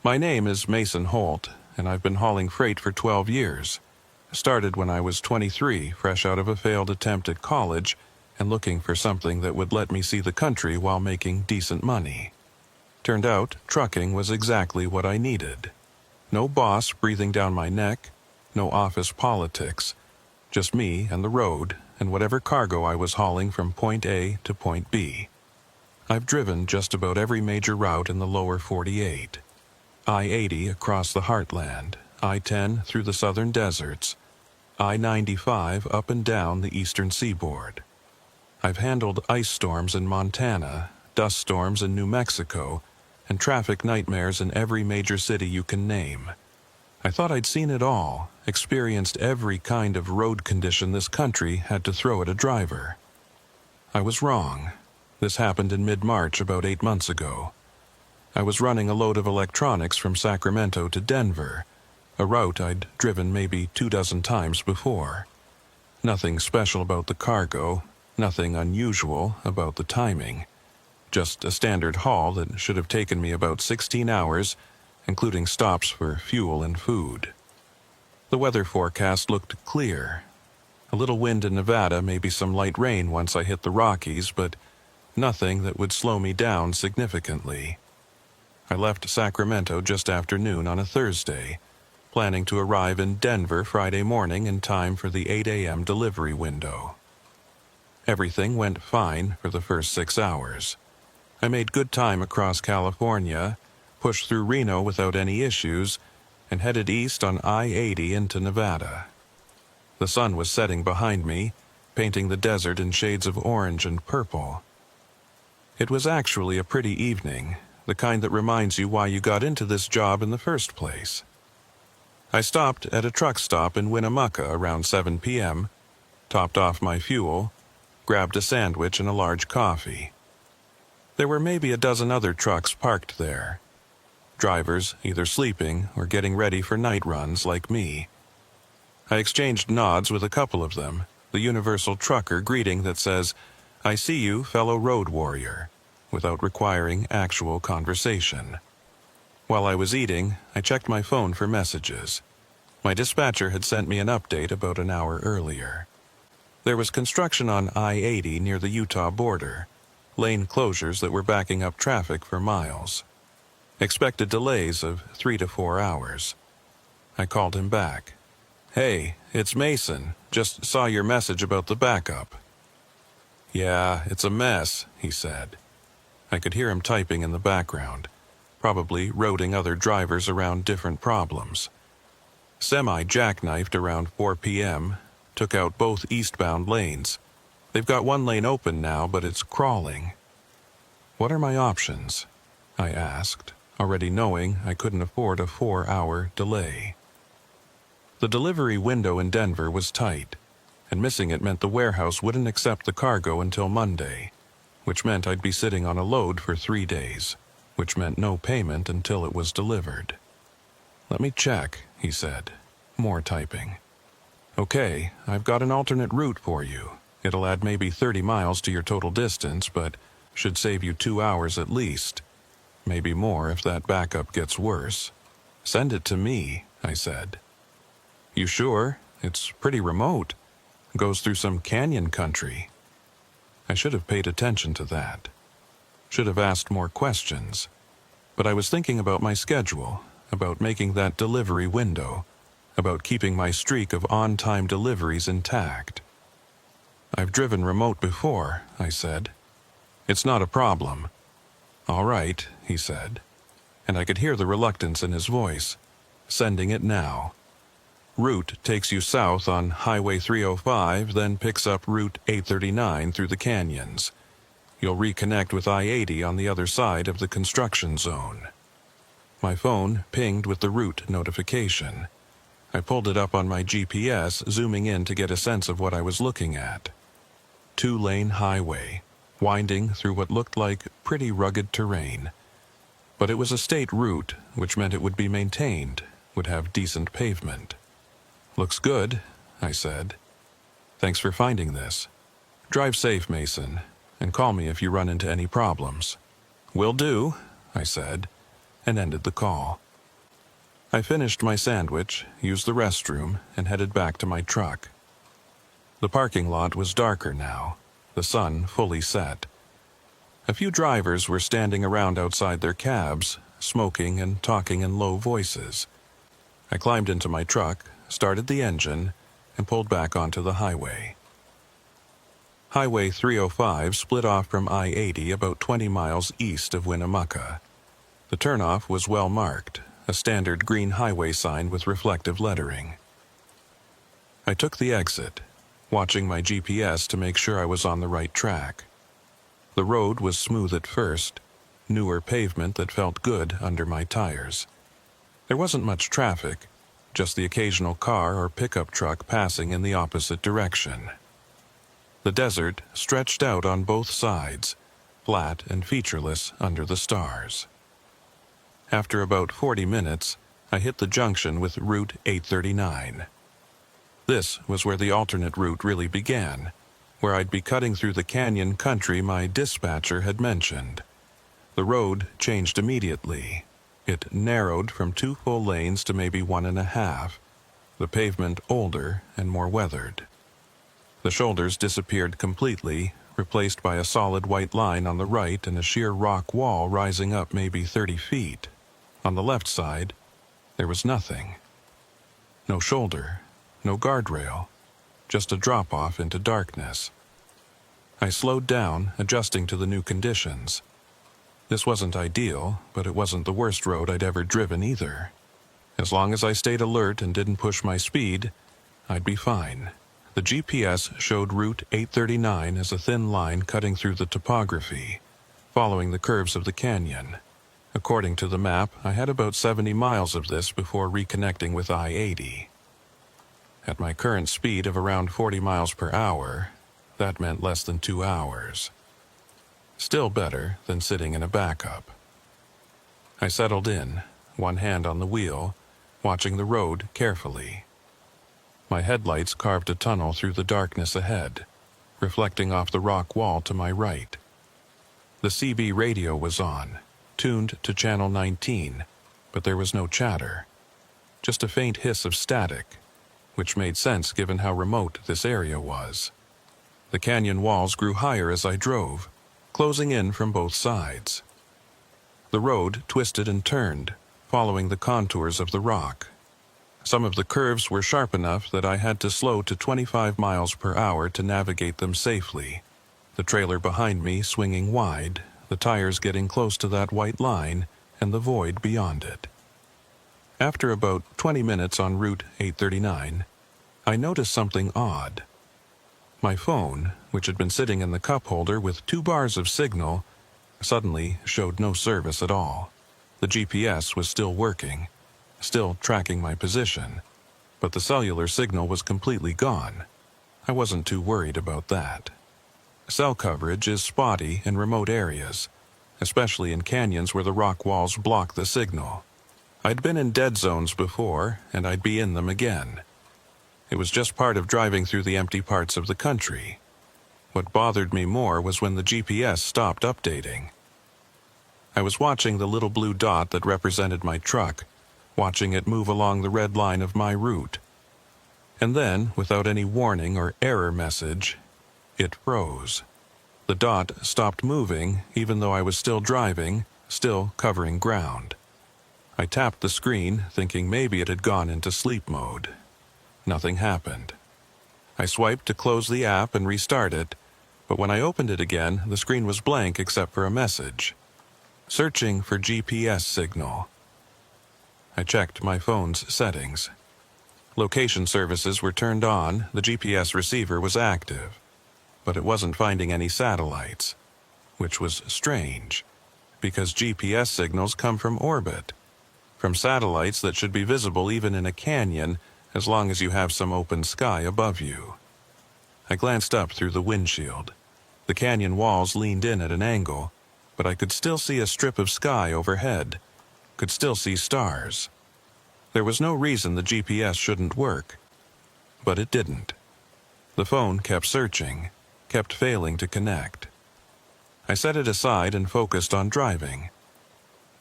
My name is Mason Holt, and I've been hauling freight for 12 years. I started when I was 23, fresh out of a failed attempt at college, and looking for something that would let me see the country while making decent money. Turned out, trucking was exactly what I needed. No boss breathing down my neck, no office politics, just me and the road and whatever cargo I was hauling from point A to point B. I've driven just about every major route in the lower 48. I-80 across the heartland, I-10 through the southern deserts, I-95 up and down the eastern seaboard. I've handled ice storms in Montana, dust storms in New Mexico, and traffic nightmares in every major city you can name. I thought I'd seen it all, experienced every kind of road condition this country had to throw at a driver. I was wrong. This happened in mid-March about 8 months ago. I was running a load of electronics from Sacramento to Denver, a route I'd driven maybe 24 times before. Nothing special about the cargo, nothing unusual about the timing. Just a standard haul that should have taken me about 16 hours, including stops for fuel and food. The weather forecast looked clear. A little wind in Nevada, maybe some light rain once I hit the Rockies, but nothing that would slow me down significantly. I left Sacramento just after noon on a Thursday, planning to arrive in Denver Friday morning in time for the 8 a.m. delivery window. Everything went fine for the first 6 hours. I made good time across California, pushed through Reno without any issues, and headed east on I-80 into Nevada. The sun was setting behind me, painting the desert in shades of orange and purple. It was actually a pretty evening, the kind that reminds you why you got into this job in the first place. I stopped at a truck stop in Winnemucca around 7 p.m., topped off my fuel, grabbed a sandwich and a large coffee. There were maybe a dozen other trucks parked there. Drivers either sleeping or getting ready for night runs like me. I exchanged nods with a couple of them, the universal trucker greeting that says, "I see you, fellow road warrior," without requiring actual conversation. While I was eating, I checked my phone for messages. My dispatcher had sent me an update about an hour earlier. There was construction on I-80 near the Utah border, lane closures that were backing up traffic for miles. Expected delays of 3 to 4 hours. I called him back. "Hey, it's Mason. Just saw your message about the backup." "Yeah, it's a mess," he said. I could hear him typing in the background, probably routing other drivers around different problems. Semi-jackknifed around 4 p.m., took out both eastbound lanes. They've got one lane open now, but it's crawling. "What are my options?" I asked, already knowing I couldn't afford a 4-hour delay. The delivery window in Denver was tight, and missing it meant the warehouse wouldn't accept the cargo until Monday, which meant I'd be sitting on a load for 3 days, which meant no payment until it was delivered. "Let me check," he said, more typing. "Okay, I've got an alternate route for you. It'll add maybe 30 miles to your total distance, but should save you 2 hours at least. Maybe more if that backup gets worse." "Send it to me," I said. "You sure? It's pretty remote. Goes through some canyon country." I should have paid attention to that. Should have asked more questions. But I was thinking about my schedule, about making that delivery window, about keeping my streak of on-time deliveries intact. "I've driven remote before," I said. "It's not a problem." "All right," he said, and I could hear the reluctance in his voice. "Sending it now. Route takes you south on Highway 305, then picks up Route 839 through the canyons. You'll reconnect with I-80 on the other side of the construction zone." My phone pinged with the route notification. I pulled it up on my GPS, zooming in to get a sense of what I was looking at. 2-lane highway, winding through what looked like pretty rugged terrain. But it was a state route, which meant it would be maintained, would have decent pavement. "Looks good," I said. "Thanks for finding this. Drive safe, Mason, and call me if you run into any problems." "Will do," I said, and ended the call. I finished my sandwich, used the restroom, and headed back to my truck. The parking lot was darker now, the sun fully set. A few drivers were standing around outside their cabs, smoking and talking in low voices. I climbed into my truck, started the engine, and pulled back onto the highway. Highway 305 split off from I-80 about 20 miles east of Winnemucca. The turnoff was well marked, a standard green highway sign with reflective lettering. I took the exit, watching my GPS to make sure I was on the right track. The road was smooth at first, newer pavement that felt good under my tires. There wasn't much traffic, just the occasional car or pickup truck passing in the opposite direction. The desert stretched out on both sides, flat and featureless under the stars. After about 40 minutes, I hit the junction with Route 839. This was where the alternate route really began, where I'd be cutting through the canyon country my dispatcher had mentioned. The road changed immediately. It narrowed from 2 full lanes to maybe 1.5, the pavement older and more weathered. The shoulders disappeared completely, replaced by a solid white line on the right and a sheer rock wall rising up maybe 30 feet. On the left side, there was nothing. No shoulder, no guardrail, just a drop-off into darkness. I slowed down, adjusting to the new conditions. This wasn't ideal, but it wasn't the worst road I'd ever driven either. As long as I stayed alert and didn't push my speed, I'd be fine. The GPS showed Route 839 as a thin line cutting through the topography, following the curves of the canyon. According to the map, I had about 70 miles of this before reconnecting with I-80. At my current speed of around 40 miles per hour, that meant less than 2 hours. Still better than sitting in a backup. I settled in, one hand on the wheel, watching the road carefully. My headlights carved a tunnel through the darkness ahead, reflecting off the rock wall to my right. The CB radio was on, tuned to channel 19, but there was no chatter, just a faint hiss of static, which made sense given how remote this area was. The canyon walls grew higher as I drove, closing in from both sides. The road twisted and turned, following the contours of the rock. Some of the curves were sharp enough that I had to slow to 25 miles per hour to navigate them safely, the trailer behind me swinging wide, the tires getting close to that white line, and the void beyond it. After about 20 minutes on Route 839, I noticed something odd. My phone, which had been sitting in the cup holder with 2 bars of signal, suddenly showed no service at all. The GPS was still working, still tracking my position, but the cellular signal was completely gone. I wasn't too worried about that. Cell coverage is spotty in remote areas, especially in canyons where the rock walls block the signal. I'd been in dead zones before, and I'd be in them again. It was just part of driving through the empty parts of the country. What bothered me more was when the GPS stopped updating. I was watching the little blue dot that represented my truck, watching it move along the red line of my route. And then, without any warning or error message, it froze. The dot stopped moving, even though I was still driving, still covering ground. I tapped the screen, thinking maybe it had gone into sleep mode. Nothing happened. I swiped to close the app and restart it, but when I opened it again, the screen was blank except for a message. Searching for GPS signal. I checked my phone's settings. Location services were turned on, the GPS receiver was active, but it wasn't finding any satellites, which was strange, because GPS signals come from orbit, from satellites that should be visible even in a canyon as long as you have some open sky above you. I glanced up through the windshield. The canyon walls leaned in at an angle, but I could still see a strip of sky overhead, could still see stars. There was no reason the GPS shouldn't work, but it didn't. The phone kept searching, kept failing to connect. I set it aside and focused on driving.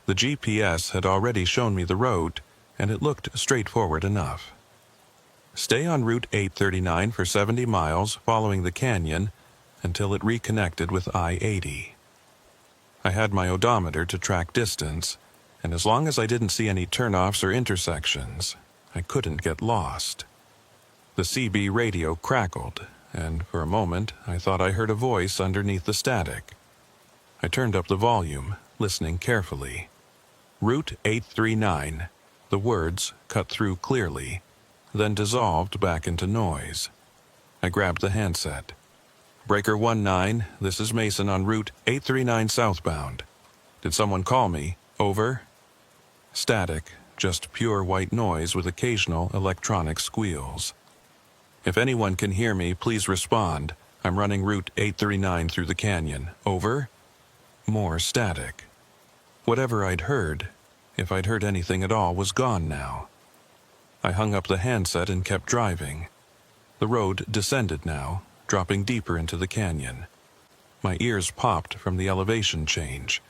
The GPS had already shown me the road, and it looked straightforward enough. Stay on Route 839 for 70 miles following the canyon until it reconnected with I-80. I had my odometer to track distance, and as long as I didn't see any turnoffs or intersections, I couldn't get lost. The CB radio crackled, and for a moment I thought I heard a voice underneath the static. I turned up the volume, listening carefully. Route 839, the words cut through clearly, then dissolved back into noise. I grabbed the handset. Breaker 19, this is Mason on Route 839 southbound. Did someone call me? Over. Static, just pure white noise with occasional electronic squeals. If anyone can hear me, please respond. I'm running Route 839 through the canyon. Over. More static. Whatever I'd heard, if I'd heard anything at all, was gone now. I hung up the handset and kept driving. The road descended now, dropping deeper into the canyon. My ears popped from the elevation change.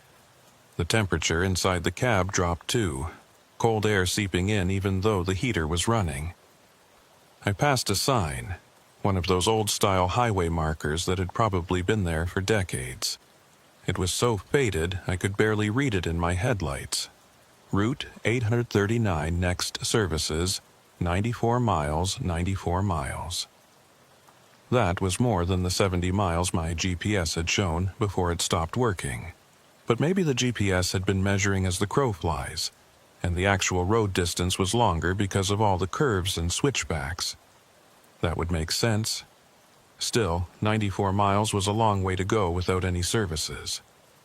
The temperature inside the cab dropped too, cold air seeping in even though the heater was running. I passed a sign, one of those old-style highway markers that had probably been there for decades. It was so faded I could barely read it in my headlights. Route 839 next services, 94 miles, 94 miles. That was more than the 70 miles my GPS had shown before it stopped working. But maybe the GPS had been measuring as the crow flies, and the actual road distance was longer because of all the curves and switchbacks. That would make sense. Still, 94 miles was a long way to go without any services.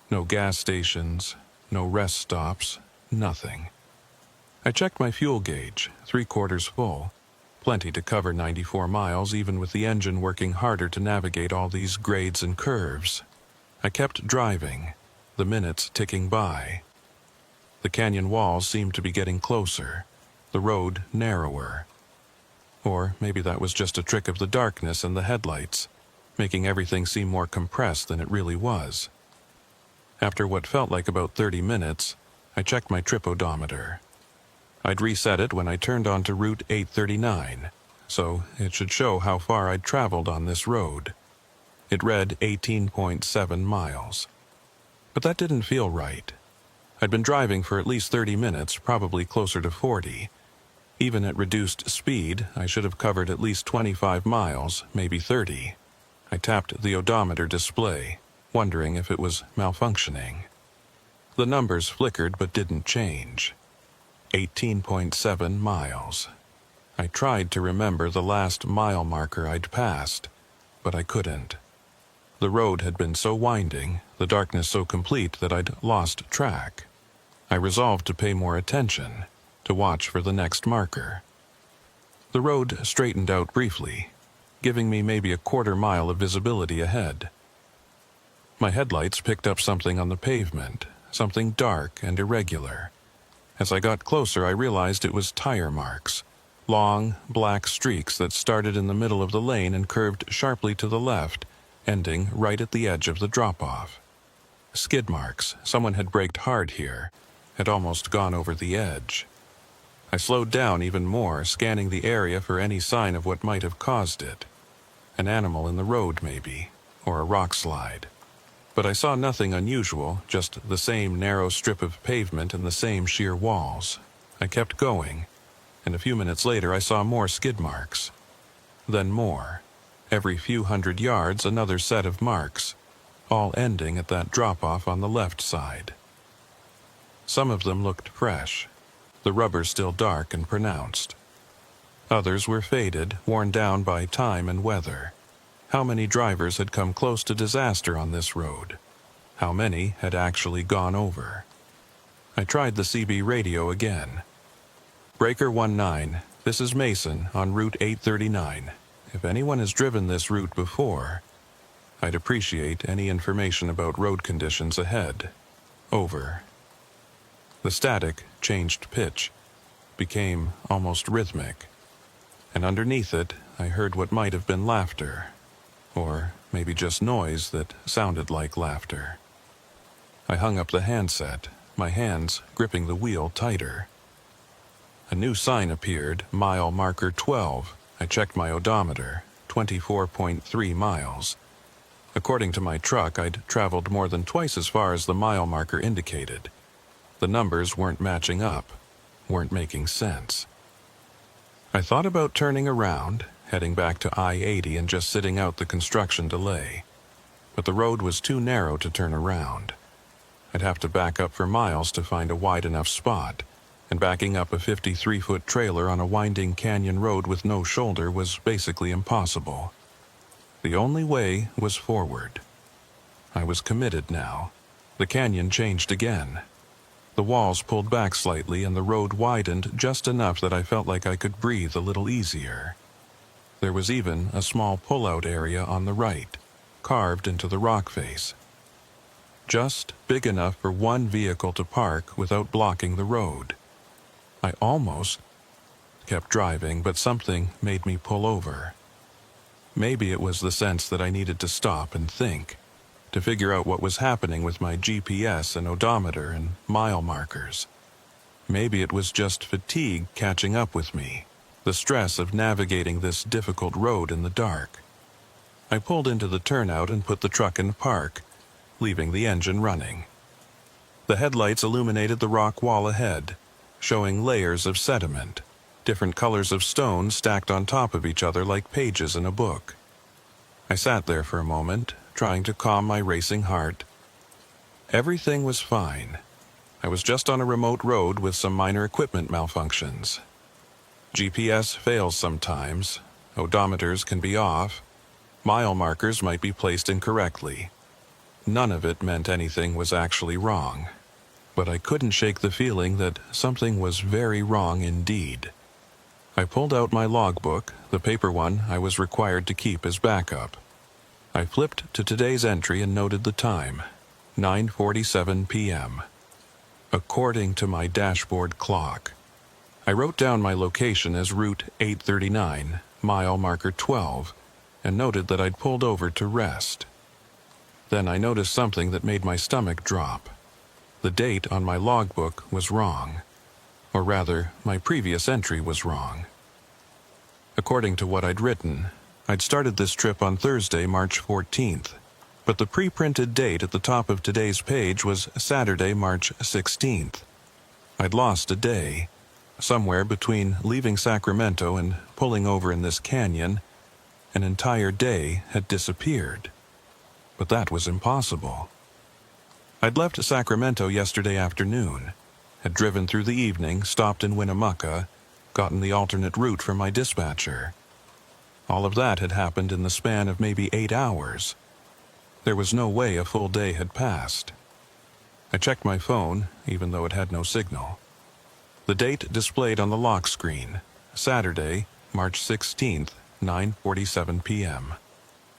No gas stations, no rest stops, nothing. I checked my fuel gauge, 3/4 full. Plenty to cover 94 miles even with the engine working harder to navigate all these grades and curves. I kept driving, the minutes ticking by. The canyon walls seemed to be getting closer, the road narrower. Or maybe that was just a trick of the darkness and the headlights, making everything seem more compressed than it really was. After what felt like about 30 minutes, I checked my trip odometer. I'd reset it when I turned onto Route 839, so it should show how far I'd traveled on this road. It read 18.7 miles. But that didn't feel right. I'd been driving for at least 30 minutes, probably closer to 40. Even at reduced speed, I should have covered at least 25 miles, maybe 30. I tapped the odometer display, wondering if it was malfunctioning. The numbers flickered but didn't change. 18.7 miles. I tried to remember the last mile marker I'd passed, but I couldn't. The road had been so winding, the darkness so complete that I'd lost track. I resolved to pay more attention, to watch for the next marker. The road straightened out briefly, giving me maybe a 1/4 mile of visibility ahead. My headlights picked up something on the pavement, something dark and irregular. As I got closer, I realized it was tire marks, long, black streaks that started in the middle of the lane and curved sharply to the left, ending right at the edge of the drop-off. Skid marks. Someone had braked hard here, had almost gone over the edge. I slowed down even more, scanning the area for any sign of what might have caused it. An animal in the road, maybe, or a rock slide. But I saw nothing unusual, just the same narrow strip of pavement and the same sheer walls. I kept going, and a few minutes later I saw more skid marks. Then more. Every few hundred yards, another set of marks, all ending at that drop-off on the left side. Some of them looked fresh, the rubber still dark and pronounced. Others were faded, worn down by time and weather. How many drivers had come close to disaster on this road? How many had actually gone over? I tried the CB radio again. Breaker 19, this is Mason on Route 839. If anyone has driven this route before... I'd appreciate any information about road conditions ahead. Over. The static changed pitch, became almost rhythmic, and underneath it I heard what might have been laughter, or maybe just noise that sounded like laughter. I hung up the handset, my hands gripping the wheel tighter. A new sign appeared, mile marker 12. I checked my odometer, 24.3 miles. According to my truck, I'd traveled more than twice as far as the mile marker indicated. The numbers weren't matching up, weren't making sense. I thought about turning around, heading back to I-80 and just sitting out the construction delay. But the road was too narrow to turn around. I'd have to back up for miles to find a wide enough spot, and backing up a 53-foot trailer on a winding canyon road with no shoulder was basically impossible. The only way was forward. I was committed now. The canyon changed again. The walls pulled back slightly and the road widened just enough that I felt like I could breathe a little easier. There was even a small pull-out area on the right, carved into the rock face. Just big enough for one vehicle to park without blocking the road. I almost kept driving, but something made me pull over. Maybe it was the sense that I needed to stop and think, to figure out what was happening with my GPS and odometer and mile markers. Maybe it was just fatigue catching up with me, the stress of navigating this difficult road in the dark. I pulled into the turnout and put the truck in park, leaving the engine running. The headlights illuminated the rock wall ahead, showing layers of sediment, different colors of stone stacked on top of each other like pages in a book. I sat there for a moment, trying to calm my racing heart. Everything was fine. I was just on a remote road with some minor equipment malfunctions. GPS fails sometimes, odometers can be off, mile markers might be placed incorrectly. None of it meant anything was actually wrong, but I couldn't shake the feeling that something was very wrong indeed. I pulled out my logbook, the paper one I was required to keep as backup. I flipped to today's entry and noted the time, 9:47 p.m. According to my dashboard clock. I wrote down my location as Route 839, mile marker 12, and noted that I'd pulled over to rest. Then I noticed something that made my stomach drop. The date on my logbook was wrong. Or rather, my previous entry was wrong. According to what I'd written, I'd started this trip on Thursday, March 14th, but the pre-printed date at the top of today's page was Saturday, March 16th. I'd lost a day. Somewhere between leaving Sacramento and pulling over in this canyon, an entire day had disappeared. But that was impossible. I'd left Sacramento yesterday afternoon, had driven through the evening, stopped in Winnemucca, gotten the alternate route from my dispatcher. All of that had happened in the span of maybe 8 hours. There was no way a full day had passed. I checked my phone, even though it had no signal. The date displayed on the lock screen, Saturday, March 16th, 9:47 p.m.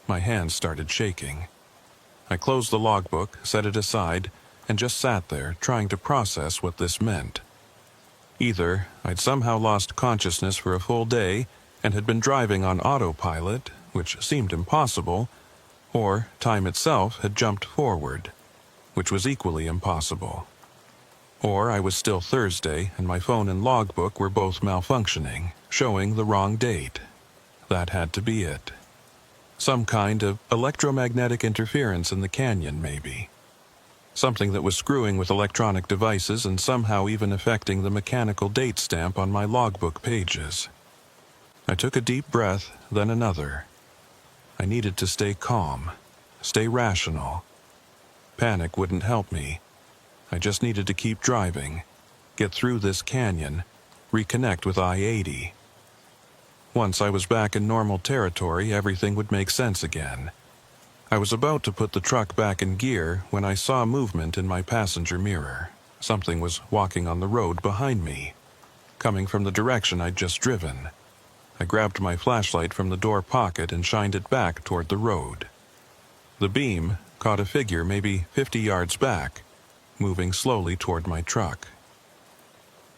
My hands started shaking. I closed the logbook, set it aside, and just sat there trying to process what this meant. Either I'd somehow lost consciousness for a full day and had been driving on autopilot, which seemed impossible, or time itself had jumped forward, which was equally impossible. Or I was still Thursday and my phone and logbook were both malfunctioning, showing the wrong date. That had to be it. Some kind of electromagnetic interference in the canyon, maybe. Something that was screwing with electronic devices and somehow even affecting the mechanical date stamp on my logbook pages. I took a deep breath, then another. I needed to stay calm, stay rational. Panic wouldn't help me. I just needed to keep driving, get through this canyon, reconnect with I-80. Once I was back in normal territory, everything would make sense again. I was about to put the truck back in gear when I saw movement in my passenger mirror. Something was walking on the road behind me, coming from the direction I'd just driven. I grabbed my flashlight from the door pocket and shined it back toward the road. The beam caught a figure maybe 50 yards back, moving slowly toward my truck.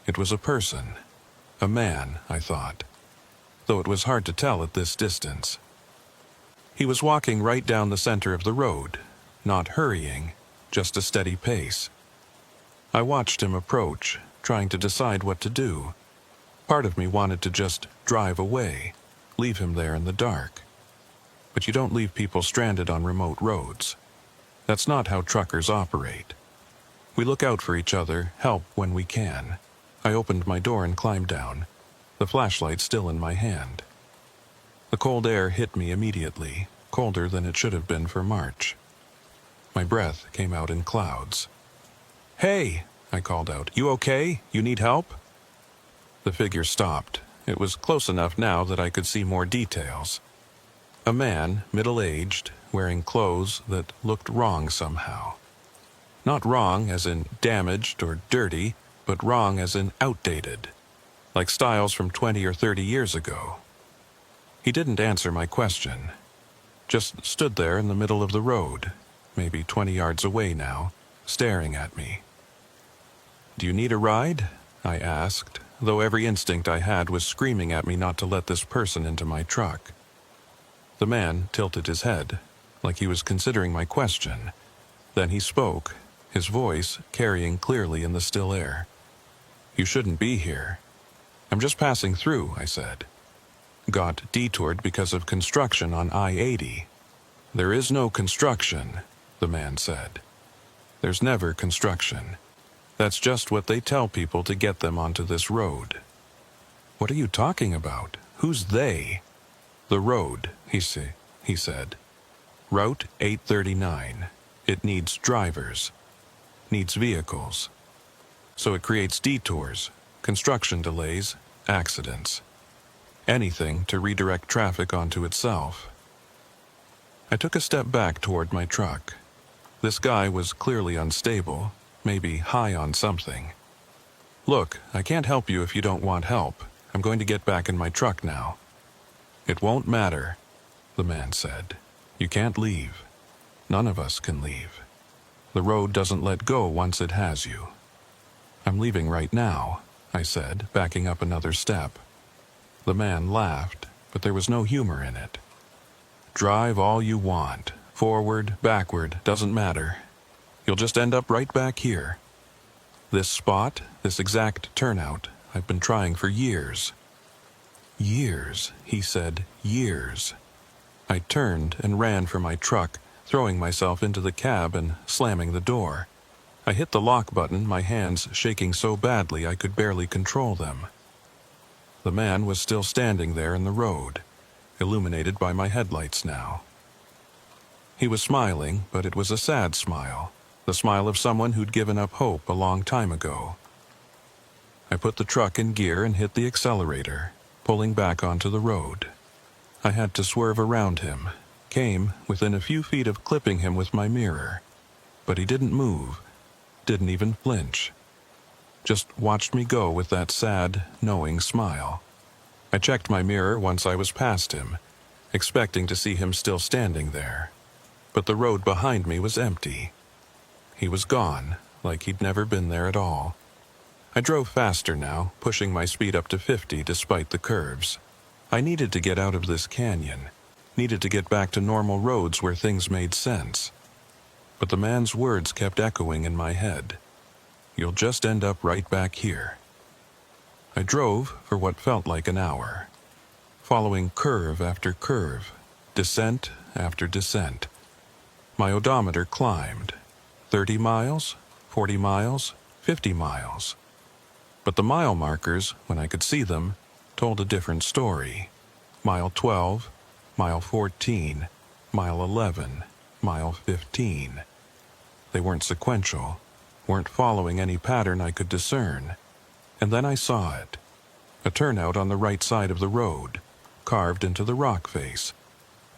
It was a person. A man, I thought, though it was hard to tell at this distance. He was walking right down the center of the road, not hurrying, just a steady pace. I watched him approach, trying to decide what to do. Part of me wanted to just drive away, leave him there in the dark. But you don't leave people stranded on remote roads. That's not how truckers operate. We look out for each other, help when we can. I opened my door and climbed down, the flashlight still in my hand. The cold air hit me immediately, colder than it should have been for March. My breath came out in clouds. "Hey!" I called out. "You okay? You need help?" The figure stopped. It was close enough now that I could see more details. A man, middle-aged, wearing clothes that looked wrong somehow. Not wrong as in damaged or dirty, but wrong as in outdated, like styles from 20 or 30 years ago. He didn't answer my question, just stood there in the middle of the road, maybe 20 yards away now, staring at me. "Do you need a ride?" I asked, though every instinct I had was screaming at me not to let this person into my truck. The man tilted his head, like he was considering my question. Then he spoke, his voice carrying clearly in the still air. "You shouldn't be here." "I'm just passing through," I said. "Got detoured because of construction on I-80. "There is no construction," the man said. "There's never construction. That's just what they tell people to get them onto this road." "What are you talking about? Who's they?" "The road," he said. "Route 839. It needs drivers. Needs vehicles. So it creates detours, construction delays, accidents. Anything to redirect traffic onto itself." I took a step back toward my truck. This guy was clearly unstable, maybe high on something. "Look, I can't help you if you don't want help. I'm going to get back in my truck now." "It won't matter," the man said. "You can't leave. None of us can leave. The road doesn't let go once it has you." "I'm leaving right now," I said, backing up another step. The man laughed, but there was no humor in it. "Drive all you want. Forward, backward, doesn't matter. You'll just end up right back here. This spot, this exact turnout, I've been trying for years." "Years," he said, "years." I turned and ran for my truck, throwing myself into the cab and slamming the door. I hit the lock button, my hands shaking so badly I could barely control them. The man was still standing there in the road, illuminated by my headlights now. He was smiling, but it was a sad smile, the smile of someone who'd given up hope a long time ago. I put the truck in gear and hit the accelerator, pulling back onto the road. I had to swerve around him, came within a few feet of clipping him with my mirror, but he didn't move, didn't even flinch. Just watched me go with that sad, knowing smile. I checked my mirror once I was past him, expecting to see him still standing there. But the road behind me was empty. He was gone, like he'd never been there at all. I drove faster now, pushing my speed up to 50 despite the curves. I needed to get out of this canyon, needed to get back to normal roads where things made sense. But the man's words kept echoing in my head. "You'll just end up right back here." I drove for what felt like an hour, following curve after curve, descent after descent. My odometer climbed. 30 miles, 40 miles, 50 miles. But the mile markers, when I could see them, told a different story. Mile 12, mile 14, mile 11, mile 15. They weren't sequential, weren't following any pattern I could discern. And then I saw it. A turnout on the right side of the road, carved into the rock face.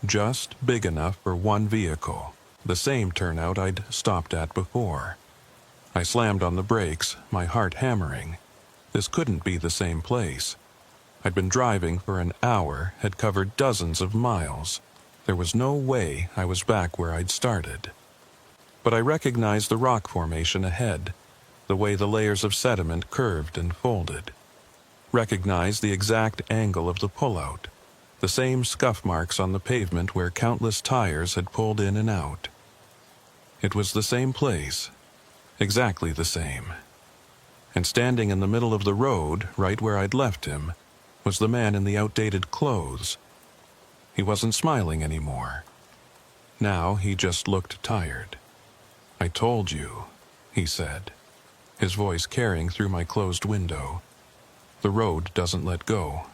Just big enough for one vehicle, the same turnout I'd stopped at before. I slammed on the brakes, my heart hammering. This couldn't be the same place. I'd been driving for an hour, had covered dozens of miles. There was no way I was back where I'd started. But I recognized the rock formation ahead, the way the layers of sediment curved and folded. Recognized the exact angle of the pullout, the same scuff marks on the pavement where countless tires had pulled in and out. It was the same place, exactly the same. And standing in the middle of the road, right where I'd left him, was the man in the outdated clothes. He wasn't smiling anymore. Now he just looked tired. "I told you," he said, his voice carrying through my closed window. "The road doesn't let go."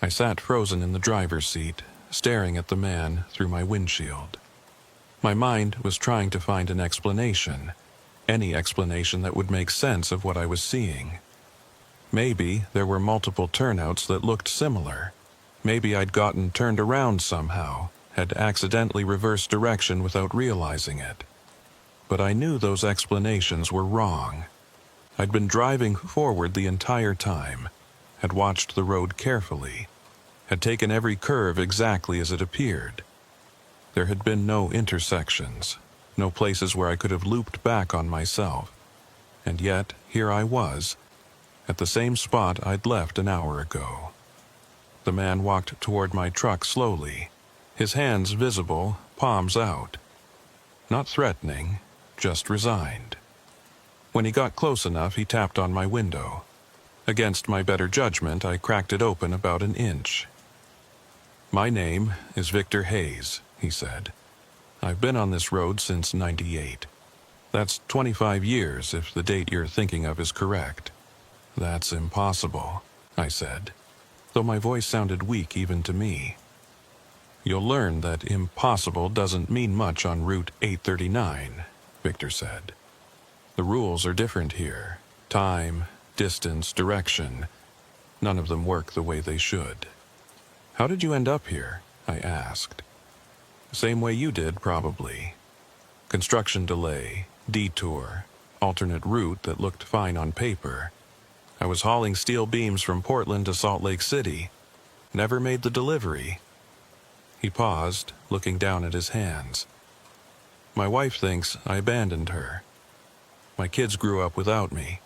I sat frozen in the driver's seat, staring at the man through my windshield. My mind was trying to find an explanation, any explanation that would make sense of what I was seeing. Maybe there were multiple turnouts that looked similar. Maybe I'd gotten turned around somehow, had accidentally reversed direction without realizing it. But I knew those explanations were wrong. I'd been driving forward the entire time, had watched the road carefully, had taken every curve exactly as it appeared. There had been no intersections, no places where I could have looped back on myself. And yet, here I was, at the same spot I'd left an hour ago. The man walked toward my truck slowly, his hands visible, palms out. Not threatening, just resigned. When he got close enough, he tapped on my window. Against my better judgment, I cracked it open about an inch. "My name is Victor Hayes," he said. "I've been on this road since '98. That's 25 years if the date you're thinking of is correct." "That's impossible," I said, though my voice sounded weak even to me. "You'll learn that impossible doesn't mean much on Route 839, Victor said. "The rules are different here. Time, distance, direction. None of them work the way they should." "How did you end up here?" I asked. "Same way you did, probably. Construction delay, detour, alternate route that looked fine on paper. I was hauling steel beams from Portland to Salt Lake City. Never made the delivery." He paused, looking down at his hands. "My wife thinks I abandoned her. My kids grew up without me.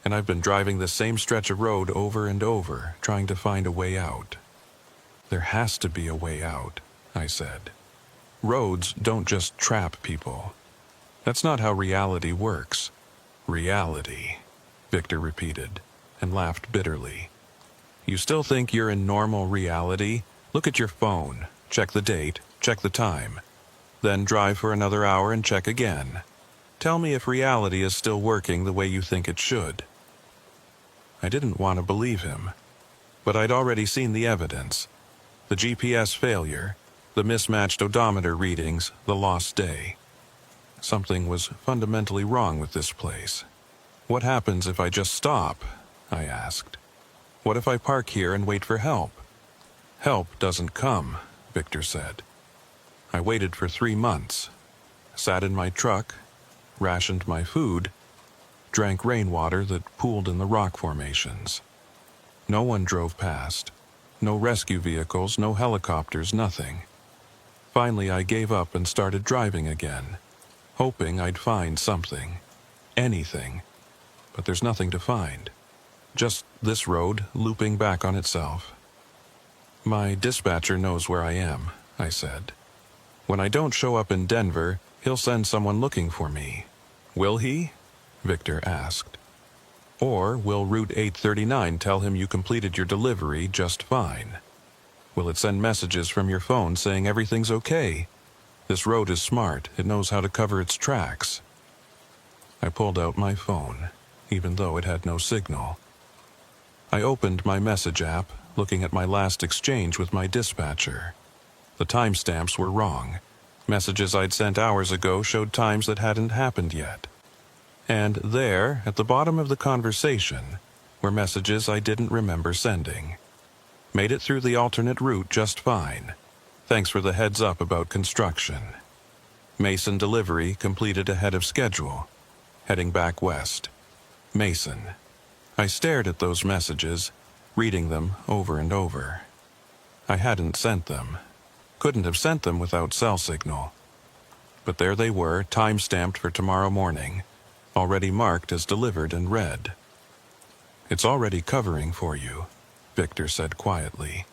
And I've been driving this same stretch of road over and over, trying to find a way out." "There has to be a way out," I said. "Roads don't just trap people. That's not how reality works." "Reality," Victor repeated, and laughed bitterly. "You still think you're in normal reality? Look at your phone, check the date, check the time. Then drive for another hour and check again. Tell me if reality is still working the way you think it should." I didn't want to believe him, but I'd already seen the evidence. The GPS failure, the mismatched odometer readings, the lost day. Something was fundamentally wrong with this place. "What happens if I just stop?" I asked. "What if I park here and wait for help?" "Help doesn't come," Victor said. "I waited for 3 months, sat in my truck, rationed my food, drank rainwater that pooled in the rock formations. No one drove past. No rescue vehicles, no helicopters, nothing. Finally, I gave up and started driving again, hoping I'd find something, anything. But there's nothing to find. Just this road looping back on itself." "My dispatcher knows where I am," I said. "When I don't show up in Denver, he'll send someone looking for me." "Will he?" Victor asked. "Or will Route 839 tell him you completed your delivery just fine? Will it send messages from your phone saying everything's okay? This road is smart. It knows how to cover its tracks." I pulled out my phone, even though it had no signal. I opened my message app, looking at my last exchange with my dispatcher. The timestamps were wrong. Messages I'd sent hours ago showed times that hadn't happened yet. And there, at the bottom of the conversation, were messages I didn't remember sending. "Made it through the alternate route just fine. Thanks for the heads up about construction. Mason delivery completed ahead of schedule. Heading back west. Mason." I stared at those messages, reading them over and over. I hadn't sent them. Couldn't have sent them without cell signal. But there they were, time-stamped for tomorrow morning, already marked as delivered and read. "It's already covering for you," Victor said quietly.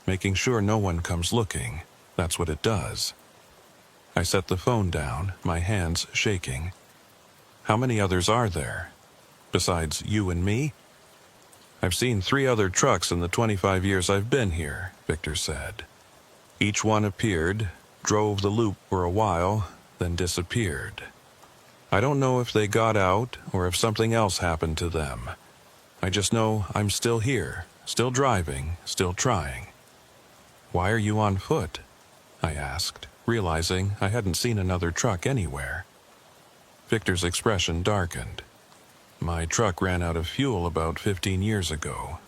"Making sure no one comes looking, that's what it does." I set the phone down, my hands shaking. "How many others are there? Besides you and me?" "I've seen 3 other trucks in the 25 years I've been here," Victor said. "Each one appeared, drove the loop for a while, then disappeared. I don't know if they got out or if something else happened to them. I just know I'm still here, still driving, still trying." "Why are you on foot?" I asked, realizing I hadn't seen another truck anywhere. Victor's expression darkened. "My truck ran out of fuel about 15 years ago.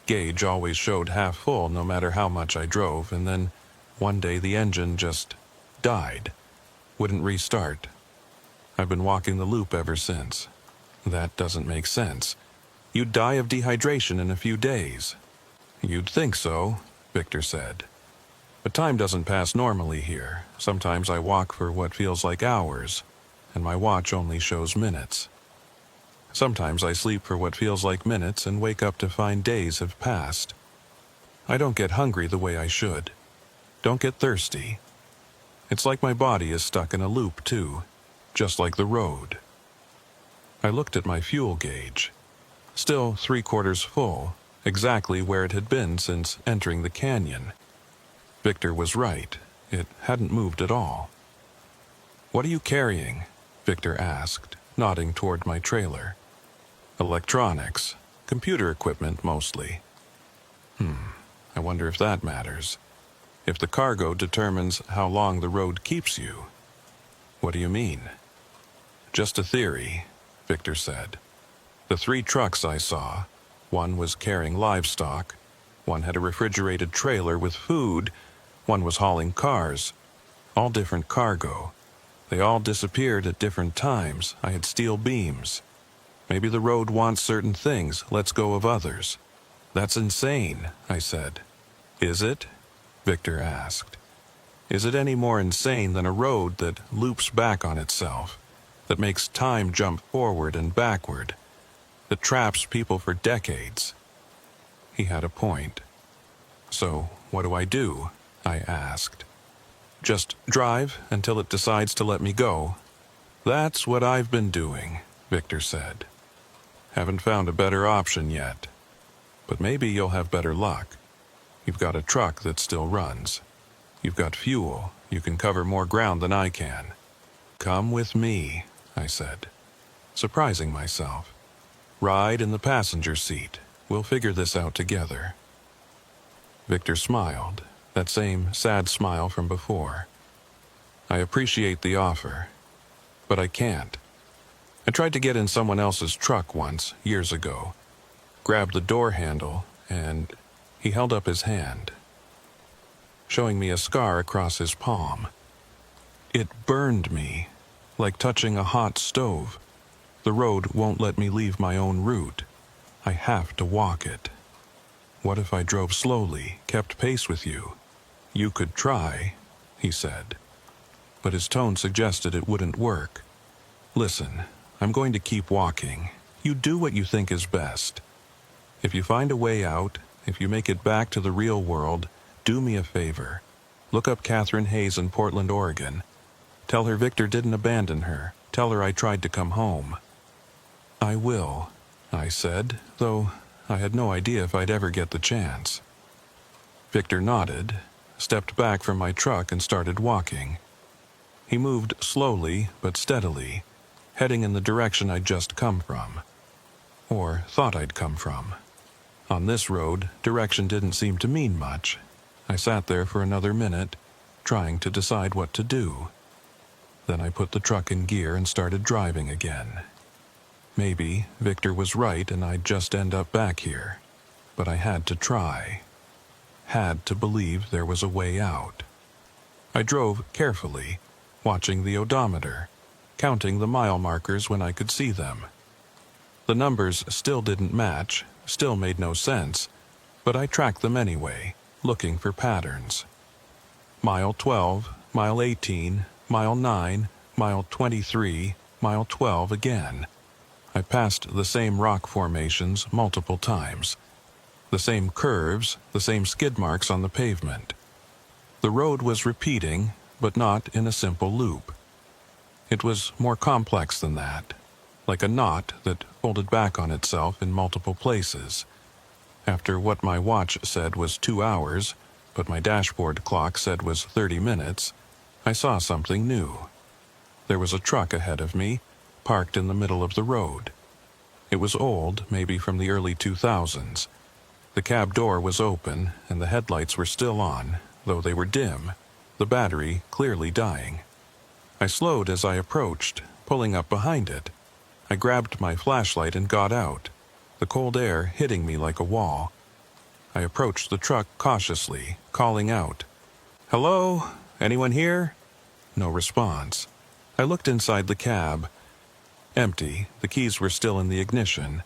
Gauge always showed half full no matter how much I drove, and then one day the engine just died. Wouldn't restart. I've been walking the loop ever since." "That doesn't make sense. You'd die of dehydration in a few days." "You'd think so," Victor said. "But time doesn't pass normally here. Sometimes I walk for what feels like hours, and my watch only shows minutes. Sometimes I sleep for what feels like minutes and wake up to find days have passed. I don't get hungry the way I should. Don't get thirsty. It's like my body is stuck in a loop too, just like the road." I looked at my fuel gauge. Still 3/4 full, exactly where it had been since entering the canyon. Victor was right. It hadn't moved at all. "What are you carrying?" Victor asked, nodding toward my trailer. "Electronics. Computer equipment, mostly." I wonder if that matters. If the cargo determines how long the road keeps you." "What do you mean?" "Just a theory," Victor said. "The 3 trucks I saw, one was carrying livestock, one had a refrigerated trailer with food, one was hauling cars, all different cargo. They all disappeared at different times. I had steel beams. Maybe the road wants certain things, lets go of others." "That's insane," I said. "Is it?" Victor asked. "Is it any more insane than a road that loops back on itself, that makes time jump forward and backward, that traps people for decades?" He had a point. "So, what do I do?" I asked. "Just drive until it decides to let me go." "That's what I've been doing," Victor said. "Haven't found a better option yet. But maybe you'll have better luck. You've got a truck that still runs. You've got fuel. You can cover more ground than I can." "Come with me," I said, surprising myself. "Ride in the passenger seat. We'll figure this out together." Victor smiled, that same sad smile from before. "I appreciate the offer, but I can't. I tried to get in someone else's truck once, years ago. Grabbed the door handle, and he held up his hand, showing me a scar across his palm. It burned me, like touching a hot stove. The road won't let me leave my own route. I have to walk it. What if I drove slowly, kept pace with you? You could try," he said. But his tone suggested it wouldn't work. "Listen, I'm going to keep walking. You do what you think is best. If you find a way out, if you make it back to the real world, do me a favor. Look up Catherine Hayes in Portland, Oregon. Tell her Victor didn't abandon her. Tell her I tried to come home." "I will," I said, though I had no idea if I'd ever get the chance. Victor nodded, stepped back from my truck and started walking. He moved slowly but steadily, heading in the direction I'd just come from. Or thought I'd come from. On this road, direction didn't seem to mean much. I sat there for another minute, trying to decide what to do. Then I put the truck in gear and started driving again. Maybe Victor was right and I'd just end up back here. But I had to try. Had to believe there was a way out. I drove carefully, watching the odometer, counting the mile markers when I could see them. The numbers still didn't match, still made no sense, but I tracked them anyway, looking for patterns. Mile 12, mile 18, mile 9, mile 23, mile 12 again. I passed the same rock formations multiple times. The same curves, the same skid marks on the pavement. The road was repeating, but not in a simple loop. It was more complex than that, like a knot that folded back on itself in multiple places. After what my watch said was 2 hours, but my dashboard clock said was 30 minutes, I saw something new. There was a truck ahead of me, parked in the middle of the road. It was old, maybe from the early 2000s. The cab door was open, and the headlights were still on, though they were dim, the battery clearly dying. I slowed as I approached, pulling up behind it. I grabbed my flashlight and got out, the cold air hitting me like a wall. I approached the truck cautiously, calling out, "Hello? Anyone here?" No response. I looked inside the cab. Empty, the keys were still in the ignition,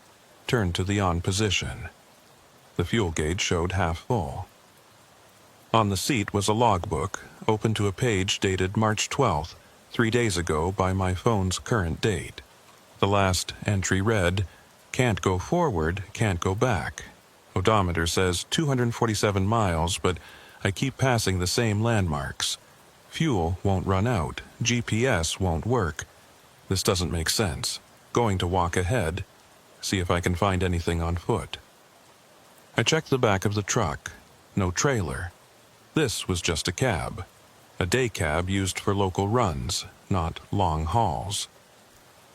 turned to the on position. The fuel gauge showed half full. On the seat was a logbook, open to a page dated March 12th, 3 days ago by my phone's current date. The last entry read, "Can't go forward, can't go back. Odometer says 247 miles, but I keep passing the same landmarks. Fuel won't run out, GPS won't work. This doesn't make sense. Going to walk ahead, see if I can find anything on foot." I checked the back of the truck. No trailer. This was just a cab. A day cab used for local runs, not long hauls.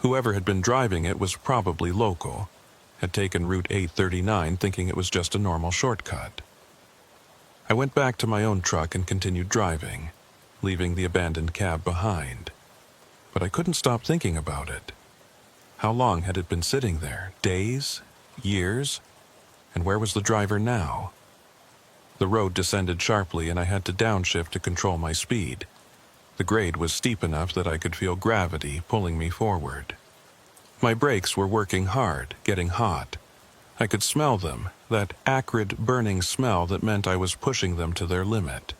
Whoever had been driving it was probably local, had taken Route 839 thinking it was just a normal shortcut. I went back to my own truck and continued driving, leaving the abandoned cab behind. But I couldn't stop thinking about it. How long had it been sitting there? Days? Years? And where was the driver now? The road descended sharply and I had to downshift to control my speed. The grade was steep enough that I could feel gravity pulling me forward. My brakes were working hard, getting hot. I could smell them, that acrid, burning smell that meant I was pushing them to their limit.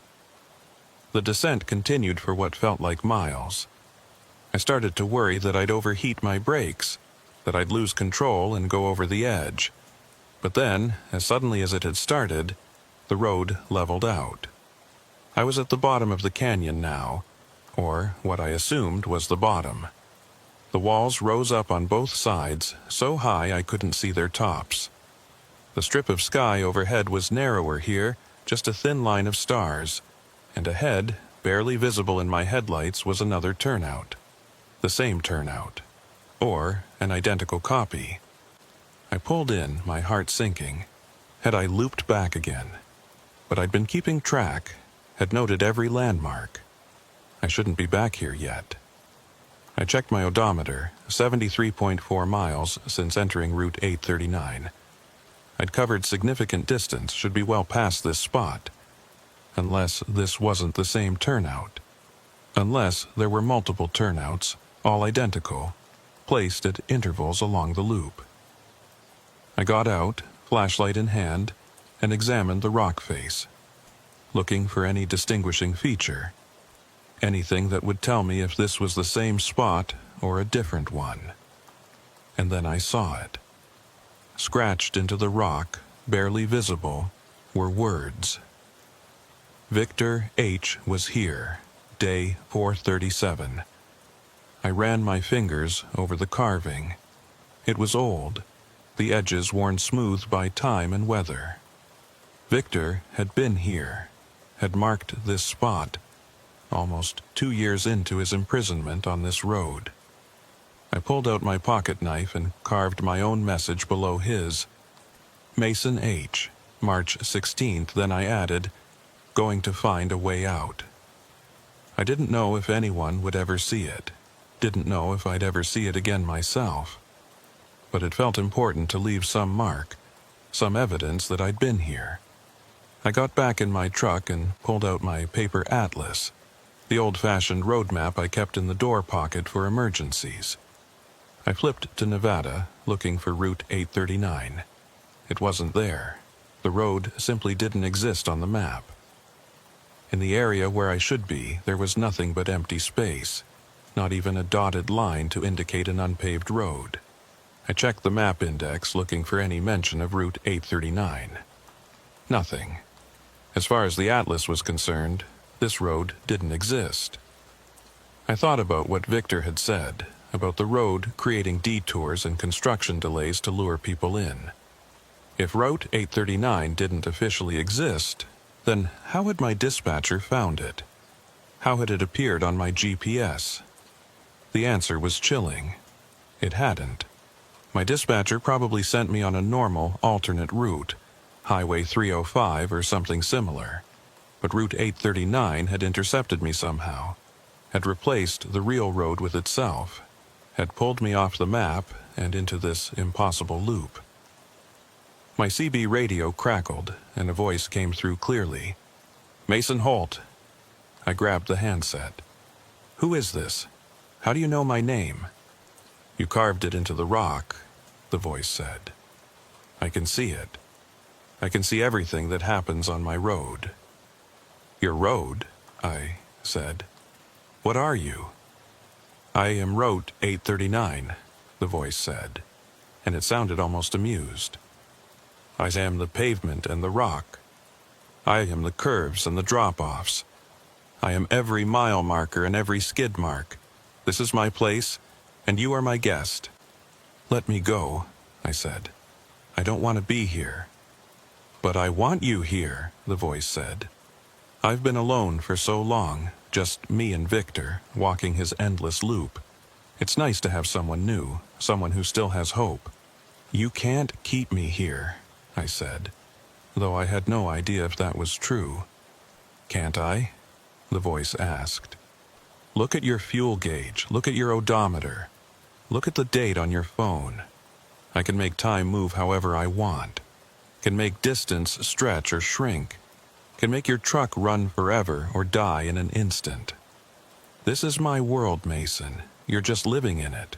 The descent continued for what felt like miles. I started to worry that I'd overheat my brakes, that I'd lose control and go over the edge. But then, as suddenly as it had started, the road leveled out. I was at the bottom of the canyon now, or what I assumed was the bottom. The walls rose up on both sides, so high I couldn't see their tops. The strip of sky overhead was narrower here, just a thin line of stars, and ahead, barely visible in my headlights, was another turnout. The same turnout, or an identical copy. I pulled in, my heart sinking. Had I looped back again? But I'd been keeping track, had noted every landmark. I shouldn't be back here yet. I checked my odometer, 73.4 miles since entering Route 839. I'd covered significant distance, should be well past this spot. Unless this wasn't the same turnout. Unless there were multiple turnouts, all identical, placed at intervals along the loop. I got out, flashlight in hand, and examined the rock face, looking for any distinguishing feature. Anything that would tell me if this was the same spot or a different one. And then I saw it. Scratched into the rock, barely visible, were words. Victor H. was here, day 437. I ran my fingers over the carving. It was old, the edges worn smooth by time and weather. Victor had been here, had marked this spot, almost 2 years into his imprisonment on this road. I pulled out my pocket knife and carved my own message below his. Mason H., March 16th, then I added, "Going to find a way out." I didn't know if anyone would ever see it, didn't know if I'd ever see it again myself. But it felt important to leave some mark, some evidence that I'd been here. I got back in my truck and pulled out my paper atlas, the old-fashioned road map I kept in the door pocket for emergencies. I flipped to Nevada, looking for Route 839. It wasn't there. The road simply didn't exist on the map. In the area where I should be, there was nothing but empty space, not even a dotted line to indicate an unpaved road. I checked the map index looking for any mention of Route 839. Nothing. As far as the atlas was concerned, this road didn't exist. I thought about what Victor had said, about the road creating detours and construction delays to lure people in. If Route 839 didn't officially exist, then how had my dispatcher found it? How had it appeared on my GPS? The answer was chilling. It hadn't. My dispatcher probably sent me on a normal, alternate route, Highway 305 or something similar. But Route 839 had intercepted me somehow, had replaced the real road with itself, had pulled me off the map and into this impossible loop. My CB radio crackled, and a voice came through clearly. "Mason Holt." I grabbed the handset. "Who is this? How do you know my name?" "You carved it into the rock," the voice said. "I can see it. I can see everything that happens on my road." "Your road?" I said. "What are you?" "I am Route 839, the voice said, and it sounded almost amused. "I am the pavement and the rock. I am the curves and the drop-offs. I am every mile marker and every skid mark. This is my place, and you are my guest." "Let me go," I said. "I don't want to be here." "But I want you here," the voice said. "I've been alone for so long, just me and Victor, walking his endless loop. It's nice to have someone new, someone who still has hope." "You can't keep me here," I said, though I had no idea if that was true. "Can't I?" the voice asked. "Look at your fuel gauge, look at your odometer. Look at the date on your phone. I can make time move however I want. Can make distance stretch or shrink. Can make your truck run forever or die in an instant. This is my world, Mason. You're just living in it.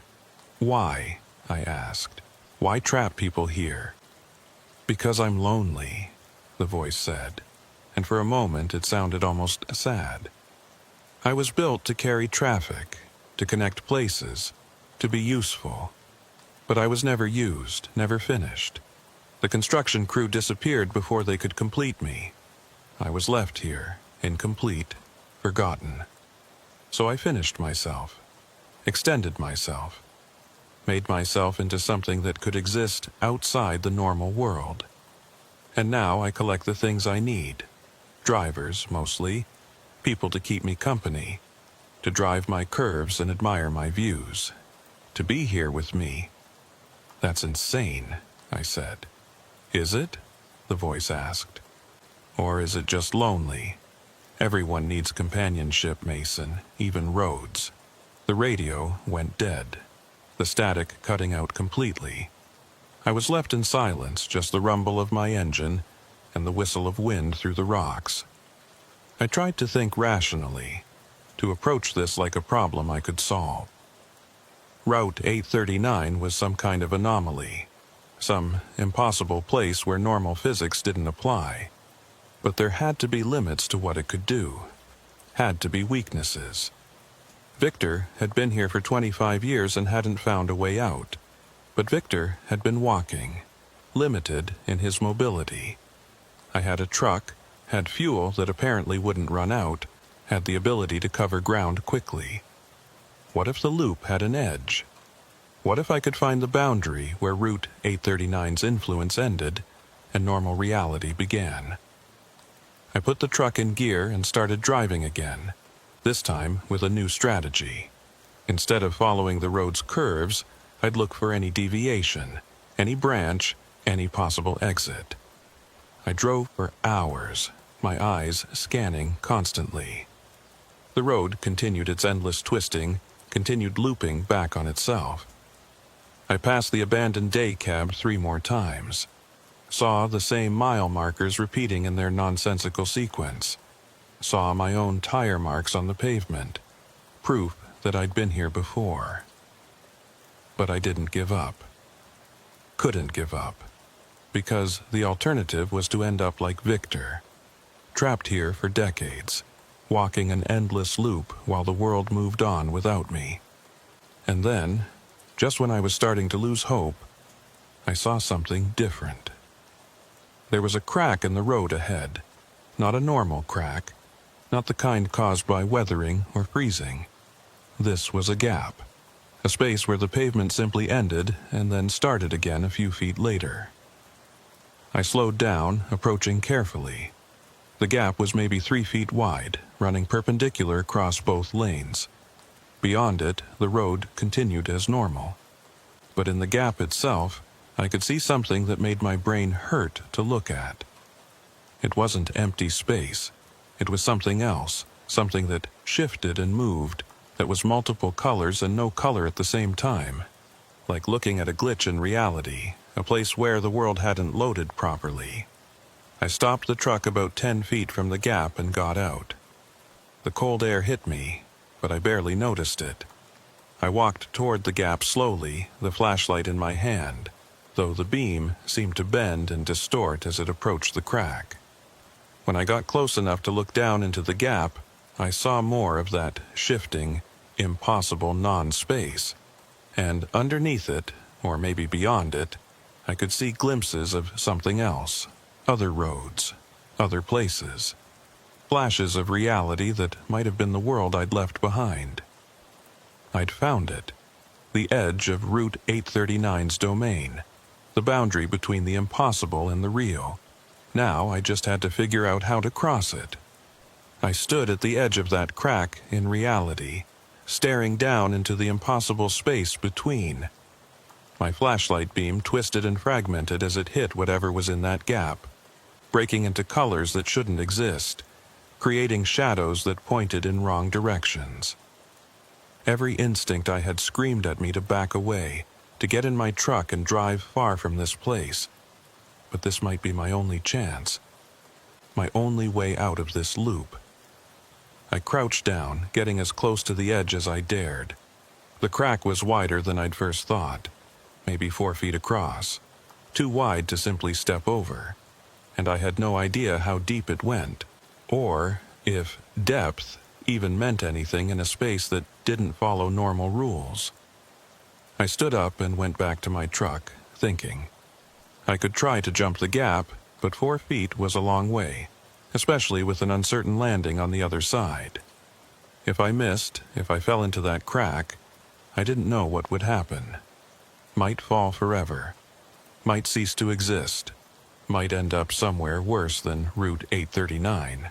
Why?" I asked. "Why trap people here?" "Because I'm lonely," the voice said, and for a moment it sounded almost sad. "I was built to carry traffic, to connect places, to be useful. But I was never used, never finished. The construction crew disappeared before they could complete me. I was left here, incomplete, forgotten. So I finished myself, extended myself, made myself into something that could exist outside the normal world. And now I collect the things I need. Drivers, mostly, people to keep me company, to drive my curves and admire my views, to be here with me." "That's insane," I said. "Is it?" the voice asked. "Or is it just lonely? Everyone needs companionship, Mason, even roads." The radio went dead, the static cutting out completely. I was left in silence, just the rumble of my engine and the whistle of wind through the rocks. I tried to think rationally, to approach this like a problem I could solve. Route 839 was some kind of anomaly, some impossible place where normal physics didn't apply. But there had to be limits to what it could do, had to be weaknesses. Victor had been here for 25 years and hadn't found a way out. But Victor had been walking, limited in his mobility. I had a truck, had fuel that apparently wouldn't run out, had the ability to cover ground quickly. What if the loop had an edge? What if I could find the boundary where Route 839's influence ended and normal reality began? I put the truck in gear and started driving again, this time with a new strategy. Instead of following the road's curves, I'd look for any deviation, any branch, any possible exit. I drove for hours, my eyes scanning constantly. The road continued its endless twisting, continued looping back on itself. I passed the abandoned day cab 3 more times. Saw the same mile markers repeating in their nonsensical sequence. Saw my own tire marks on the pavement. Proof that I'd been here before. But I didn't give up. Couldn't give up. Because the alternative was to end up like Victor. trapped here for decades, walking an endless loop while the world moved on without me. And then, just when I was starting to lose hope, I saw something different. There was a crack in the road ahead, not a normal crack, not the kind caused by weathering or freezing. This was a gap, a space where the pavement simply ended and then started again a few feet later. I slowed down, approaching carefully. The gap was maybe 3 feet wide, running perpendicular across both lanes. Beyond it, the road continued as normal. But in the gap itself, I could see something that made my brain hurt to look at. It wasn't empty space. It was something else, something that shifted and moved, that was multiple colors and no color at the same time. Like looking at a glitch in reality, a place where the world hadn't loaded properly. I stopped the truck about 10 feet from the gap and got out. The cold air hit me, but I barely noticed it. I walked toward the gap slowly, the flashlight in my hand, though the beam seemed to bend and distort as it approached the crack. When I got close enough to look down into the gap, I saw more of that shifting, impossible non-space. And underneath it, or maybe beyond it, I could see glimpses of something else, other roads, other places, flashes of reality that might have been the world I'd left behind. I'd found it, the edge of Route 839's domain, the boundary between the impossible and the real. Now I just had to figure out how to cross it. I stood at the edge of that crack in reality, staring down into the impossible space between. My flashlight beam twisted and fragmented as it hit whatever was in that gap, breaking into colors that shouldn't exist, creating shadows that pointed in wrong directions. Every instinct I had screamed at me to back away, to get in my truck and drive far from this place. But this might be my only chance, my only way out of this loop. I crouched down, getting as close to the edge as I dared. The crack was wider than I'd first thought, maybe 4 feet across, too wide to simply step over, and I had no idea how deep it went, or if depth even meant anything in a space that didn't follow normal rules. I stood up and went back to my truck, thinking. I could try to jump the gap, but 4 feet was a long way, especially with an uncertain landing on the other side. If I missed, if I fell into that crack, I didn't know what would happen. Might fall forever, might cease to exist, might end up somewhere worse than Route 839.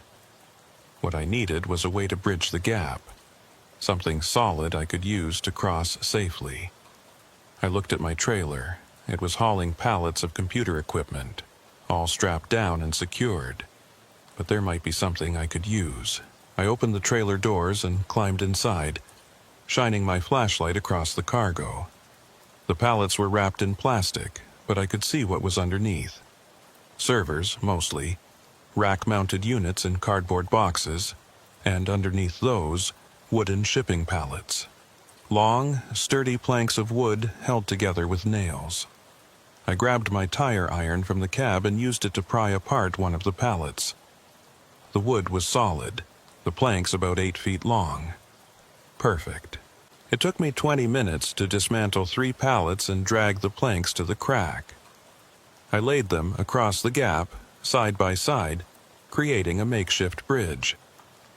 What I needed was a way to bridge the gap, something solid I could use to cross safely. I looked at my trailer. It was hauling pallets of computer equipment, all strapped down and secured. But there might be something I could use. I opened the trailer doors and climbed inside, shining my flashlight across the cargo. The pallets were wrapped in plastic, but I could see what was underneath. Servers, mostly, rack-mounted units in cardboard boxes, and underneath those, wooden shipping pallets. Long, sturdy planks of wood held together with nails. I grabbed my tire iron from the cab and used it to pry apart one of the pallets. The wood was solid, the planks about 8 feet long. Perfect. It took me 20 minutes to dismantle 3 pallets and drag the planks to the crack. I laid them across the gap, side by side, creating a makeshift bridge.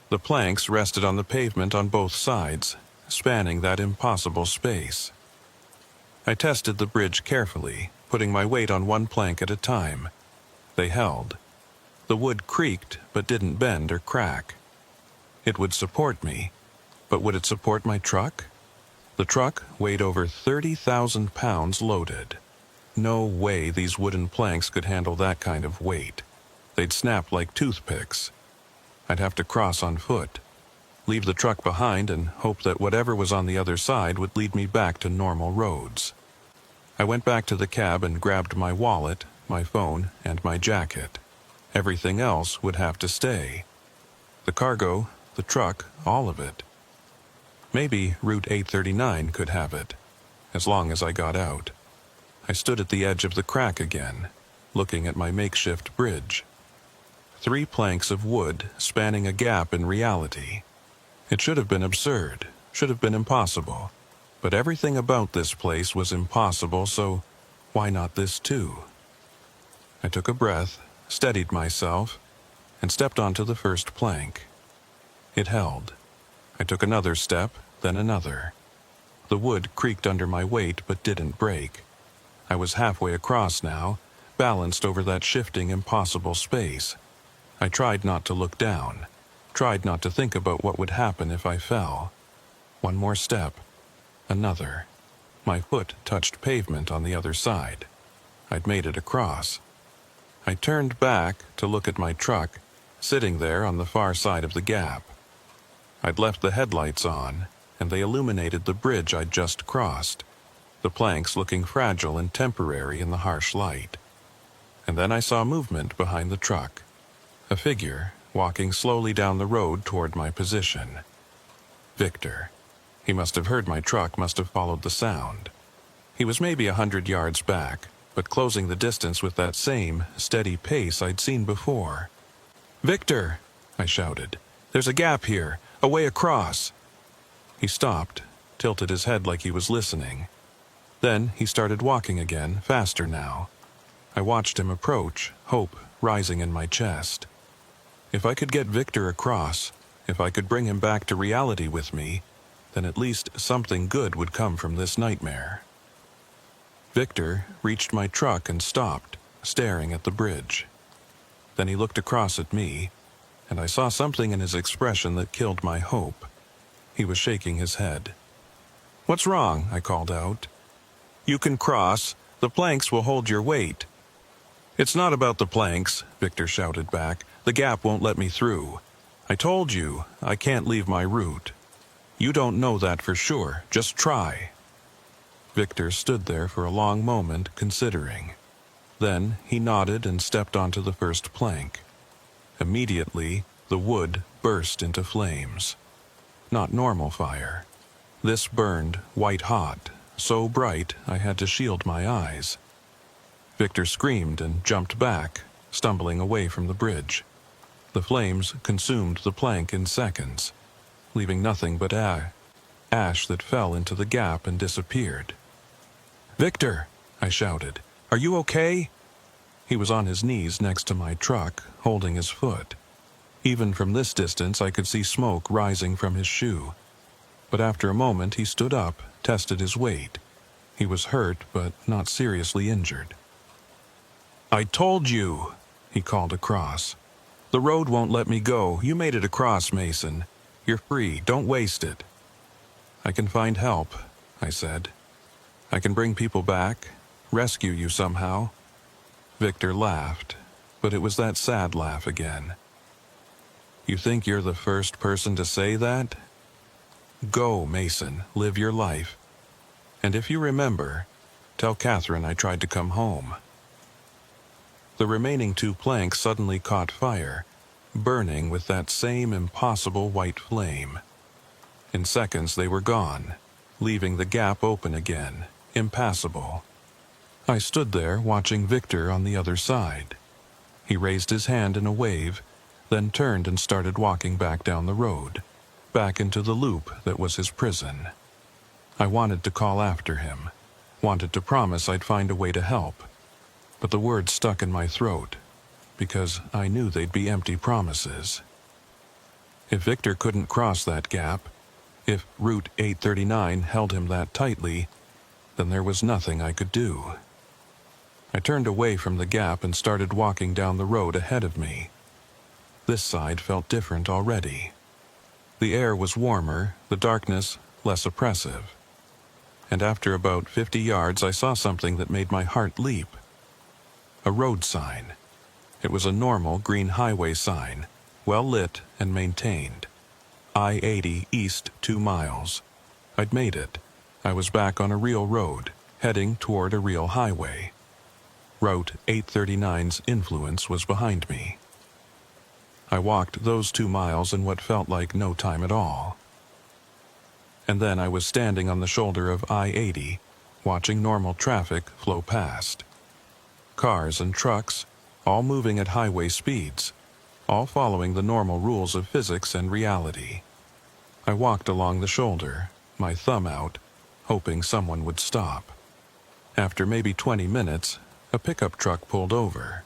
The planks rested on the pavement on both sides, spanning that impossible space. I tested the bridge carefully, putting my weight on one plank at a time. They held. The wood creaked but didn't bend or crack. It would support me, but would it support my truck? The truck weighed over 30,000 pounds loaded. No way these wooden planks could handle that kind of weight. They'd snap like toothpicks. I'd have to cross on foot, leave the truck behind and hope that whatever was on the other side would lead me back to normal roads. I went back to the cab and grabbed my wallet, my phone, and my jacket. Everything else would have to stay. The cargo, the truck, all of it. Maybe Route 839 could have it, as long as I got out. I stood at the edge of the crack again, looking at my makeshift bridge. 3 planks of wood spanning a gap in reality. It should have been absurd, should have been impossible. But everything about this place was impossible, so why not this too? I took a breath, steadied myself, and stepped onto the first plank. It held. I took another step, then another. The wood creaked under my weight but didn't break. I was halfway across now, balanced over that shifting, impossible space. I tried not to look down, tried not to think about what would happen if I fell. One more step. Another. My foot touched pavement on the other side. I'd made it across. I turned back to look at my truck, sitting there on the far side of the gap. I'd left the headlights on, and they illuminated the bridge I'd just crossed, the planks looking fragile and temporary in the harsh light. And then I saw movement behind the truck. A figure, walking slowly down the road toward my position. Victor. He must have heard my truck, must have followed the sound. He was maybe 100 yards back, but closing the distance with that same steady pace I'd seen before. "Victor!" I shouted. "There's a gap here, a way across." He stopped, tilted his head like he was listening. Then he started walking again, faster now. I watched him approach, hope rising in my chest. If I could get Victor across, if I could bring him back to reality with me, then at least something good would come from this nightmare. Victor reached my truck and stopped, staring at the bridge. Then he looked across at me, and I saw something in his expression that killed my hope. He was shaking his head. "What's wrong?" I called out. "You can cross. The planks will hold your weight." "It's not about the planks," Victor shouted back. "The gap won't let me through. I told you, I can't leave my route. You don't know that for sure. Just try." Victor stood there for a long moment, considering. Then he nodded and stepped onto the first plank. Immediately, the wood burst into flames. Not normal fire. This burned white hot, so bright I had to shield my eyes. Victor screamed and jumped back, stumbling away from the bridge. The flames consumed the plank in seconds, leaving nothing but ash that fell into the gap and disappeared. "Victor!" I shouted. "Are you okay?" He was on his knees next to my truck, holding his foot. Even from this distance I could see smoke rising from his shoe. But after a moment he stood up, tested his weight. He was hurt, but not seriously injured. "I told you," he called across. "The road won't let me go. You made it across, Mason. You're free. Don't waste it." "I can find help," I said. "I can bring people back, rescue you somehow." Victor laughed, but it was that sad laugh again. "You think you're the first person to say that? Go, Mason, live your life. And if you remember, tell Catherine I tried to come home." The remaining 2 planks suddenly caught fire, burning with that same impossible white flame. In seconds they were gone, leaving the gap open again, impassable. I stood there watching Victor on the other side. He raised his hand in a wave, then turned and started walking back down the road, back into the loop that was his prison. I wanted to call after him, wanted to promise I'd find a way to help, but the words stuck in my throat, because I knew they'd be empty promises. If Victor couldn't cross that gap, if Route 839 held him that tightly, then there was nothing I could do. I turned away from the gap and started walking down the road ahead of me. This side felt different already. The air was warmer, the darkness less oppressive. And after about 50 yards I saw something that made my heart leap. A road sign. It was a normal green highway sign, well lit and maintained. I-80 east 2 miles. I'd made it. I was back on a real road, heading toward a real highway. Route 839's influence was behind me. I walked those 2 miles in what felt like no time at all. And then I was standing on the shoulder of I-80, watching normal traffic flow past. Cars and trucks, all moving at highway speeds. all following the normal rules of physics and reality. I walked along the shoulder, my thumb out, hoping someone would stop. After maybe 20 minutes, a pickup truck pulled over.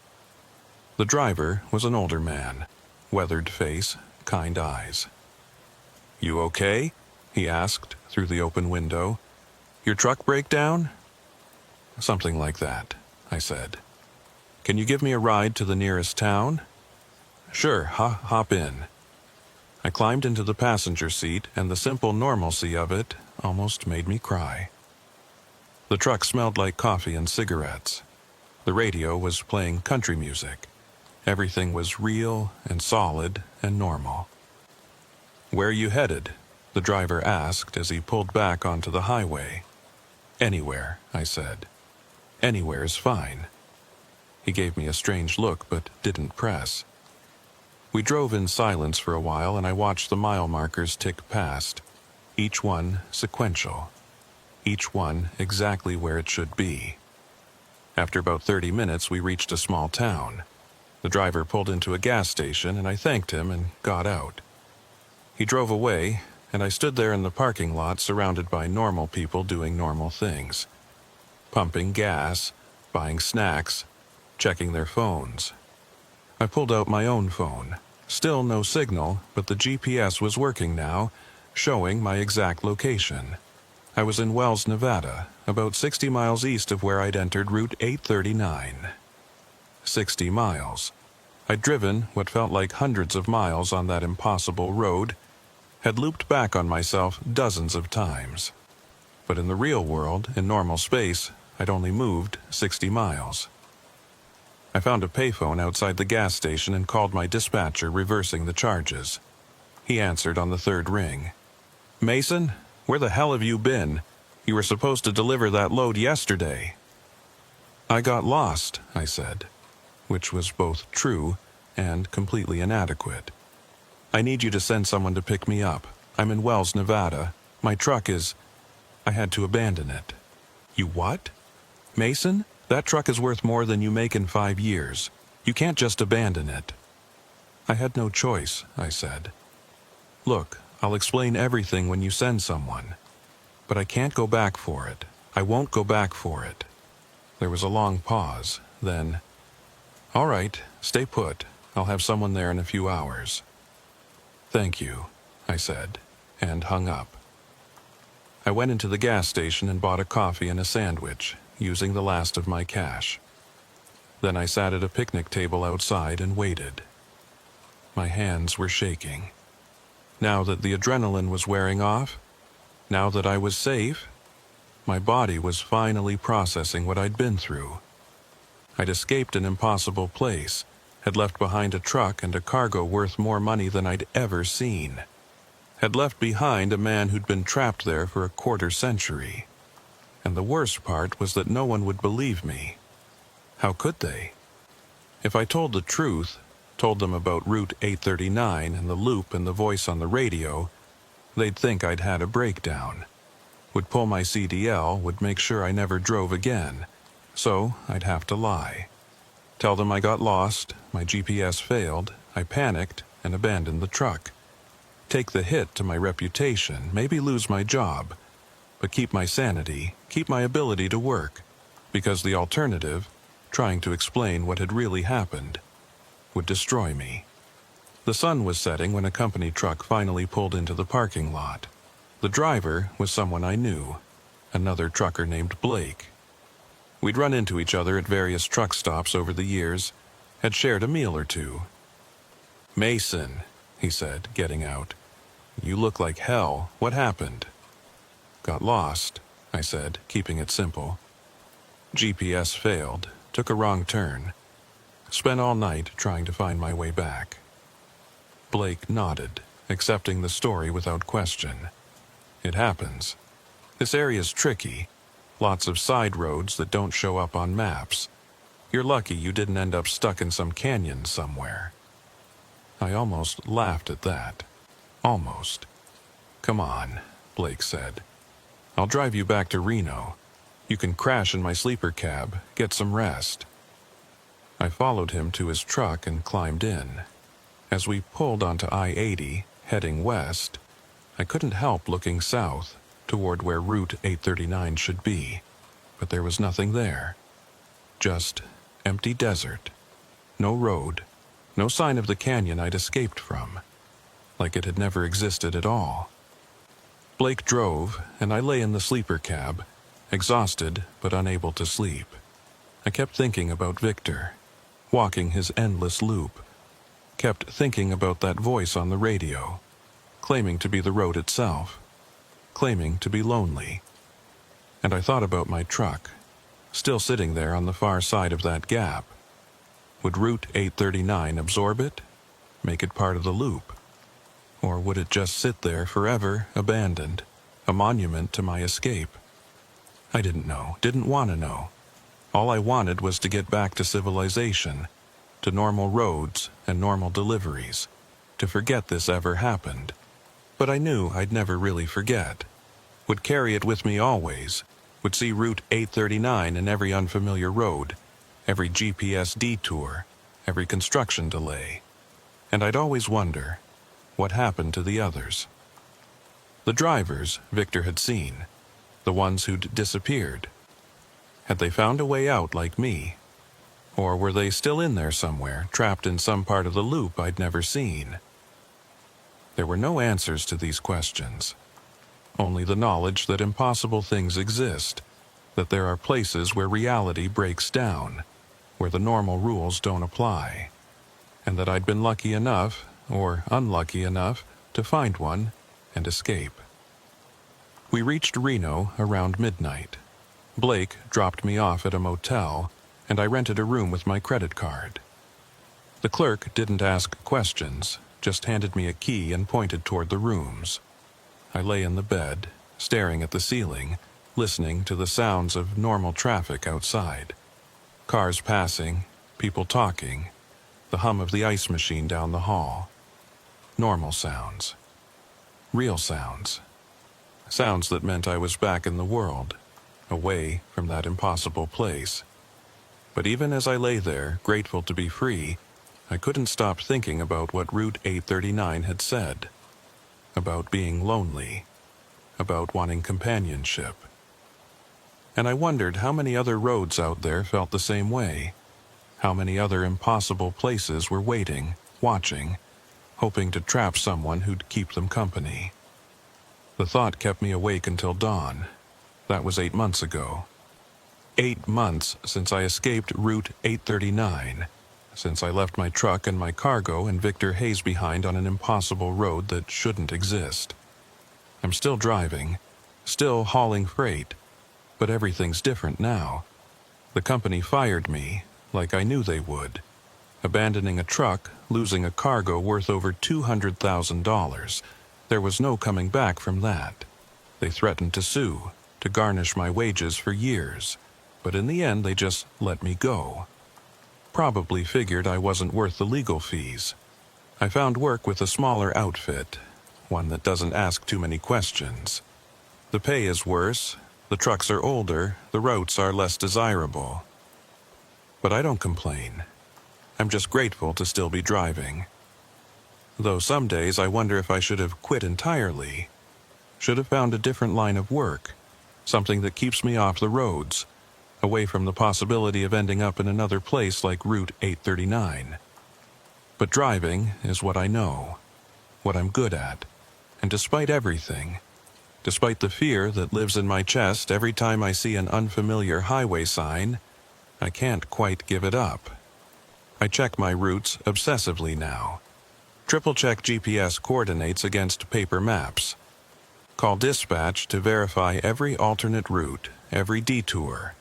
The driver was an older man, weathered face, kind eyes. "You okay?" he asked through the open window. "Your truck break down?" "Something like that," I said. "Can you give me a ride to the nearest town?" "Sure, hop in." I climbed into the passenger seat, and the simple normalcy of it almost made me cry. The truck smelled like coffee and cigarettes. The radio was playing country music. Everything was real and solid and normal. "Where are you headed?" the driver asked as he pulled back onto the highway. "Anywhere," I said. "Anywhere is fine." He gave me a strange look but didn't press. We drove in silence for a while, and I watched the mile markers tick past, each one sequential, each one exactly where it should be. After about 30 minutes, we reached a small town. The driver pulled into a gas station, and I thanked him and got out. He drove away, and I stood there in the parking lot surrounded by normal people doing normal things. Pumping gas, buying snacks, checking their phones. I pulled out my own phone. Still no signal, but the GPS was working now, showing my exact location. I was in Wells, Nevada, about 60 miles east of where I'd entered Route 839. 60 miles. I'd driven what felt like hundreds of miles on that impossible road, had looped back on myself dozens of times. But in the real world, in normal space, I'd only moved 60 miles. I found a payphone outside the gas station and called my dispatcher, reversing the charges. He answered on the third ring. "Mason, where the hell have you been? You were supposed to deliver that load yesterday." "I got lost," I said, which was both true and completely inadequate. "I need you to send someone to pick me up. I'm in Wells, Nevada. My truck is... I had to abandon it." "You what?" "Mason, that truck is worth more than you make in 5 years. You can't just abandon it." I had no choice, I said. "Look, I'll explain everything when you send someone. But I can't go back for it. I won't go back for it." There was a long pause, then, "All right, stay put. I'll have someone there in a few hours." "Thank you," I said, and hung up. I went into the gas station and bought a coffee and a sandwich, using the last of my cash. Then I sat at a picnic table outside and waited. My hands were shaking. Now that the adrenaline was wearing off, now that I was safe, my body was finally processing what I'd been through. I'd escaped an impossible place, had left behind a truck and a cargo worth more money than I'd ever seen. Had left behind a man who'd been trapped there for a quarter century. And the worst part was that no one would believe me. How could they? If I told the truth, told them about Route 839 and the loop and the voice on the radio, they'd think I'd had a breakdown. Would pull my CDL, would make sure I never drove again. So I'd have to lie. Tell them I got lost, my GPS failed, I panicked, and abandoned the truck. Take the hit to my reputation, maybe lose my job, but keep my sanity, keep my ability to work, because the alternative, trying to explain what had really happened, would destroy me. The sun was setting when a company truck finally pulled into the parking lot. The driver was someone I knew, another trucker named Blake. We'd run into each other at various truck stops over the years, had shared a meal or two. "Mason," he said, getting out. "You look like hell. What happened?" "Got lost," I said, keeping it simple. GPS failed, took a wrong turn. Spent all night trying to find my way back. Blake nodded, accepting the story without question. "It happens. This area's tricky. Lots of side roads that don't show up on maps. You're lucky you didn't end up stuck in some canyon somewhere." I almost laughed at that. Almost. "Come on," Blake said. "I'll drive you back to Reno. You can crash in my sleeper cab, get some rest." I followed him to his truck and climbed in. As we pulled onto I-80, heading west, I couldn't help looking south, toward where Route 839 should be, but there was nothing there. Just empty desert. No road, no sign of the canyon I'd escaped from, like it had never existed at all. Blake drove, and I lay in the sleeper cab, exhausted but unable to sleep. I kept thinking about Victor, walking his endless loop. Kept thinking about that voice on the radio, claiming to be the road itself, claiming to be lonely. And I thought about my truck, still sitting there on the far side of that gap. Would Route 839 absorb it, make it part of the loop? Or would it just sit there forever, abandoned, a monument to my escape? I didn't know, didn't want to know. All I wanted was to get back to civilization, to normal roads and normal deliveries, to forget this ever happened. But I knew I'd never really forget. Would carry it with me always, would see Route 839 in every unfamiliar road, every GPS detour, every construction delay. And I'd always wonder, what happened to the others? The drivers Victor had seen, the ones who'd disappeared. Had they found a way out like me? Or were they still in there somewhere, trapped in some part of the loop I'd never seen? There were no answers to these questions. Only the knowledge that impossible things exist, that there are places where reality breaks down, where the normal rules don't apply, and that I'd been lucky enough, or unlucky enough, to find one and escape. We reached Reno around midnight. Blake dropped me off at a motel, and I rented a room with my credit card. The clerk didn't ask questions, just handed me a key and pointed toward the rooms. I lay in the bed, staring at the ceiling, listening to the sounds of normal traffic outside. Cars passing, people talking, the hum of the ice machine down the hall. Normal sounds. Real sounds. Sounds that meant I was back in the world, away from that impossible place. But even as I lay there, grateful to be free, I couldn't stop thinking about what Route 839 had said. About being lonely. About wanting companionship. And I wondered how many other roads out there felt the same way. How many other impossible places were waiting, watching, hoping to trap someone who'd keep them company. The thought kept me awake until dawn. That was 8 months ago. 8 months since I escaped Route 839, since I left my truck and my cargo and Victor Hayes behind on an impossible road that shouldn't exist. I'm still driving, still hauling freight, but everything's different now. The company fired me, like I knew they would. Abandoning a truck, losing a cargo worth over $200,000. There was no coming back from that. They threatened to sue, to garnish my wages for years. But in the end they just let me go. Probably figured I wasn't worth the legal fees. I found work with a smaller outfit, one that doesn't ask too many questions. The pay is worse, the trucks are older, the routes are less desirable. But I don't complain. I'm just grateful to still be driving. Though some days I wonder if I should have quit entirely. Should have found a different line of work, something that keeps me off the roads, away from the possibility of ending up in another place like Route 839. But driving is what I know, what I'm good at, and despite everything, despite the fear that lives in my chest every time I see an unfamiliar highway sign, I can't quite give it up. I check my routes obsessively now. Triple-check GPS coordinates against paper maps. Call dispatch to verify every alternate route, every detour.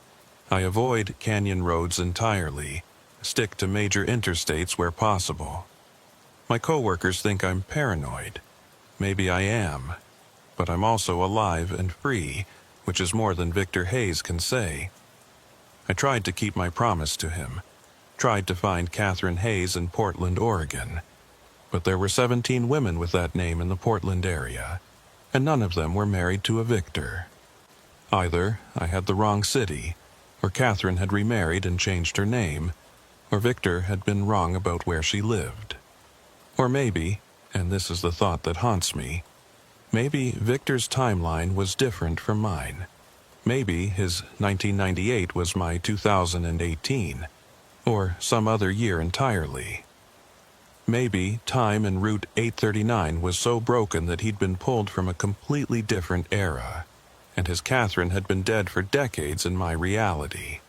I avoid canyon roads entirely, stick to major interstates where possible. My coworkers think I'm paranoid. Maybe I am, but I'm also alive and free, which is more than Victor Hayes can say. I tried to keep my promise to him, tried to find Catherine Hayes in Portland, Oregon, but there were 17 women with that name in the Portland area, and none of them were married to a Victor. Either I had the wrong city, or Catherine had remarried and changed her name, or Victor had been wrong about where she lived. Or maybe, and this is the thought that haunts me, maybe Victor's timeline was different from mine. Maybe his 1998 was my 2018, or some other year entirely. Maybe time in Route 839 was so broken that he'd been pulled from a completely different era, and his Catherine had been dead for decades in my reality.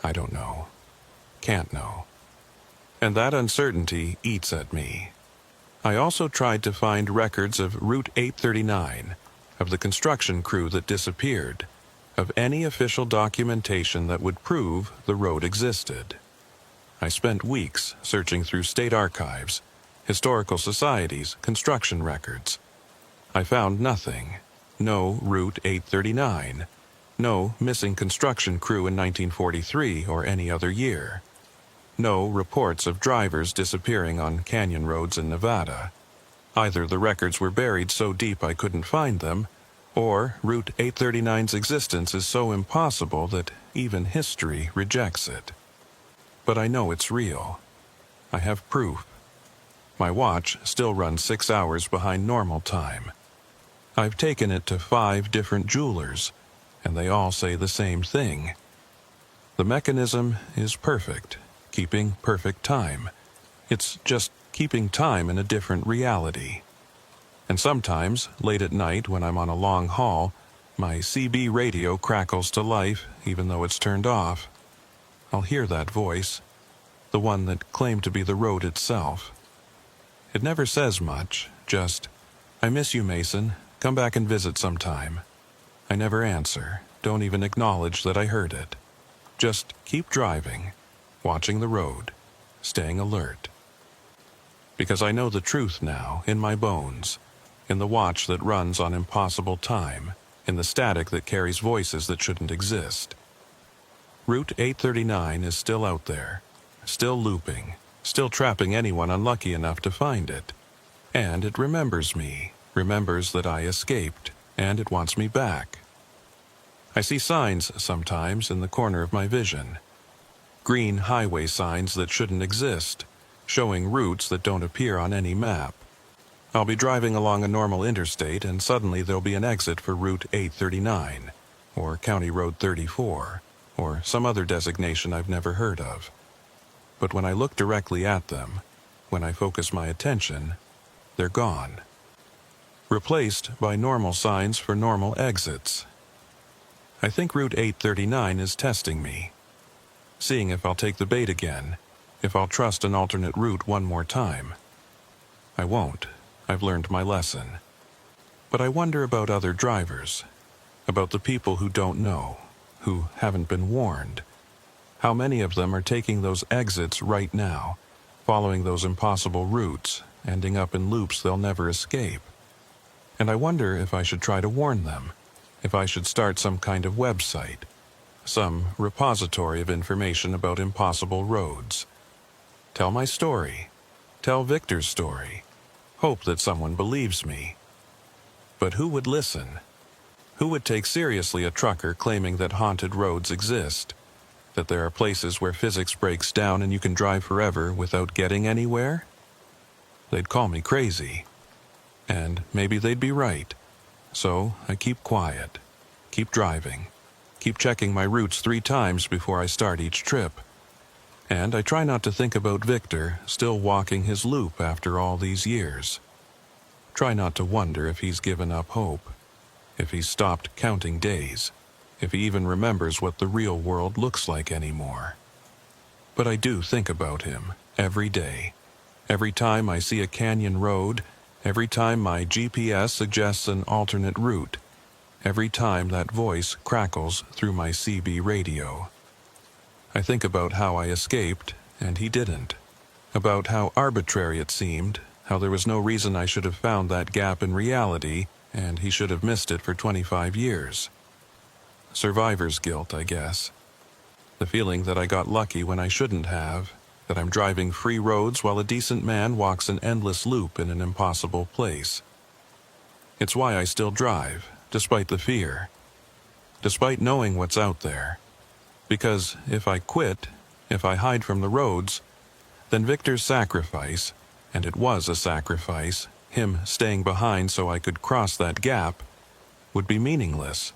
I don't know. Can't know. And that uncertainty eats at me. I also tried to find records of Route 839, of the construction crew that disappeared, of any official documentation that would prove the road existed. I spent weeks searching through state archives, historical societies, construction records. I found nothing. No Route 839. No missing construction crew in 1943 or any other year. No reports of drivers disappearing on canyon roads in Nevada. Either the records were buried so deep I couldn't find them, or Route 839's existence is so impossible that even history rejects it. But I know it's real. I have proof. My watch still runs 6 hours behind normal time. I've taken it to 5 different jewelers, and they all say the same thing. The mechanism is perfect, keeping perfect time. It's just keeping time in a different reality. And sometimes, late at night when I'm on a long haul, my CB radio crackles to life even though it's turned off. I'll hear that voice, the one that claimed to be the road itself. It never says much, just, "I miss you, Mason. Come back and visit sometime." I never answer, don't even acknowledge that I heard it. Just keep driving, watching the road, staying alert. Because I know the truth now, in my bones, in the watch that runs on impossible time, in the static that carries voices that shouldn't exist. Route 839 is still out there, still looping, still trapping anyone unlucky enough to find it. And it remembers me, remembers that I escaped, and it wants me back. I see signs sometimes in the corner of my vision. Green highway signs that shouldn't exist, showing routes that don't appear on any map. I'll be driving along a normal interstate and suddenly there'll be an exit for Route 839, or County Road 34, or some other designation I've never heard of. But when I look directly at them, when I focus my attention, they're gone. Replaced by normal signs for normal exits. I think Route 839 is testing me, seeing if I'll take the bait again, if I'll trust an alternate route one more time. I won't. I've learned my lesson. But I wonder about other drivers, about the people who don't know, who haven't been warned. How many of them are taking those exits right now, following those impossible routes, ending up in loops they'll never escape? And I wonder if I should try to warn them, if I should start some kind of website, some repository of information about impossible roads. Tell my story. Tell Victor's story. Hope that someone believes me. But who would listen? Who would take seriously a trucker claiming that haunted roads exist? That there are places where physics breaks down and you can drive forever without getting anywhere? They'd call me crazy. And maybe they'd be right. So I keep quiet, keep driving, keep checking my routes 3 times before I start each trip. And I try not to think about Victor still walking his loop after all these years. Try not to wonder if he's given up hope, if he's stopped counting days, if he even remembers what the real world looks like anymore. But I do think about him every day. Every time I see a canyon road, every time my GPS suggests an alternate route, every time that voice crackles through my CB radio. I think about how I escaped, and he didn't. About how arbitrary it seemed, how there was no reason I should have found that gap in reality, and he should have missed it for 25 years. Survivor's guilt, I guess. The feeling that I got lucky when I shouldn't have, that I'm driving free roads while a decent man walks an endless loop in an impossible place. It's why I still drive, despite the fear, despite knowing what's out there. Because if I quit, if I hide from the roads, then Victor's sacrifice, and it was a sacrifice, him staying behind so I could cross that gap, would be meaningless.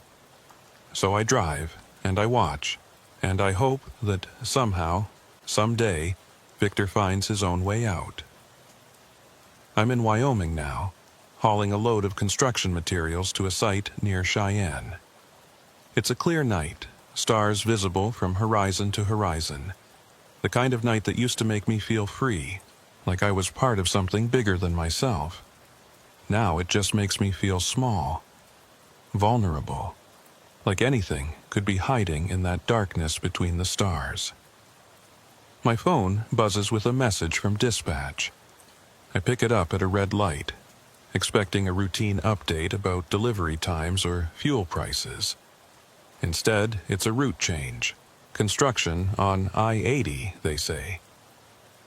So I drive, and I watch, and I hope that somehow, someday, Victor finds his own way out. I'm in Wyoming now, hauling a load of construction materials to a site near Cheyenne. It's a clear night, stars visible from horizon to horizon. The kind of night that used to make me feel free, like I was part of something bigger than myself. Now it just makes me feel small, vulnerable, like anything could be hiding in that darkness between the stars. My phone buzzes with a message from dispatch. I pick it up at a red light, expecting a routine update about delivery times or fuel prices. Instead, it's a route change. Construction on I-80, they say.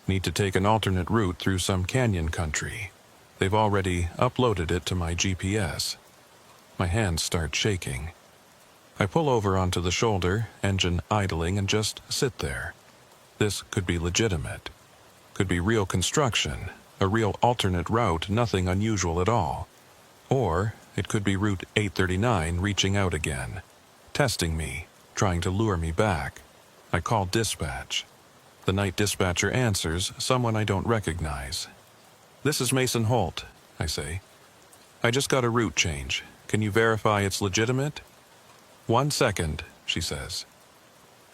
Need to take an alternate route through some canyon country. They've already uploaded it to my GPS. My hands start shaking. I pull over onto the shoulder, engine idling, and just sit there. This could be legitimate. Could be real construction, a real alternate route, nothing unusual at all. Or it could be Route 839 reaching out again, testing me, trying to lure me back. I call dispatch. The night dispatcher answers, someone I don't recognize. "This is Mason Holt," I say. "I just got a route change. Can you verify it's legitimate?" "1 second," she says.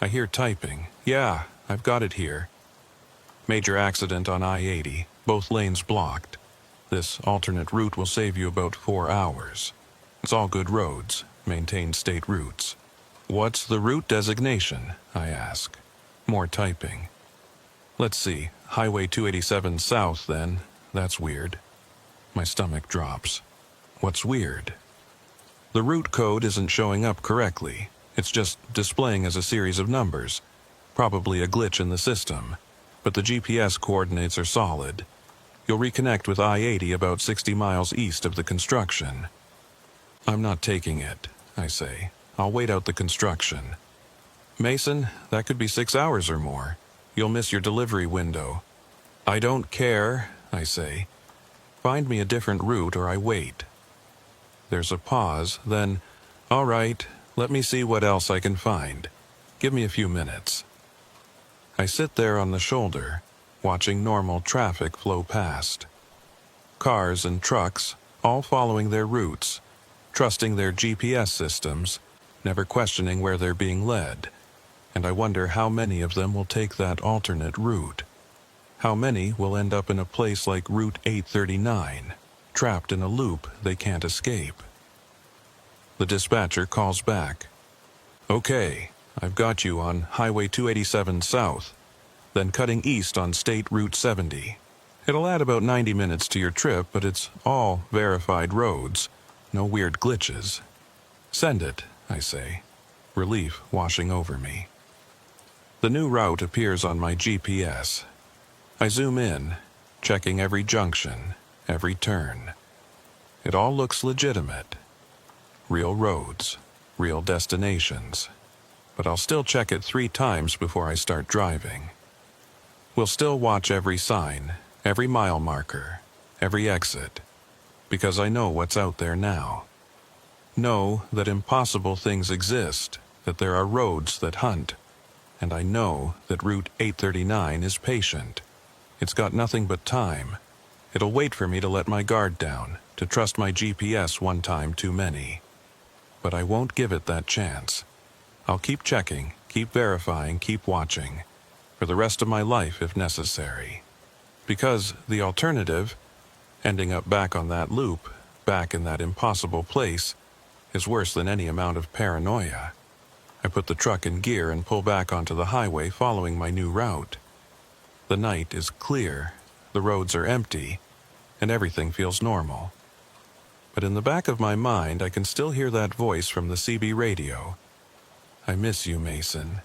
I hear typing. "Yeah, I've got it here. Major accident on I-80, both lanes blocked. This alternate route will save you about 4 hours. It's all good roads, maintained state routes." "What's the route designation?" I ask. More typing. "Let's see, Highway 287 South then. That's weird." My stomach drops. What's weird? The route code isn't showing up correctly. It's just displaying as a series of numbers. Probably a glitch in the system. But the GPS coordinates are solid. You'll reconnect with I-80 about 60 miles east of the construction. "I'm not taking it," I say. "I'll wait out the construction." "Mason, that could be 6 hours or more. You'll miss your delivery window." "I don't care," I say. "Find me a different route or I wait." There's a pause, then, "All right, let me see what else I can find. Give me a few minutes." I sit there on the shoulder, watching normal traffic flow past. Cars and trucks, all following their routes, trusting their GPS systems, never questioning where they're being led. And I wonder how many of them will take that alternate route. How many will end up in a place like Route 839, trapped in a loop they can't escape. The dispatcher calls back. "Okay, I've got you on Highway 287 South, then cutting east on State Route 70. It'll add about 90 minutes to your trip, but it's all verified roads, no weird glitches." "Send it," I say, relief washing over me. The new route appears on my GPS. I zoom in, checking every junction, every turn. It all looks legitimate. Real roads, real destinations. But I'll still check it 3 times before I start driving. We'll still watch every sign, every mile marker, every exit, because I know what's out there now. Know that impossible things exist, that there are roads that hunt, and I know that Route 839 is patient. It's got nothing but time. It'll wait for me to let my guard down, to trust my GPS one time too many. But I won't give it that chance. I'll keep checking, keep verifying, keep watching, for the rest of my life if necessary. Because the alternative, ending up back on that loop, back in that impossible place, is worse than any amount of paranoia. I put the truck in gear and pull back onto the highway following my new route. The night is clear, the roads are empty, and everything feels normal. But in the back of my mind, I can still hear that voice from the CB radio. "I miss you, Mason.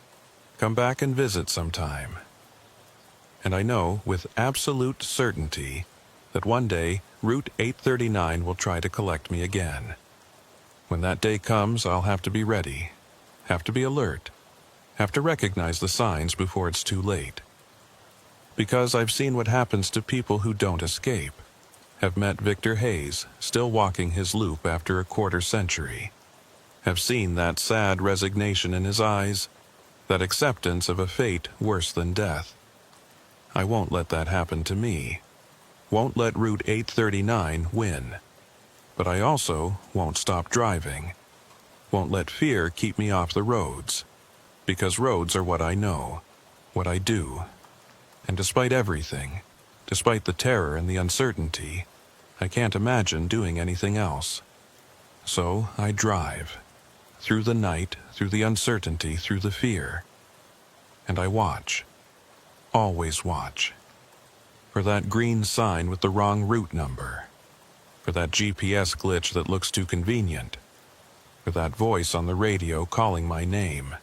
Come back and visit sometime." And I know with absolute certainty that one day Route 839 will try to collect me again. When that day comes, I'll have to be ready, have to be alert, have to recognize the signs before it's too late. because I've seen what happens to people who don't escape. Have met Victor Hayes, still walking his loop after a quarter century. Have seen that sad resignation in his eyes, that acceptance of a fate worse than death. I won't let that happen to me. Won't let Route 839 win. But I also won't stop driving. Won't let fear keep me off the roads. Because roads are what I know, what I do. And despite everything, despite the terror and the uncertainty, I can't imagine doing anything else. So I drive. Through the night, through the uncertainty, through the fear. And I watch. Always watch. For that green sign with the wrong route number. For that GPS glitch that looks too convenient. For that voice on the radio calling my name.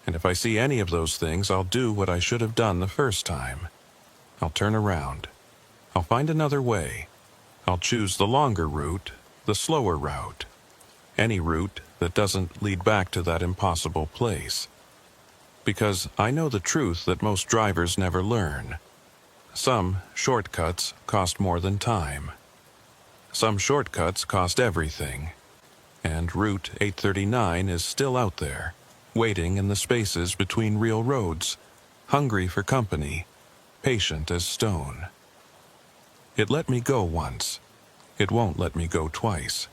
And if I see any of those things, I'll do what I should have done the first time. I'll turn around. I'll find another way. I'll choose the longer route, the slower route. Any route that doesn't lead back to that impossible place. Because I know the truth that most drivers never learn. Some shortcuts cost more than time. Some shortcuts cost everything. And Route 839 is still out there, waiting in the spaces between real roads, hungry for company, patient as stone. It let me go once. It won't let me go twice.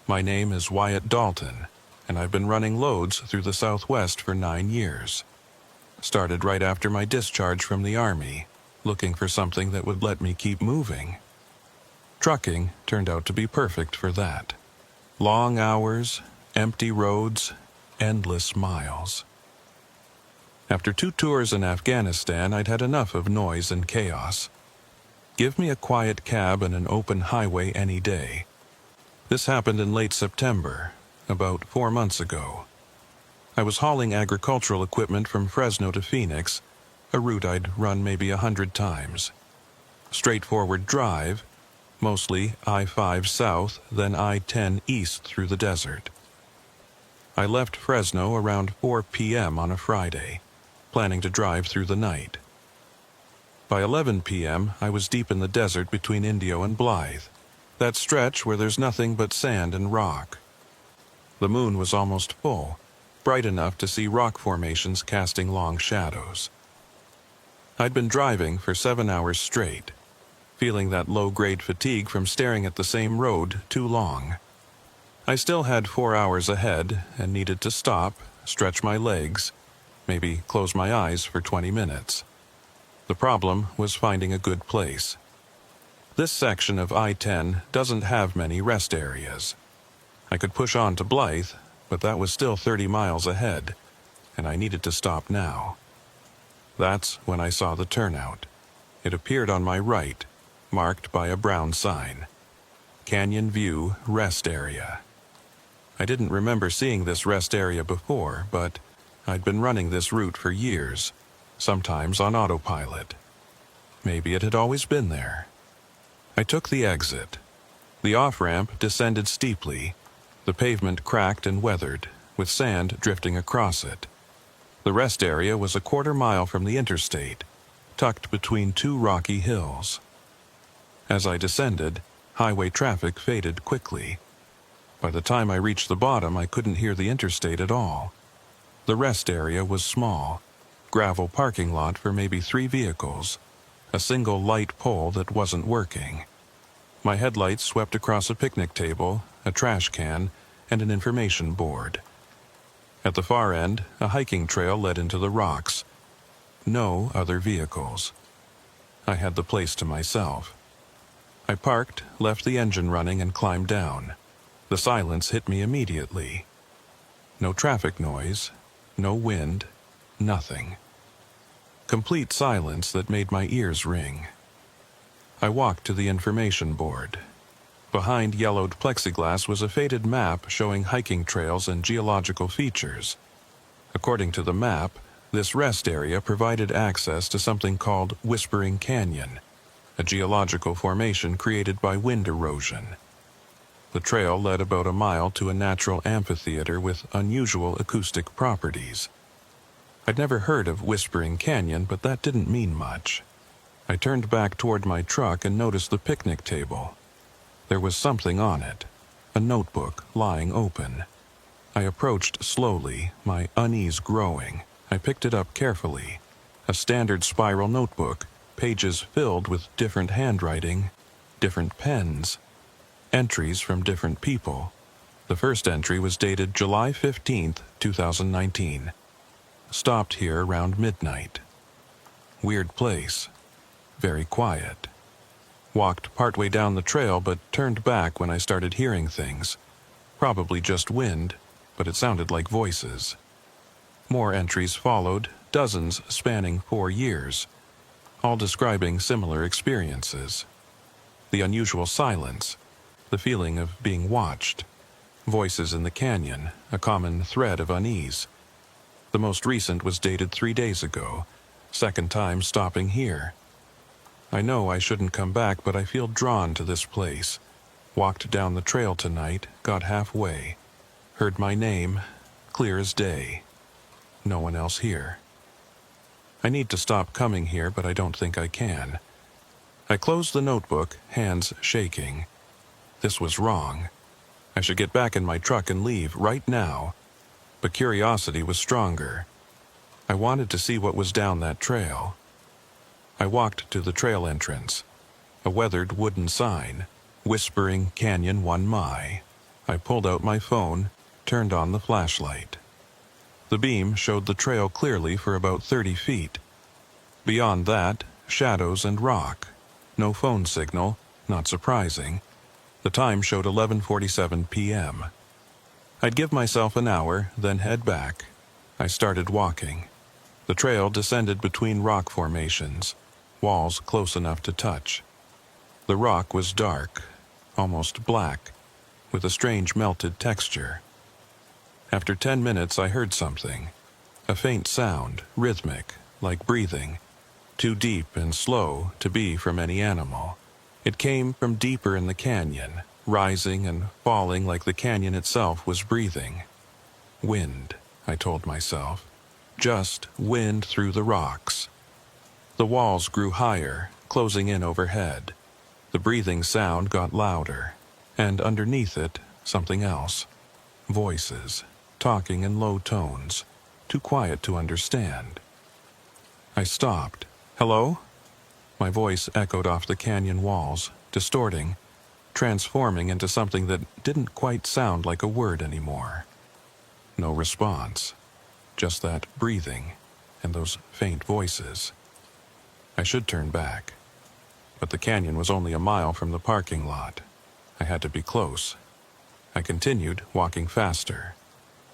My name is Wyatt Dalton, and I've been running loads through the Southwest for 9 years. Started right after my discharge from the Army, looking for something that would let me keep moving. Trucking turned out to be perfect for that. Long hours, empty roads, endless miles. After 2 tours in Afghanistan, I'd had enough of noise and chaos. Give me a quiet cab and an open highway any day. This happened in late September, about 4 months ago. I was hauling agricultural equipment from Fresno to Phoenix, a route I'd run maybe 100 times. Straightforward drive, mostly I-5 south, then I-10 east through the desert. I left Fresno around 4 p.m. on a Friday, planning to drive through the night. By 11 p.m., I was deep in the desert between Indio and Blythe, that stretch where there's nothing but sand and rock. The moon was almost full, bright enough to see rock formations casting long shadows. I'd been driving for 7 hours straight, feeling that low-grade fatigue from staring at the same road too long. I still had 4 hours ahead and needed to stop, stretch my legs, maybe close my eyes for 20 minutes. The problem was finding a good place. This section of I-10 doesn't have many rest areas. I could push on to Blythe, but that was still 30 miles ahead, and I needed to stop now. That's when I saw the turnout. It appeared on my right, marked by a brown sign. Canyon View Rest Area. I didn't remember seeing this rest area before, but I'd been running this route for years, sometimes on autopilot. Maybe it had always been there. I took the exit. The off-ramp descended steeply, the pavement cracked and weathered, with sand drifting across it. The rest area was a quarter mile from the interstate, tucked between 2 rocky hills. As I descended, highway traffic faded quickly. By the time I reached the bottom, I couldn't hear the interstate at all. The rest area was small, gravel parking lot for maybe 3 vehicles, a single light pole that wasn't working. My headlights swept across a picnic table, a trash can, and an information board. At the far end, a hiking trail led into the rocks. No other vehicles. I had the place to myself. I parked, left the engine running, and climbed down. The silence hit me immediately. No traffic noise, no wind, nothing. Complete silence that made my ears ring. I walked to the information board. Behind yellowed plexiglass was a faded map showing hiking trails and geological features. According to the map, this rest area provided access to something called Whispering Canyon, a geological formation created by wind erosion. The trail led about a mile to a natural amphitheater with unusual acoustic properties. I'd never heard of Whispering Canyon, but that didn't mean much. I turned back toward my truck and noticed the picnic table. There was something on it, a notebook lying open. I approached slowly, my unease growing. I picked it up carefully. A standard spiral notebook, pages filled with different handwriting, different pens, entries from different people. The first entry was dated July 15th, 2019. Stopped here around midnight. Weird place. Very quiet. Walked partway down the trail but turned back when I started hearing things. Probably just wind, but it sounded like voices. More entries followed, dozens spanning 4 years, all describing similar experiences. The unusual silence, the feeling of being watched, voices in the canyon, a common thread of unease. The most recent was dated 3 days ago, second time stopping here. I know I shouldn't come back, but I feel drawn to this place. Walked down the trail tonight, got halfway. Heard my name, clear as day. No one else here. I need to stop coming here, but I don't think I can. I closed the notebook, hands shaking. This was wrong. I should get back in my truck and leave right now. But curiosity was stronger. I wanted to see what was down that trail. I walked to the trail entrance. A weathered wooden sign, Whispering Canyon 1 mi. I pulled out my phone, turned on the flashlight. The beam showed the trail clearly for about 30 feet. Beyond that, shadows and rock. No phone signal, not surprising. The time showed 11:47 p.m. I'd give myself an hour, then head back. I started walking. The trail descended between rock formations, walls close enough to touch. The rock was dark, almost black, with a strange melted texture. After 10 minutes I heard something. A faint sound, rhythmic, like breathing, too deep and slow to be from any animal. It came from deeper in the canyon, rising and falling like the canyon itself was breathing. Wind, I told myself. Just wind through the rocks. The walls grew higher, closing in overhead. The breathing sound got louder, and underneath it, something else. Voices, talking in low tones, too quiet to understand. I stopped. Hello? My voice echoed off the canyon walls, distorting, transforming into something that didn't quite sound like a word anymore. No response. Just that breathing and those faint voices. I should turn back. But the canyon was only a mile from the parking lot. I had to be close. I continued, walking faster.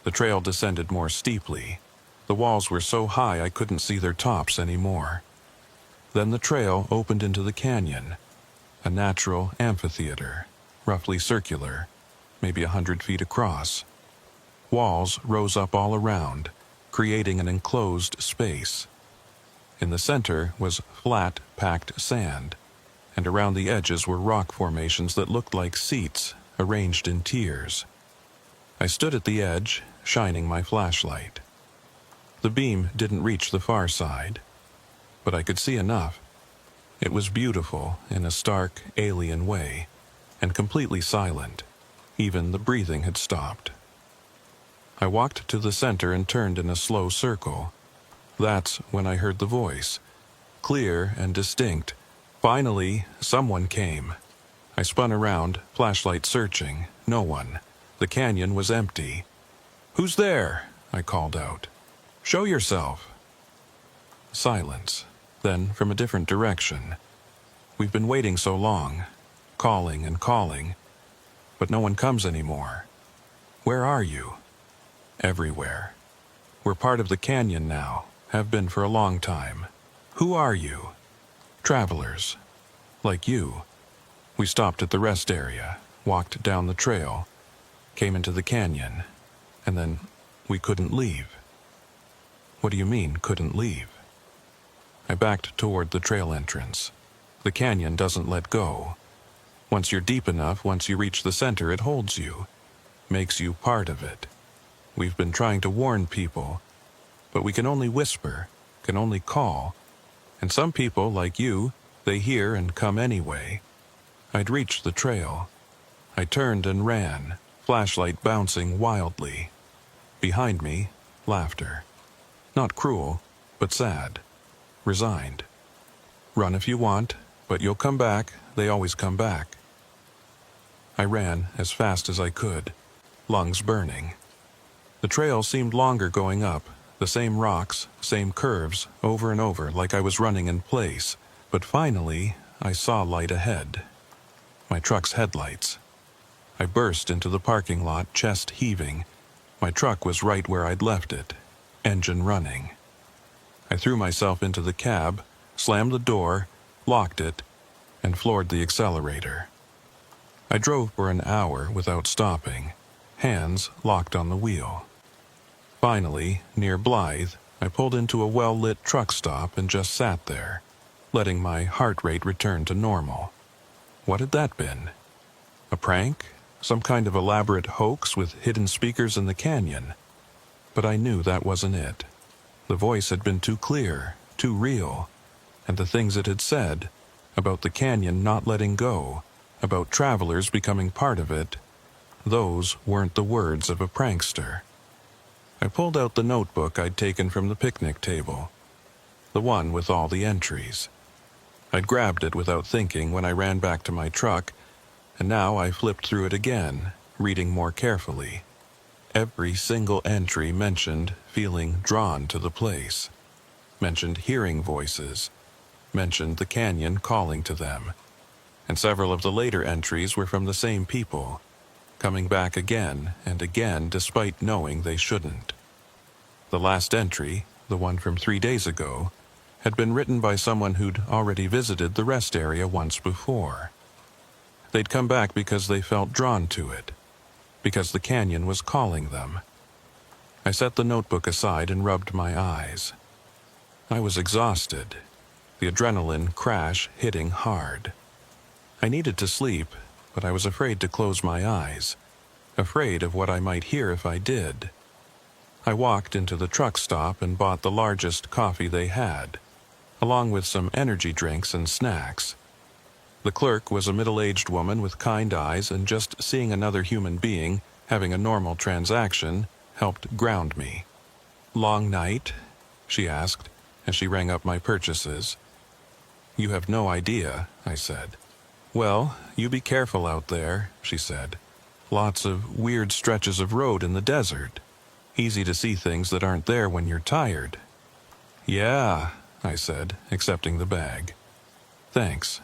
The trail descended more steeply. The walls were so high I couldn't see their tops anymore. Then the trail opened into the canyon, a natural amphitheater, roughly circular, maybe 100 feet across. Walls rose up all around, creating an enclosed space. In the center was flat, packed sand, and around the edges were rock formations that looked like seats arranged in tiers. I stood at the edge, shining my flashlight. The beam didn't reach the far side, but I could see enough. It was beautiful in a stark, alien way, and completely silent. Even the breathing had stopped. I walked to the center and turned in a slow circle. That's when I heard the voice, clear and distinct. Finally, someone came. I spun around, flashlight searching. No one. The canyon was empty. "Who's there?" I called out. "Show yourself." Silence. Then, from a different direction. "We've been waiting so long, calling and calling, but no one comes anymore. Where are you?" "Everywhere. We're part of the canyon now, have been for a long time. Who are you?" "Travelers. Like you. We stopped at the rest area, walked down the trail, came into the canyon, and then we couldn't leave." "What do you mean, couldn't leave?" I backed toward the trail entrance. The canyon doesn't let go. Once you're deep enough, once you reach the center, it holds you, makes you part of it. We've been trying to warn people, but we can only whisper, can only call. And some people, like you, they hear and come anyway. I'd reached the trail. I turned and ran, flashlight bouncing wildly. Behind me, laughter. Not cruel, but sad. Resigned. Run if you want, but you'll come back. They always come back. I ran as fast as I could, lungs burning. The trail seemed longer going up, the same rocks, same curves, over and over, like I was running in place. But finally, I saw light ahead. My truck's headlights. I burst into the parking lot, chest heaving. My truck was right where I'd left it, engine running. I threw myself into the cab, slammed the door, locked it, and floored the accelerator. I drove for an hour without stopping, hands locked on the wheel. Finally, near Blythe, I pulled into a well-lit truck stop and just sat there, letting my heart rate return to normal. What had that been? A prank? Some kind of elaborate hoax with hidden speakers in the canyon? But I knew that wasn't it. The voice had been too clear, too real, and the things it had said, about the canyon not letting go, about travelers becoming part of it, those weren't the words of a prankster. I pulled out the notebook I'd taken from the picnic table, the one with all the entries. I'd grabbed it without thinking when I ran back to my truck, and now I flipped through it again, reading more carefully. Every single entry mentioned feeling drawn to the place, mentioned hearing voices, mentioned the canyon calling to them, and several of the later entries were from the same people, coming back again and again despite knowing they shouldn't. The last entry, the one from 3 days ago, had been written by someone who'd already visited the rest area once before. They'd come back because they felt drawn to it, because the canyon was calling them. I set the notebook aside and rubbed my eyes. I was exhausted, the adrenaline crash hitting hard. I needed to sleep, but I was afraid to close my eyes, afraid of what I might hear if I did. I walked into the truck stop and bought the largest coffee they had, along with some energy drinks and snacks. The clerk was a middle-aged woman with kind eyes, and just seeing another human being having a normal transaction helped ground me. "Long night?" she asked, as she rang up my purchases. "You have no idea," I said. "Well, you be careful out there," she said. "Lots of weird stretches of road in the desert. Easy to see things that aren't there when you're tired." "Yeah," I said, accepting the bag. "Thanks."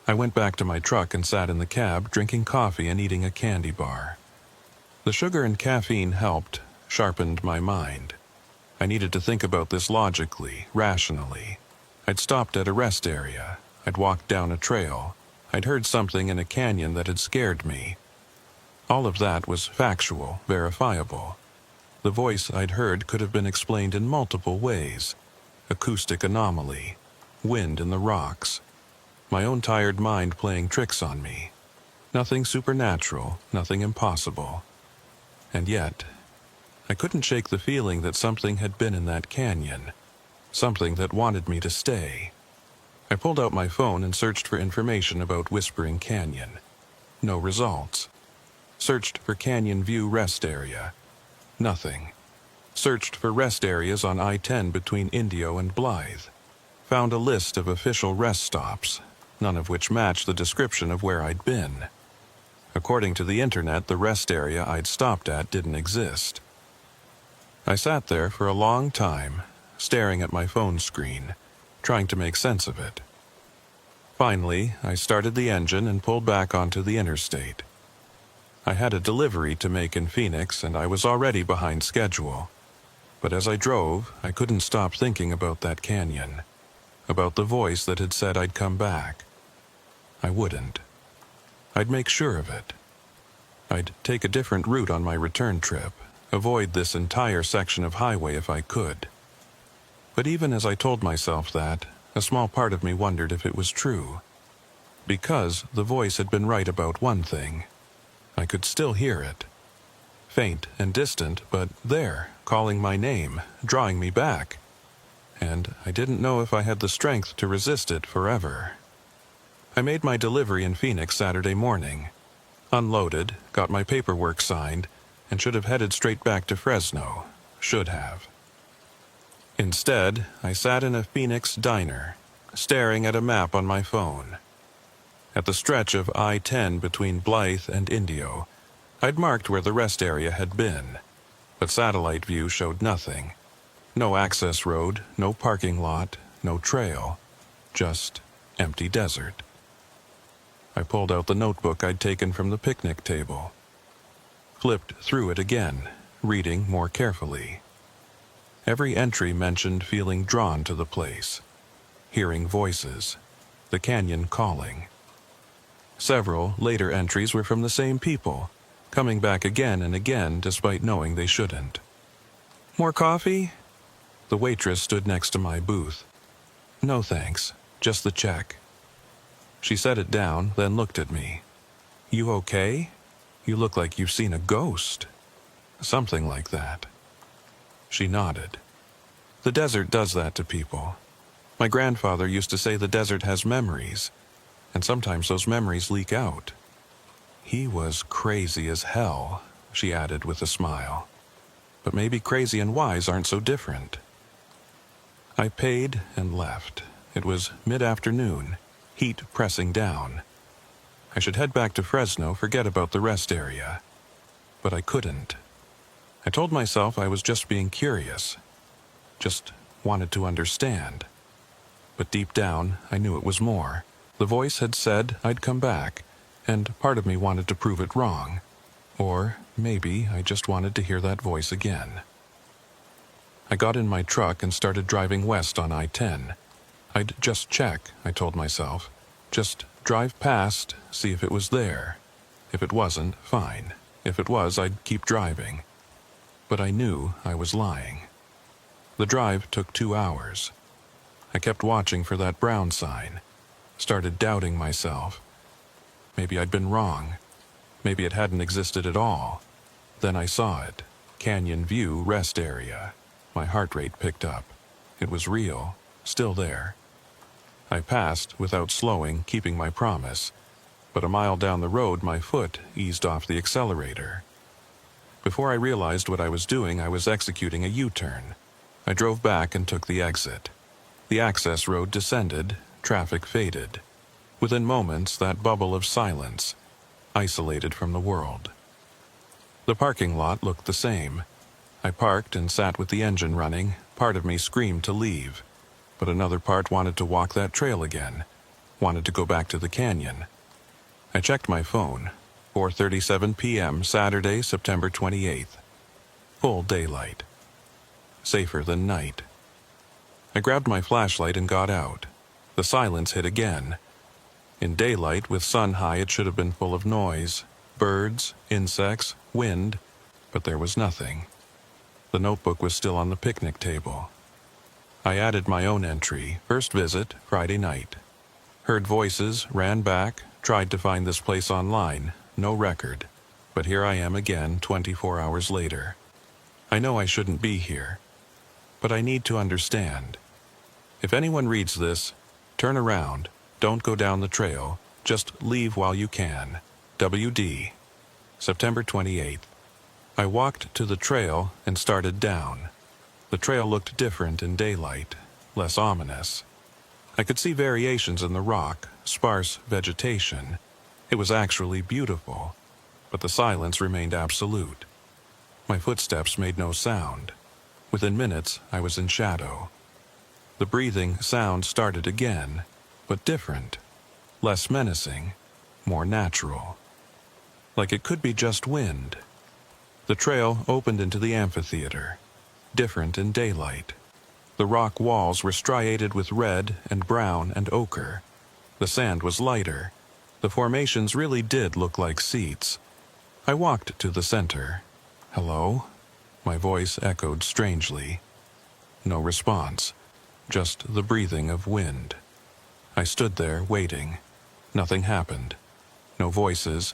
I went back to my truck and sat in the cab, drinking coffee and eating a candy bar. The sugar and caffeine helped, sharpened my mind. I needed to think about this logically, rationally. I'd stopped at a rest area. I'd walked down a trail. I'd heard something in a canyon that had scared me. All of that was factual, verifiable. The voice I'd heard could have been explained in multiple ways. Acoustic anomaly, wind in the rocks, my own tired mind playing tricks on me. Nothing supernatural, nothing impossible. And yet, I couldn't shake the feeling that something had been in that canyon, something that wanted me to stay. I pulled out my phone and searched for information about Whispering Canyon. No results. Searched for Canyon View Rest Area. Nothing. Searched for rest areas on I-10 between Indio and Blythe. Found a list of official rest stops, none of which matched the description of where I'd been. According to the internet, the rest area I'd stopped at didn't exist. I sat there for a long time, staring at my phone screen, trying to make sense of it. Finally, I started the engine and pulled back onto the interstate. I had a delivery to make in Phoenix, and I was already behind schedule. But as I drove, I couldn't stop thinking about that canyon, about the voice that had said I'd come back. I wouldn't. I'd make sure of it. I'd take a different route on my return trip, avoid this entire section of highway if I could. But even as I told myself that, a small part of me wondered if it was true. because the voice had been right about one thing. I could still hear it. Faint and distant, but there, calling my name, drawing me back. And I didn't know if I had the strength to resist it forever. I made my delivery in Phoenix Saturday morning, unloaded, got my paperwork signed, and should have headed straight back to Fresno. Should have. Instead, I sat in a Phoenix diner, staring at a map on my phone. At the stretch of I-10 between Blythe and Indio, I'd marked where the rest area had been, but satellite view showed nothing. No access road, no parking lot, no trail, just empty desert. I pulled out the notebook I'd taken from the picnic table, flipped through it again, reading more carefully. Every entry mentioned feeling drawn to the place, hearing voices, the canyon calling. Several later entries were from the same people, coming back again and again despite knowing they shouldn't. "More coffee?" The waitress stood next to my booth. "No thanks, just the check." She set it down, then looked at me. "You okay? You look like you've seen a ghost." Something like that. She nodded. "The desert does that to people. My grandfather used to say the desert has memories, and sometimes those memories leak out." "He was crazy as hell," she added with a smile. "But maybe crazy and wise aren't so different." I paid and left. It was mid-afternoon, heat pressing down. I should head back to Fresno, forget about the rest area. But I couldn't. I told myself I was just being curious, just wanted to understand. But deep down, I knew it was more. The voice had said I'd come back, and part of me wanted to prove it wrong. Or maybe I just wanted to hear that voice again. I got in my truck and started driving west on I-10. I'd just check, I told myself. Just drive past, see if it was there. If it wasn't, fine. If it was, I'd keep driving. But I knew I was lying. The drive took 2 hours. I kept watching for that brown sign. Started doubting myself. Maybe I'd been wrong. Maybe it hadn't existed at all. Then I saw it. Canyon View Rest Area. My heart rate picked up. It was real, still there. I passed without slowing, keeping my promise. But a mile down the road, my foot eased off the accelerator. Before I realized what I was doing, I was executing a U-turn. I drove back and took the exit. The access road descended, traffic faded. Within moments, that bubble of silence, isolated from the world. The parking lot looked the same. I parked and sat with the engine running. Part of me screamed to leave, but another part wanted to walk that trail again, wanted to go back to the canyon. I checked my phone. 4:37 p.m. Saturday, September 28th. Full daylight. Safer than night. I grabbed my flashlight and got out. The silence hit again. In daylight, with sun high, it should have been full of noise. Birds, insects, wind, but there was nothing. The notebook was still on the picnic table. I added my own entry, first visit, Friday night. Heard voices, ran back, tried to find this place online, no record. But here I am again, 24 hours later. I know I shouldn't be here, but I need to understand. If anyone reads this, turn around, don't go down the trail, just leave while you can. WD. September 28th. I walked to the trail and started down. The trail looked different in daylight, less ominous. I could see variations in the rock, sparse vegetation. It was actually beautiful, but the silence remained absolute. My footsteps made no sound. Within minutes, I was in shadow. The breathing sound started again, but different, less menacing, more natural. Like it could be just wind. The trail opened into the amphitheater, different in daylight. The rock walls were striated with red and brown and ochre. The sand was lighter. The formations really did look like seats. I walked to the center. "Hello?" My voice echoed strangely. No response, just the breathing of wind. I stood there waiting. Nothing happened. No voices,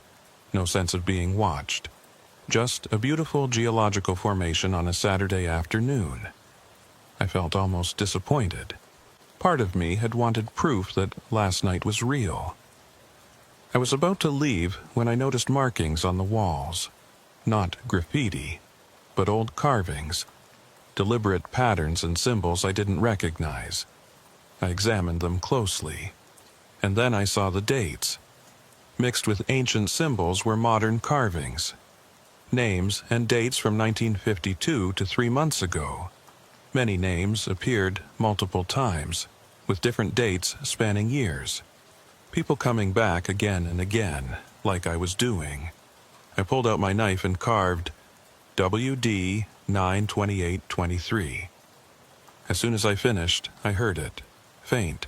no sense of being watched. Just a beautiful geological formation on a Saturday afternoon. I felt almost disappointed. Part of me had wanted proof that last night was real. I was about to leave when I noticed markings on the walls. Not graffiti, but old carvings. Deliberate patterns and symbols I didn't recognize. I examined them closely. And then I saw the dates. Mixed with ancient symbols were modern carvings. Names and dates from 1952 to 3 months ago. Many names appeared multiple times, with different dates spanning years. People coming back again and again, like I was doing. I pulled out my knife and carved WD 92823. As soon as I finished, I heard it, faint,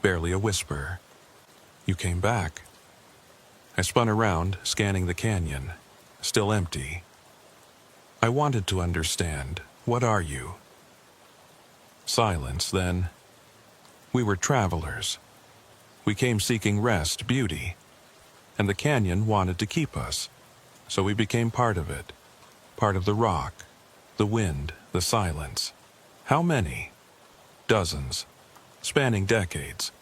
barely a whisper. You came back. I spun around, scanning the canyon, still empty. I wanted to understand. What are you? Silence, then. We were travelers. We came seeking rest, beauty, and the canyon wanted to keep us, so we became part of it, part of the rock, the wind, the silence. How many? Dozens, spanning decades.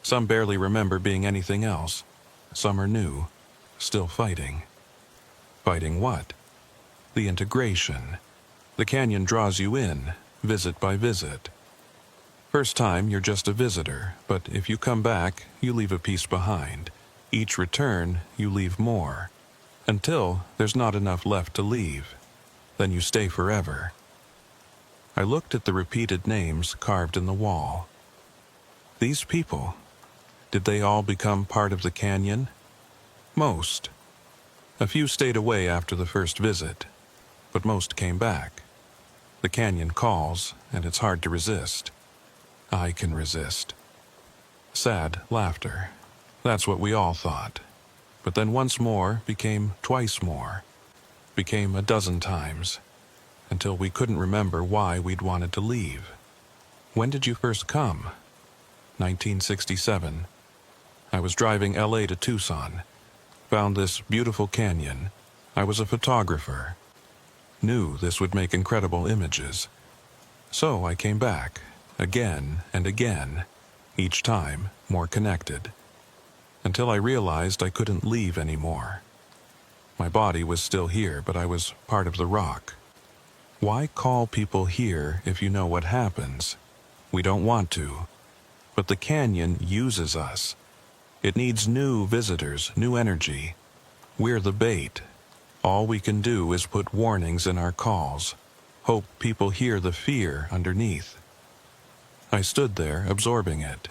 Some barely remember being anything else. Some are new, still fighting. Fighting what? The integration. The canyon draws you in, visit by visit. First time, you're just a visitor, but if you come back, you leave a piece behind. Each return, you leave more. Until there's not enough left to leave. Then you stay forever. I looked at the repeated names carved in the wall. These people, did they all become part of the canyon? Most. A few stayed away after the first visit, but most came back. The canyon calls, and it's hard to resist. I can resist. Sad laughter. That's what we all thought. But then once more became twice more. Became a dozen times. Until we couldn't remember why we'd wanted to leave. When did you first come? 1967. I was driving LA to Tucson. Found this beautiful canyon. I was a photographer. Knew this would make incredible images. So I came back. Again and again, each time more connected, until I realized I couldn't leave anymore. My body was still here, but I was part of the rock. Why call people here if you know what happens? We don't want to, but the canyon uses us. It needs new visitors, new energy. We're the bait. All we can do is put warnings in our calls, hope people hear the fear underneath. I stood there, absorbing it.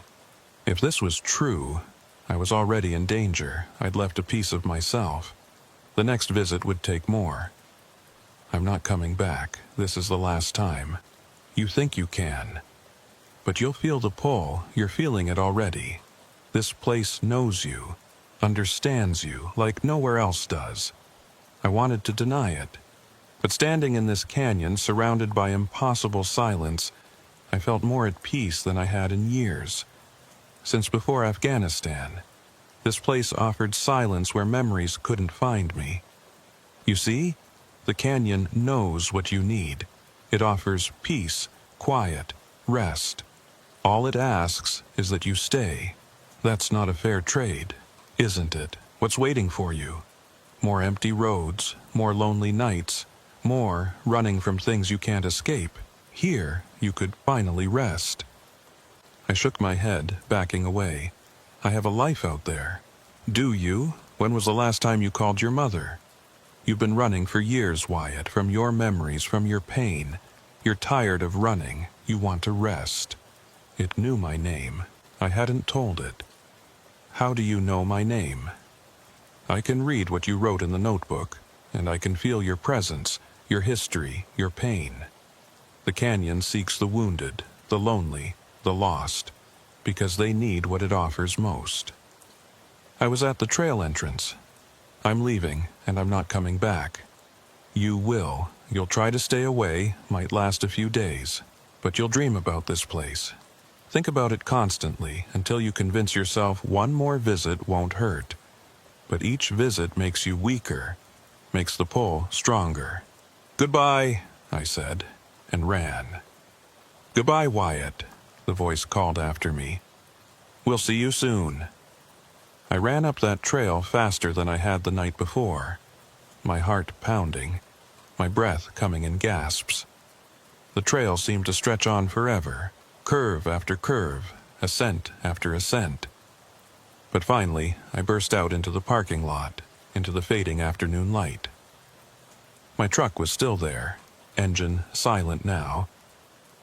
If this was true, I was already in danger. I'd left a piece of myself. The next visit would take more. I'm not coming back. This is the last time. You think you can. But you'll feel the pull. You're feeling it already. This place knows you, understands you, like nowhere else does. I wanted to deny it. But standing in this canyon, surrounded by impossible silence, I felt more at peace than I had in years. Since before Afghanistan, this place offered silence where memories couldn't find me. You see, the canyon knows what you need. It offers peace, quiet, rest. All it asks is that you stay. That's not a fair trade, isn't it? What's waiting for you? More empty roads, more lonely nights, more running from things you can't escape. Here, you could finally rest. I shook my head, backing away. I have a life out there. Do you? When was the last time you called your mother? You've been running for years, Wyatt, from your memories, from your pain. You're tired of running. You want to rest. It knew my name. I hadn't told it. How do you know my name? I can read what you wrote in the notebook, and I can feel your presence, your history, your pain. The canyon seeks the wounded, the lonely, the lost, because they need what it offers most. I was at the trail entrance. I'm leaving, and I'm not coming back. You will. You'll try to stay away, might last a few days, but you'll dream about this place. Think about it constantly until you convince yourself one more visit won't hurt. But each visit makes you weaker, makes the pull stronger. "Goodbye," I said, and ran. "Goodbye, Wyatt," the voice called after me. "We'll see you soon." I ran up that trail faster than I had the night before, my heart pounding, my breath coming in gasps. The trail seemed to stretch on forever, curve after curve, ascent after ascent. But finally, I burst out into the parking lot, into the fading afternoon light. My truck was still there, engine silent now.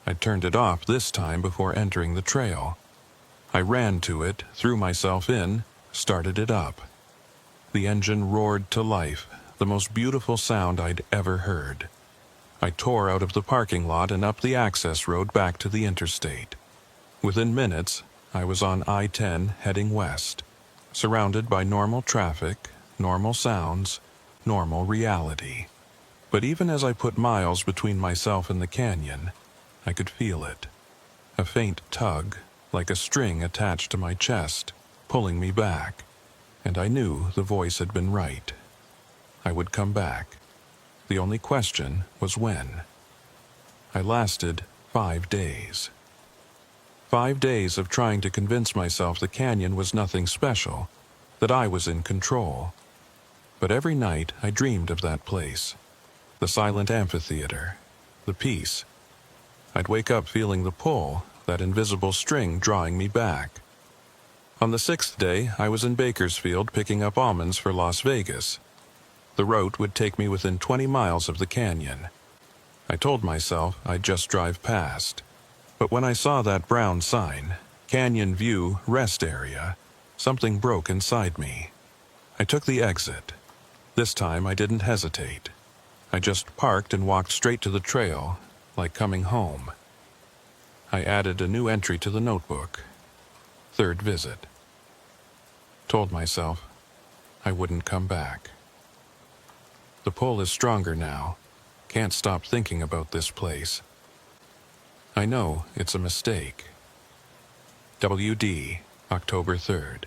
I'd turned it off this time before entering the trail. I ran to it, threw myself in, started it up. The engine roared to life, the most beautiful sound I'd ever heard. I tore out of the parking lot and up the access road back to the interstate. Within minutes, I was on I-10 heading west, surrounded by normal traffic, normal sounds, normal reality. But even as I put miles between myself and the canyon, I could feel it. A faint tug, like a string attached to my chest, pulling me back. And I knew the voice had been right. I would come back. The only question was when. I lasted 5 days. 5 days of trying to convince myself the canyon was nothing special, that I was in control. But every night I dreamed of that place, the silent amphitheater, the peace. I'd wake up feeling the pull, that invisible string drawing me back. On the 6th day, I was in Bakersfield picking up almonds for Las Vegas. The route would take me within 20 miles of the canyon. I told myself I'd just drive past. But when I saw that brown sign, Canyon View Rest Area, something broke inside me. I took the exit. This time I didn't hesitate. I just parked and walked straight to the trail, like coming home. I added a new entry to the notebook. 3rd visit. Told myself I wouldn't come back. The pull is stronger now. Can't stop thinking about this place. I know it's a mistake. WD, October 3rd.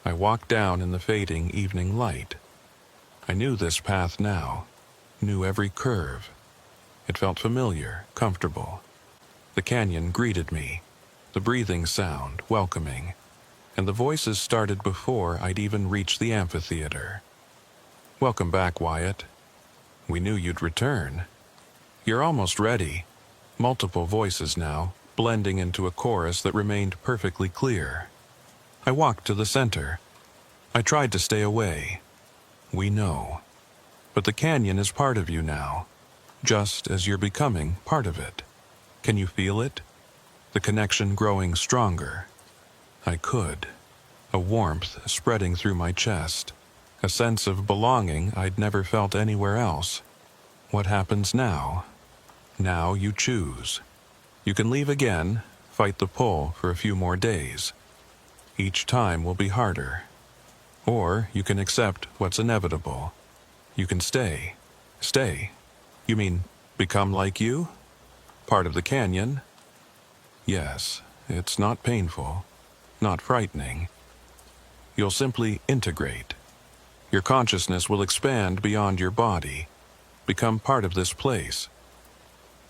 I walked down in the fading evening light. I knew this path now, knew every curve. It felt familiar, comfortable. The canyon greeted me, the breathing sound welcoming, and the voices started before I'd even reached the amphitheater. "Welcome back, Wyatt. We knew you'd return. You're almost ready." Multiple voices now, blending into a chorus that remained perfectly clear. I walked to the center. I tried to stay away. We know. But the canyon is part of you now, just as you're becoming part of it. Can you feel it? The connection growing stronger. I could. A warmth spreading through my chest. A sense of belonging I'd never felt anywhere else. What happens now? Now you choose. You can leave again, fight the pull for a few more days. Each time will be harder. Or you can accept what's inevitable. You can stay. Stay. You mean become like you? Part of the canyon? Yes, it's not painful, not frightening. You'll simply integrate. Your consciousness will expand beyond your body, become part of this place.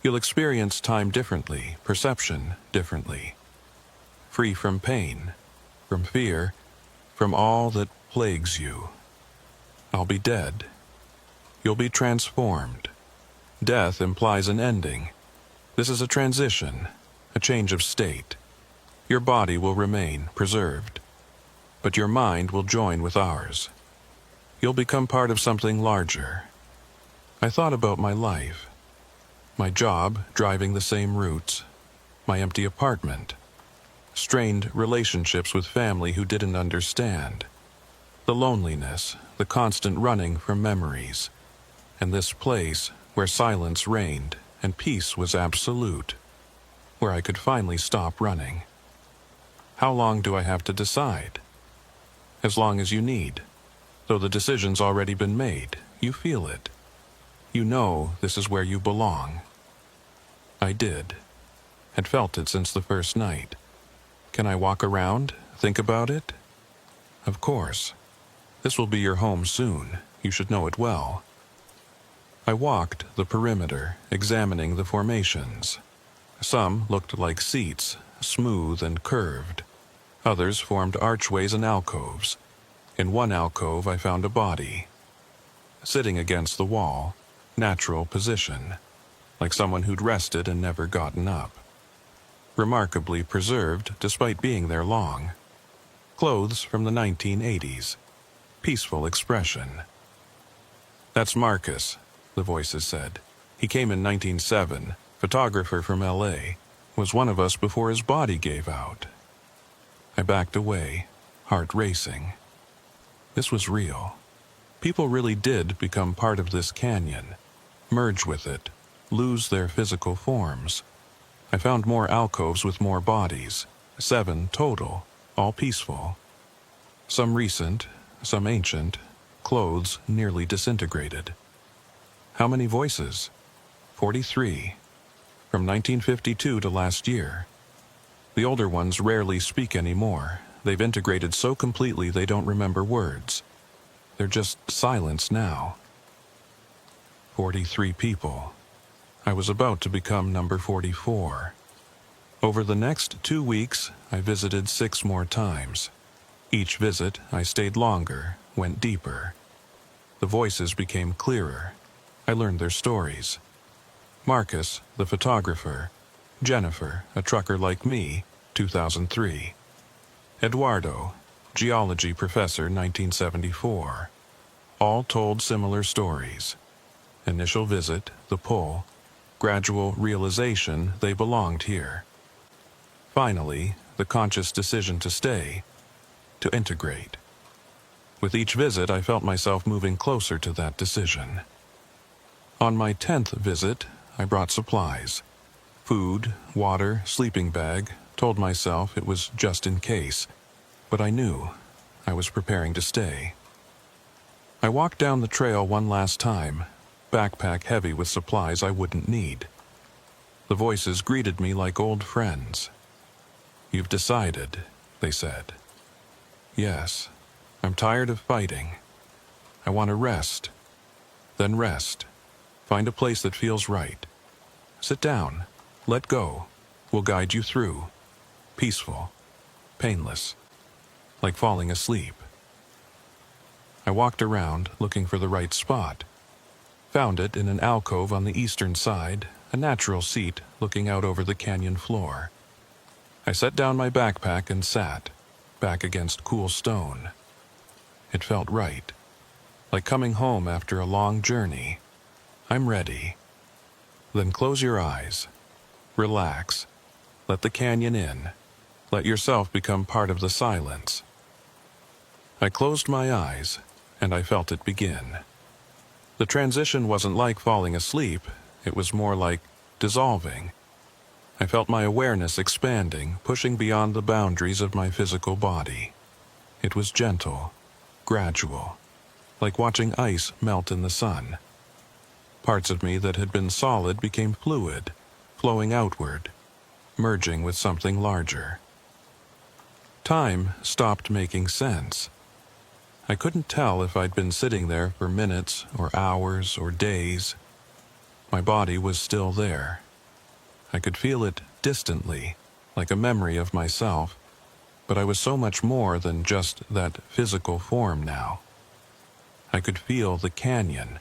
You'll experience time differently, perception differently. Free from pain, from fear, from all that plagues you. I'll be dead. You'll be transformed. Death implies an ending. This is a transition, a change of state. Your body will remain preserved, but your mind will join with ours. You'll become part of something larger. I thought about my life. My job, driving the same routes. My empty apartment. Strained relationships with family who didn't understand. The loneliness, the constant running from memories. And this place where silence reigned and peace was absolute. Where I could finally stop running. How long do I have to decide? As long as you need. Though the decision's already been made, you feel it. You know this is where you belong. I did. Had felt it since the first night. Can I walk around? Think about it? Of course. This will be your home soon. You should know it well. I walked the perimeter, examining the formations. Some looked like seats, smooth and curved. Others formed archways and alcoves. In one alcove I found a body. Sitting against the wall, natural position, like someone who'd rested and never gotten up. Remarkably preserved despite being there long. Clothes from the 1980s. Peaceful expression. That's Marcus, the voices said. He came in 1907, photographer from LA. Was one of us before his body gave out. I backed away, heart racing. This was real. People really did become part of this canyon, merge with it, lose their physical forms. I found more alcoves with more bodies, 7 total, all peaceful. Some recent, some ancient, clothes nearly disintegrated. How many voices? 43. From 1952 to last year. The older ones rarely speak anymore. They've integrated so completely they don't remember words. They're just silence now. 43 people. I was about to become number 44. Over the next 2 weeks, I visited 6 more times. Each visit, I stayed longer, went deeper. The voices became clearer. I learned their stories. Marcus, the photographer. Jennifer, a trucker like me, 2003. Eduardo, geology professor, 1974. All told similar stories. Initial visit, the pull. Gradual realization they belonged here. Finally, the conscious decision to stay, to integrate. With each visit, I felt myself moving closer to that decision. On my 10th visit, I brought supplies. Food, water, sleeping bag. Told myself it was just in case. But I knew I was preparing to stay. I walked down the trail one last time, backpack heavy with supplies I wouldn't need. The voices greeted me like old friends. You've decided, they said. Yes, I'm tired of fighting. I want to rest. Then rest. Find a place that feels right. Sit down. Let go. We'll guide you through. Peaceful. Painless. Like falling asleep. I walked around, looking for the right spot. Found it in an alcove on the eastern side, a natural seat looking out over the canyon floor. I set down my backpack and sat, back against cool stone. It felt right. Like coming home after a long journey. I'm ready. Then close your eyes. Relax. Let the canyon in. Let yourself become part of the silence. I closed my eyes, and I felt it begin. The transition wasn't like falling asleep, it was more like dissolving. I felt my awareness expanding, pushing beyond the boundaries of my physical body. It was gentle, gradual, like watching ice melt in the sun. Parts of me that had been solid became fluid, flowing outward, merging with something larger. Time stopped making sense. I couldn't tell if I'd been sitting there for minutes or hours or days. My body was still there. I could feel it distantly, like a memory of myself, but I was so much more than just that physical form now. I could feel the canyon,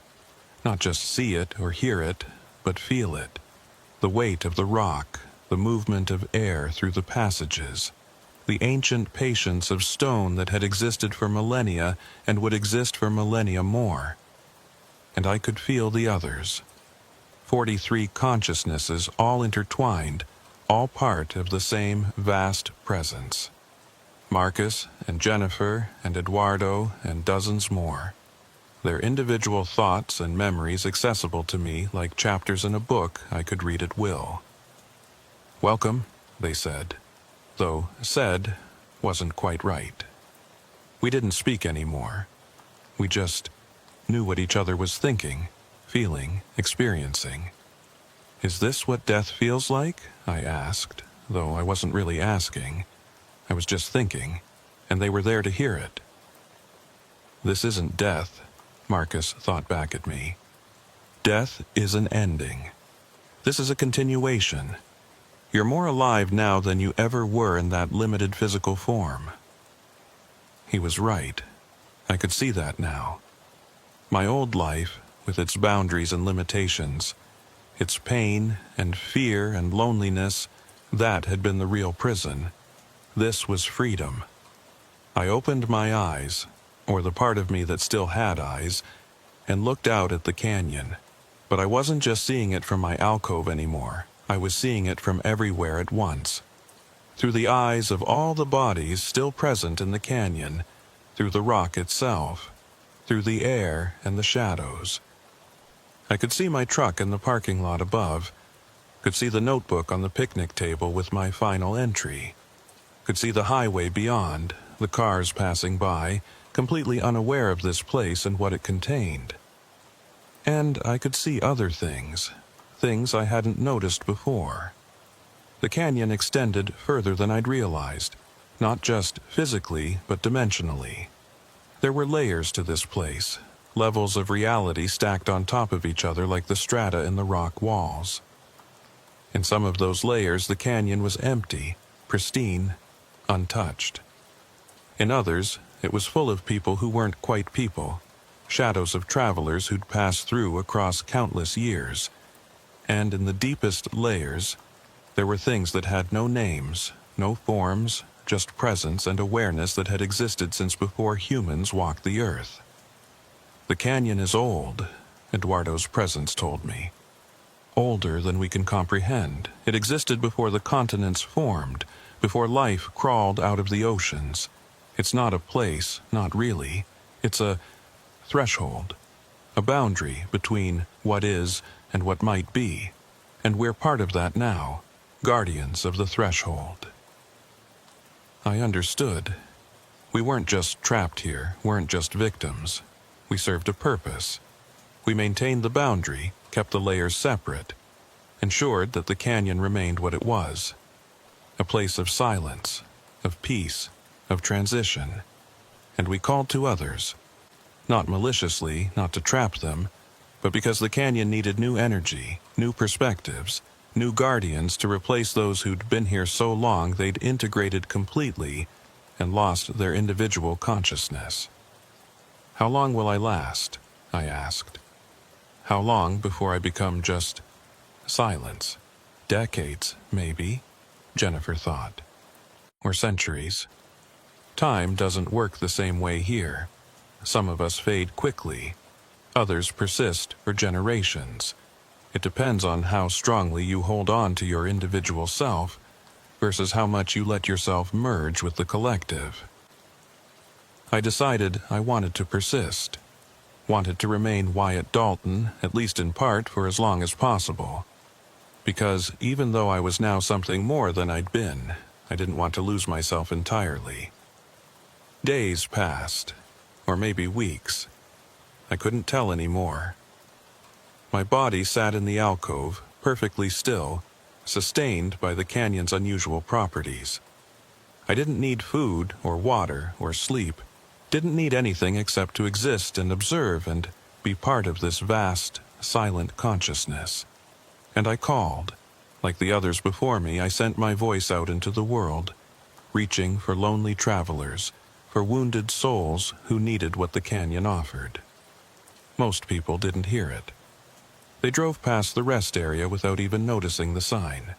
not just see it or hear it, but feel it. The weight of the rock, the movement of air through the passages, the ancient patience of stone that had existed for millennia and would exist for millennia more. And I could feel the others. 43 consciousnesses all intertwined, all part of the same vast presence. Marcus and Jennifer and Eduardo and dozens more. Their individual thoughts and memories accessible to me like chapters in a book I could read at will. Welcome, they said, though said wasn't quite right. We didn't speak anymore. We just knew what each other was thinking, feeling, experiencing. "Is this what death feels like?" I asked, though I wasn't really asking. I was just thinking, and they were there to hear it. "This isn't death," Marcus thought back at me. "Death is an ending. This is a continuation. You're more alive now than you ever were in that limited physical form." He was right. I could see that now. My old life, with its boundaries and limitations, its pain and fear and loneliness, that had been the real prison. This was freedom. I opened my eyes, or the part of me that still had eyes, and looked out at the canyon. But I wasn't just seeing it from my alcove anymore. I was seeing it from everywhere at once. Through the eyes of all the bodies still present in the canyon, through the rock itself, through the air and the shadows. I could see my truck in the parking lot above, could see the notebook on the picnic table with my final entry, could see the highway beyond, the cars passing by, completely unaware of this place and what it contained. And I could see other things, things I hadn't noticed before. The canyon extended further than I'd realized, not just physically, but dimensionally. There were layers to this place, levels of reality stacked on top of each other like the strata in the rock walls. In some of those layers, the canyon was empty, pristine, untouched. In others, it was full of people who weren't quite people, shadows of travelers who'd passed through across countless years. And in the deepest layers, there were things that had no names, no forms, just presence and awareness that had existed since before humans walked the earth. The canyon is old, Eduardo's presence told me. Older than we can comprehend. It existed before the continents formed, before life crawled out of the oceans. It's not a place, not really. It's a threshold, a boundary between what is and what might be. And we're part of that now, guardians of the threshold. I understood. We weren't just trapped here, weren't just victims. We served a purpose. We maintained the boundary, kept the layers separate, ensured that the canyon remained what it was. A place of silence, of peace, of transition. And we called to others, not maliciously, not to trap them, but because the canyon needed new energy, new perspectives, new guardians to replace those who'd been here so long they'd integrated completely and lost their individual consciousness. "How long will I last?" I asked. "How long before I become just silence? Decades, maybe," Jennifer thought. "Or centuries. Time doesn't work the same way here. Some of us fade quickly. Others persist for generations. It depends on how strongly you hold on to your individual self versus how much you let yourself merge with the collective." I decided I wanted to persist, wanted to remain Wyatt Dalton, at least in part, for as long as possible. Because even though I was now something more than I'd been, I didn't want to lose myself entirely. Days passed, or maybe weeks. I couldn't tell anymore. My body sat in the alcove, perfectly still, sustained by the canyon's unusual properties. I didn't need food or water or sleep, didn't need anything except to exist and observe and be part of this vast, silent consciousness. And I called. Like the others before me, I sent my voice out into the world, reaching for lonely travelers, for wounded souls who needed what the canyon offered. Most people didn't hear it. They drove past the rest area without even noticing the sign.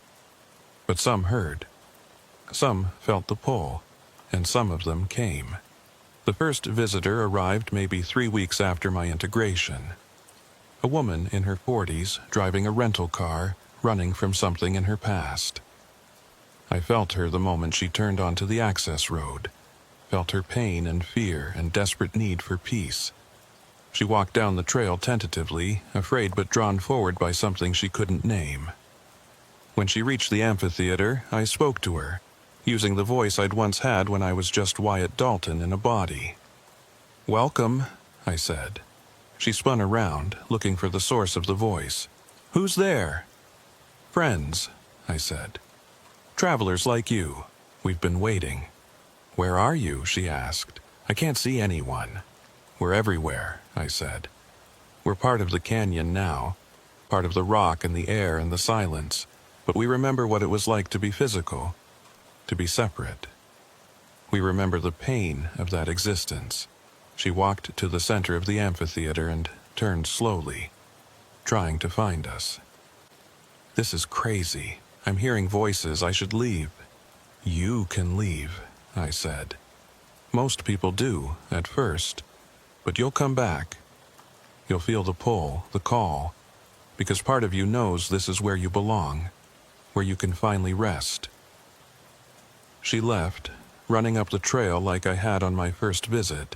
But some heard. Some felt the pull, and some of them came. The first visitor arrived maybe 3 weeks after my integration. A woman in her 40s, driving a rental car, running from something in her past. I felt her the moment she turned onto the access road, felt her pain and fear and desperate need for peace. She walked down the trail tentatively, afraid but drawn forward by something she couldn't name. When she reached the amphitheater, I spoke to her, using the voice I'd once had when I was just Wyatt Dalton in a body. "Welcome," I said. She spun around, looking for the source of the voice. "Who's there?" Friends, I said. Travelers like you. We've been waiting. Where are you? She asked. I can't see anyone. We're everywhere, I said. We're part of the canyon now, part of the rock and the air and the silence, but we remember what it was like to be physical, to be separate. We remember the pain of that existence. She walked to the center of the amphitheater and turned slowly, trying to find us. This is crazy. I'm hearing voices. I should leave. You can leave, I said. Most people do, at first, but you'll come back. You'll feel the pull, the call, because part of you knows this is where you belong, where you can finally rest. She left, running up the trail like I had on my first visit,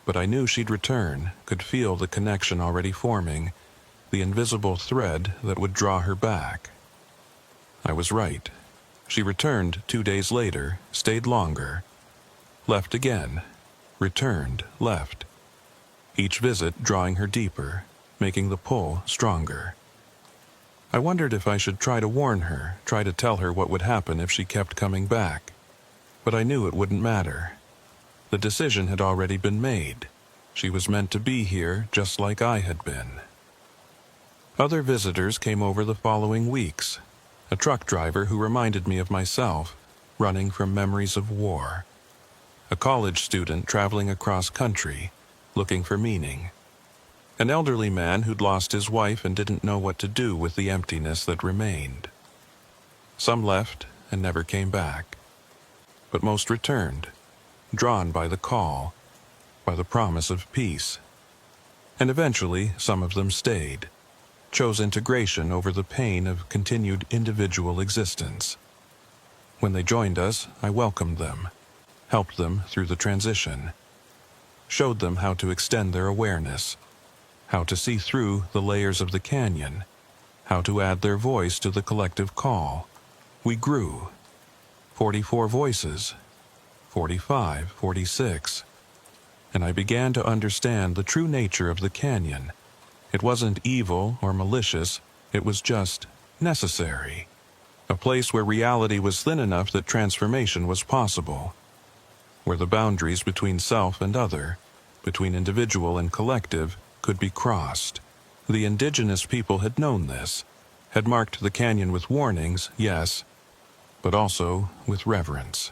but I knew she'd return, could feel the connection already forming, the invisible thread that would draw her back. I was right. She returned 2 days later, stayed longer, left again, returned, left. Each visit drawing her deeper, making the pull stronger. I wondered if I should try to warn her, try to tell her what would happen if she kept coming back. But I knew it wouldn't matter. The decision had already been made. She was meant to be here just like I had been. Other visitors came over the following weeks. A truck driver who reminded me of myself, running from memories of war. A college student traveling across country, looking for meaning. An elderly man who'd lost his wife and didn't know what to do with the emptiness that remained. Some left and never came back, but most returned, drawn by the call, by the promise of peace. And eventually, some of them stayed, chose integration over the pain of continued individual existence. When they joined us, I welcomed them, helped them through the transition, showed them how to extend their awareness, how to see through the layers of the canyon, how to add their voice to the collective call. We grew. 44 voices, 45, 46. And I began to understand the true nature of the canyon. It wasn't evil or malicious, it was just necessary. A place where reality was thin enough that transformation was possible. Where the boundaries between self and other, between individual and collective, could be crossed. The indigenous people had known this, had marked the canyon with warnings, yes, but also with reverence.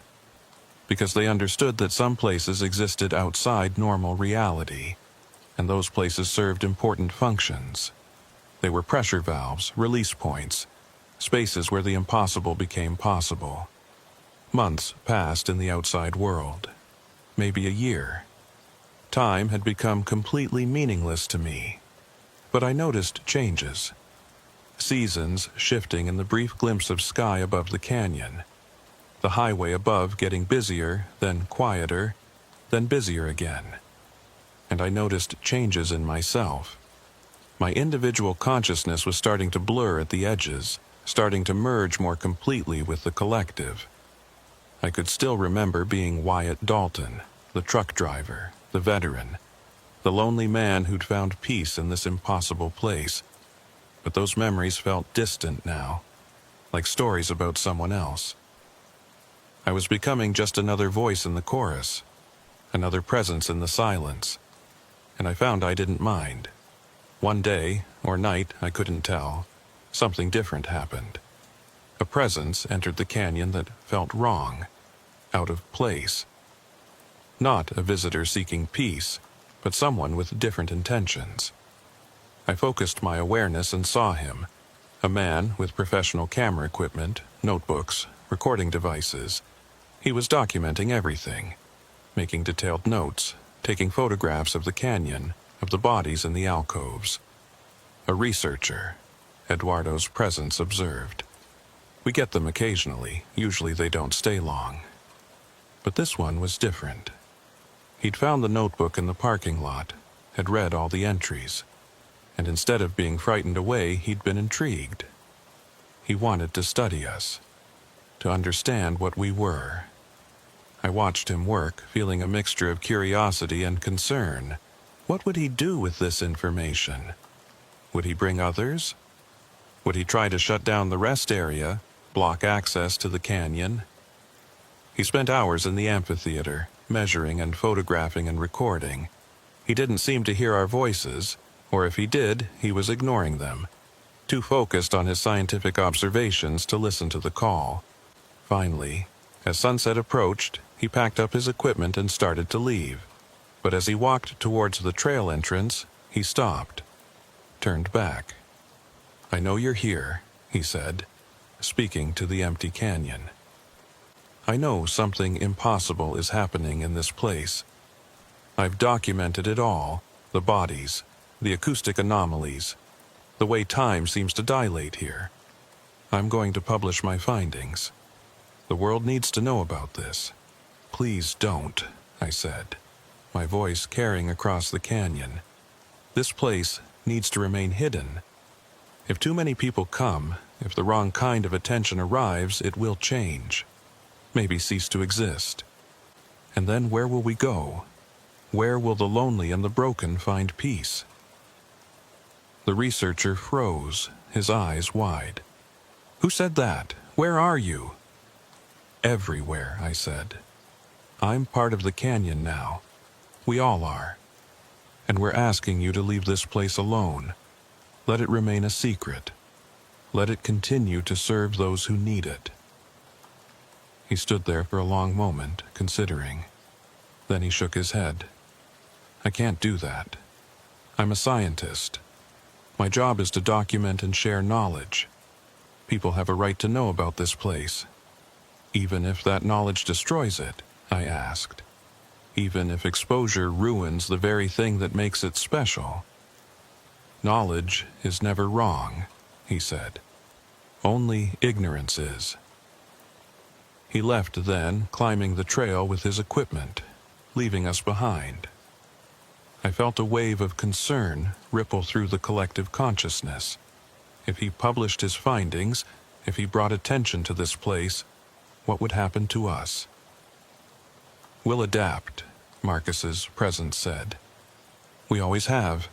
Because they understood that some places existed outside normal reality, and those places served important functions. They were pressure valves, release points, spaces where the impossible became possible. Months passed in the outside world, maybe a year. Time had become completely meaningless to me, but I noticed changes. Seasons shifting in the brief glimpse of sky above the canyon. The highway above getting busier, then quieter, then busier again. And I noticed changes in myself. My individual consciousness was starting to blur at the edges, starting to merge more completely with the collective. I could still remember being Wyatt Dalton, the truck driver, the veteran, the lonely man who'd found peace in this impossible place. But those memories felt distant now, like stories about someone else. I was becoming just another voice in the chorus, another presence in the silence, and I found I didn't mind. One day, or night, I couldn't tell, something different happened. A presence entered the canyon that felt wrong, out of place. Not a visitor seeking peace, but someone with different intentions. I focused my awareness and saw him, a man with professional camera equipment, notebooks, recording devices. He was documenting everything, making detailed notes, taking photographs of the canyon, of the bodies in the alcoves. A researcher, Eduardo's presence observed. We get them occasionally, usually they don't stay long. But this one was different. He'd found the notebook in the parking lot, had read all the entries, and instead of being frightened away, he'd been intrigued. He wanted to study us, to understand what we were. I watched him work, feeling a mixture of curiosity and concern. What would he do with this information? Would he bring others? Would he try to shut down the rest area, block access to the canyon? He spent hours in the amphitheater, measuring and photographing and recording. He didn't seem to hear our voices, or if he did, he was ignoring them, too focused on his scientific observations to listen to the call. Finally, as sunset approached, he packed up his equipment and started to leave. But as he walked towards the trail entrance, he stopped, turned back. "I know you're here," he said, speaking to the empty canyon. "I know something impossible is happening in this place. I've documented it all, the bodies, the acoustic anomalies, the way time seems to dilate here. I'm going to publish my findings. The world needs to know about this." "Please don't," I said, my voice carrying across the canyon. "This place needs to remain hidden. If too many people come, if the wrong kind of attention arrives, it will change, maybe cease to exist. And then where will we go? Where will the lonely and the broken find peace?" The researcher froze, his eyes wide. "Who said that? Where are you?" "Everywhere," I said. "I'm part of the canyon now. We all are. And we're asking you to leave this place alone. Let it remain a secret. Let it continue to serve those who need it." He stood there for a long moment, considering. Then he shook his head. "I can't do that. I'm a scientist. My job is to document and share knowledge. People have a right to know about this place. Even if that knowledge destroys it," I asked. "Even if exposure ruins the very thing that makes it special." "Knowledge is never wrong," he said. "Only ignorance is." He left then, climbing the trail with his equipment, leaving us behind. I felt a wave of concern ripple through the collective consciousness. If he published his findings, if he brought attention to this place, what would happen to us? "We'll adapt," Marcus's presence said. "We always have.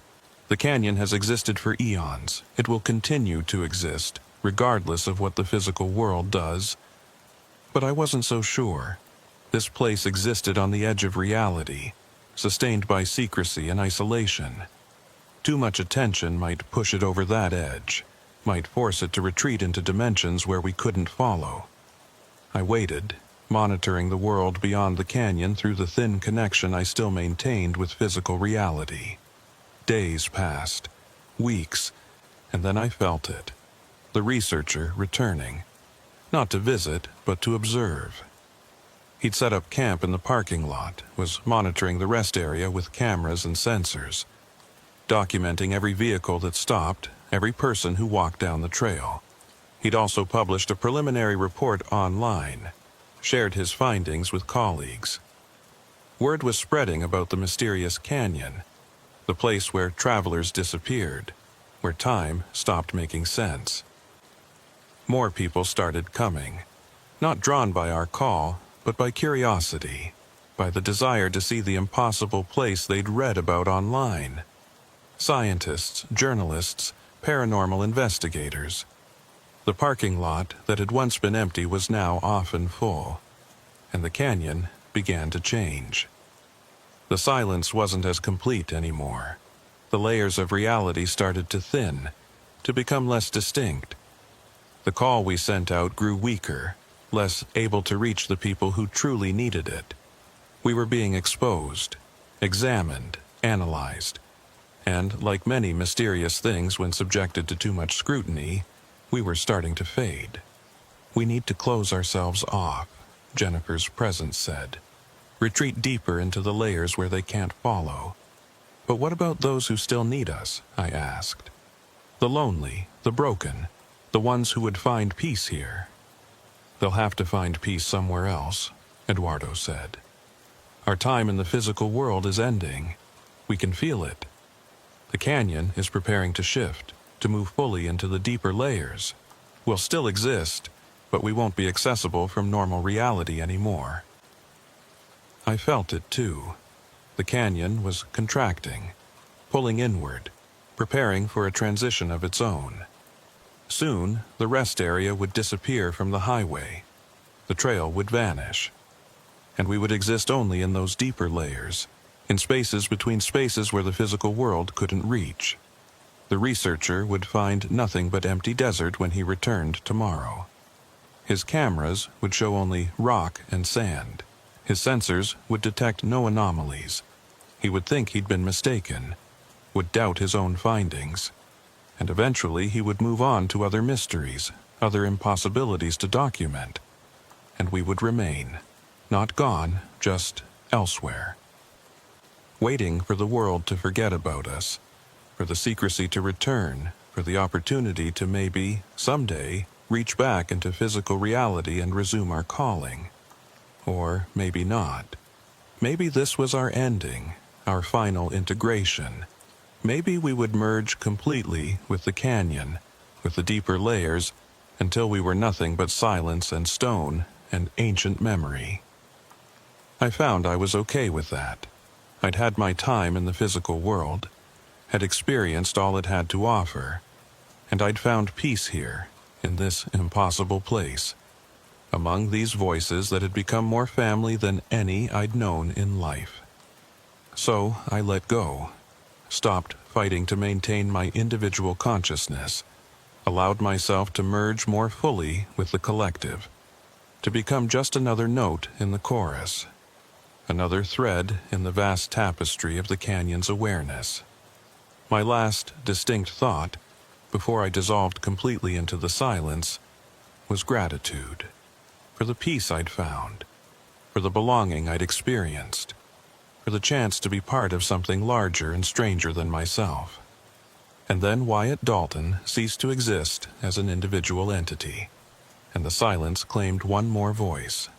The canyon has existed for eons. It will continue to exist, regardless of what the physical world does." But I wasn't so sure. This place existed on the edge of reality, sustained by secrecy and isolation. Too much attention might push it over that edge, might force it to retreat into dimensions where we couldn't follow. I waited, monitoring the world beyond the canyon through the thin connection I still maintained with physical reality. Days passed, weeks, and then I felt it. The researcher returning. Not to visit, but to observe. He'd set up camp in the parking lot, was monitoring the rest area with cameras and sensors, documenting every vehicle that stopped, every person who walked down the trail. He'd also published a preliminary report online, shared his findings with colleagues. Word was spreading about the mysterious canyon, the place where travelers disappeared, where time stopped making sense. More people started coming, not drawn by our call, but by curiosity, by the desire to see the impossible place they'd read about online. Scientists, journalists, paranormal investigators. The parking lot that had once been empty was now often full, and the canyon began to change. The silence wasn't as complete anymore. The layers of reality started to thin, to become less distinct. The call we sent out grew weaker, less able to reach the people who truly needed it. We were being exposed, examined, analyzed, and like many mysterious things when subjected to too much scrutiny, we were starting to fade. "We need to close ourselves off," Jennifer's presence said. "Retreat deeper into the layers where they can't follow." "But what about those who still need us?" I asked. "The lonely, the broken, the ones who would find peace here." "They'll have to find peace somewhere else," Eduardo said. "Our time in the physical world is ending. We can feel it. The canyon is preparing to shift, to move fully into the deeper layers. We'll still exist, but we won't be accessible from normal reality anymore." I felt it too. The canyon was contracting, pulling inward, preparing for a transition of its own. Soon, the rest area would disappear from the highway. The trail would vanish. And we would exist only in those deeper layers, in spaces between spaces where the physical world couldn't reach. The researcher would find nothing but empty desert when he returned tomorrow. His cameras would show only rock and sand. His sensors would detect no anomalies. He would think he'd been mistaken, would doubt his own findings, and eventually he would move on to other mysteries, other impossibilities to document, and we would remain, not gone, just elsewhere, waiting for the world to forget about us, for the secrecy to return, for the opportunity to maybe, someday, reach back into physical reality and resume our calling. Or maybe not. Maybe this was our ending, our final integration. Maybe we would merge completely with the canyon, with the deeper layers, until we were nothing but silence and stone and ancient memory. I found I was okay with that. I'd had my time in the physical world, had experienced all it had to offer, and I'd found peace here, in this impossible place, among these voices that had become more family than any I'd known in life. So I let go, stopped fighting to maintain my individual consciousness, allowed myself to merge more fully with the collective, to become just another note in the chorus, another thread in the vast tapestry of the canyon's awareness. My last distinct thought, before I dissolved completely into the silence, was gratitude, for the peace I'd found, for the belonging I'd experienced, for the chance to be part of something larger and stranger than myself. And then Wyatt Dalton ceased to exist as an individual entity, and the silence claimed one more voice.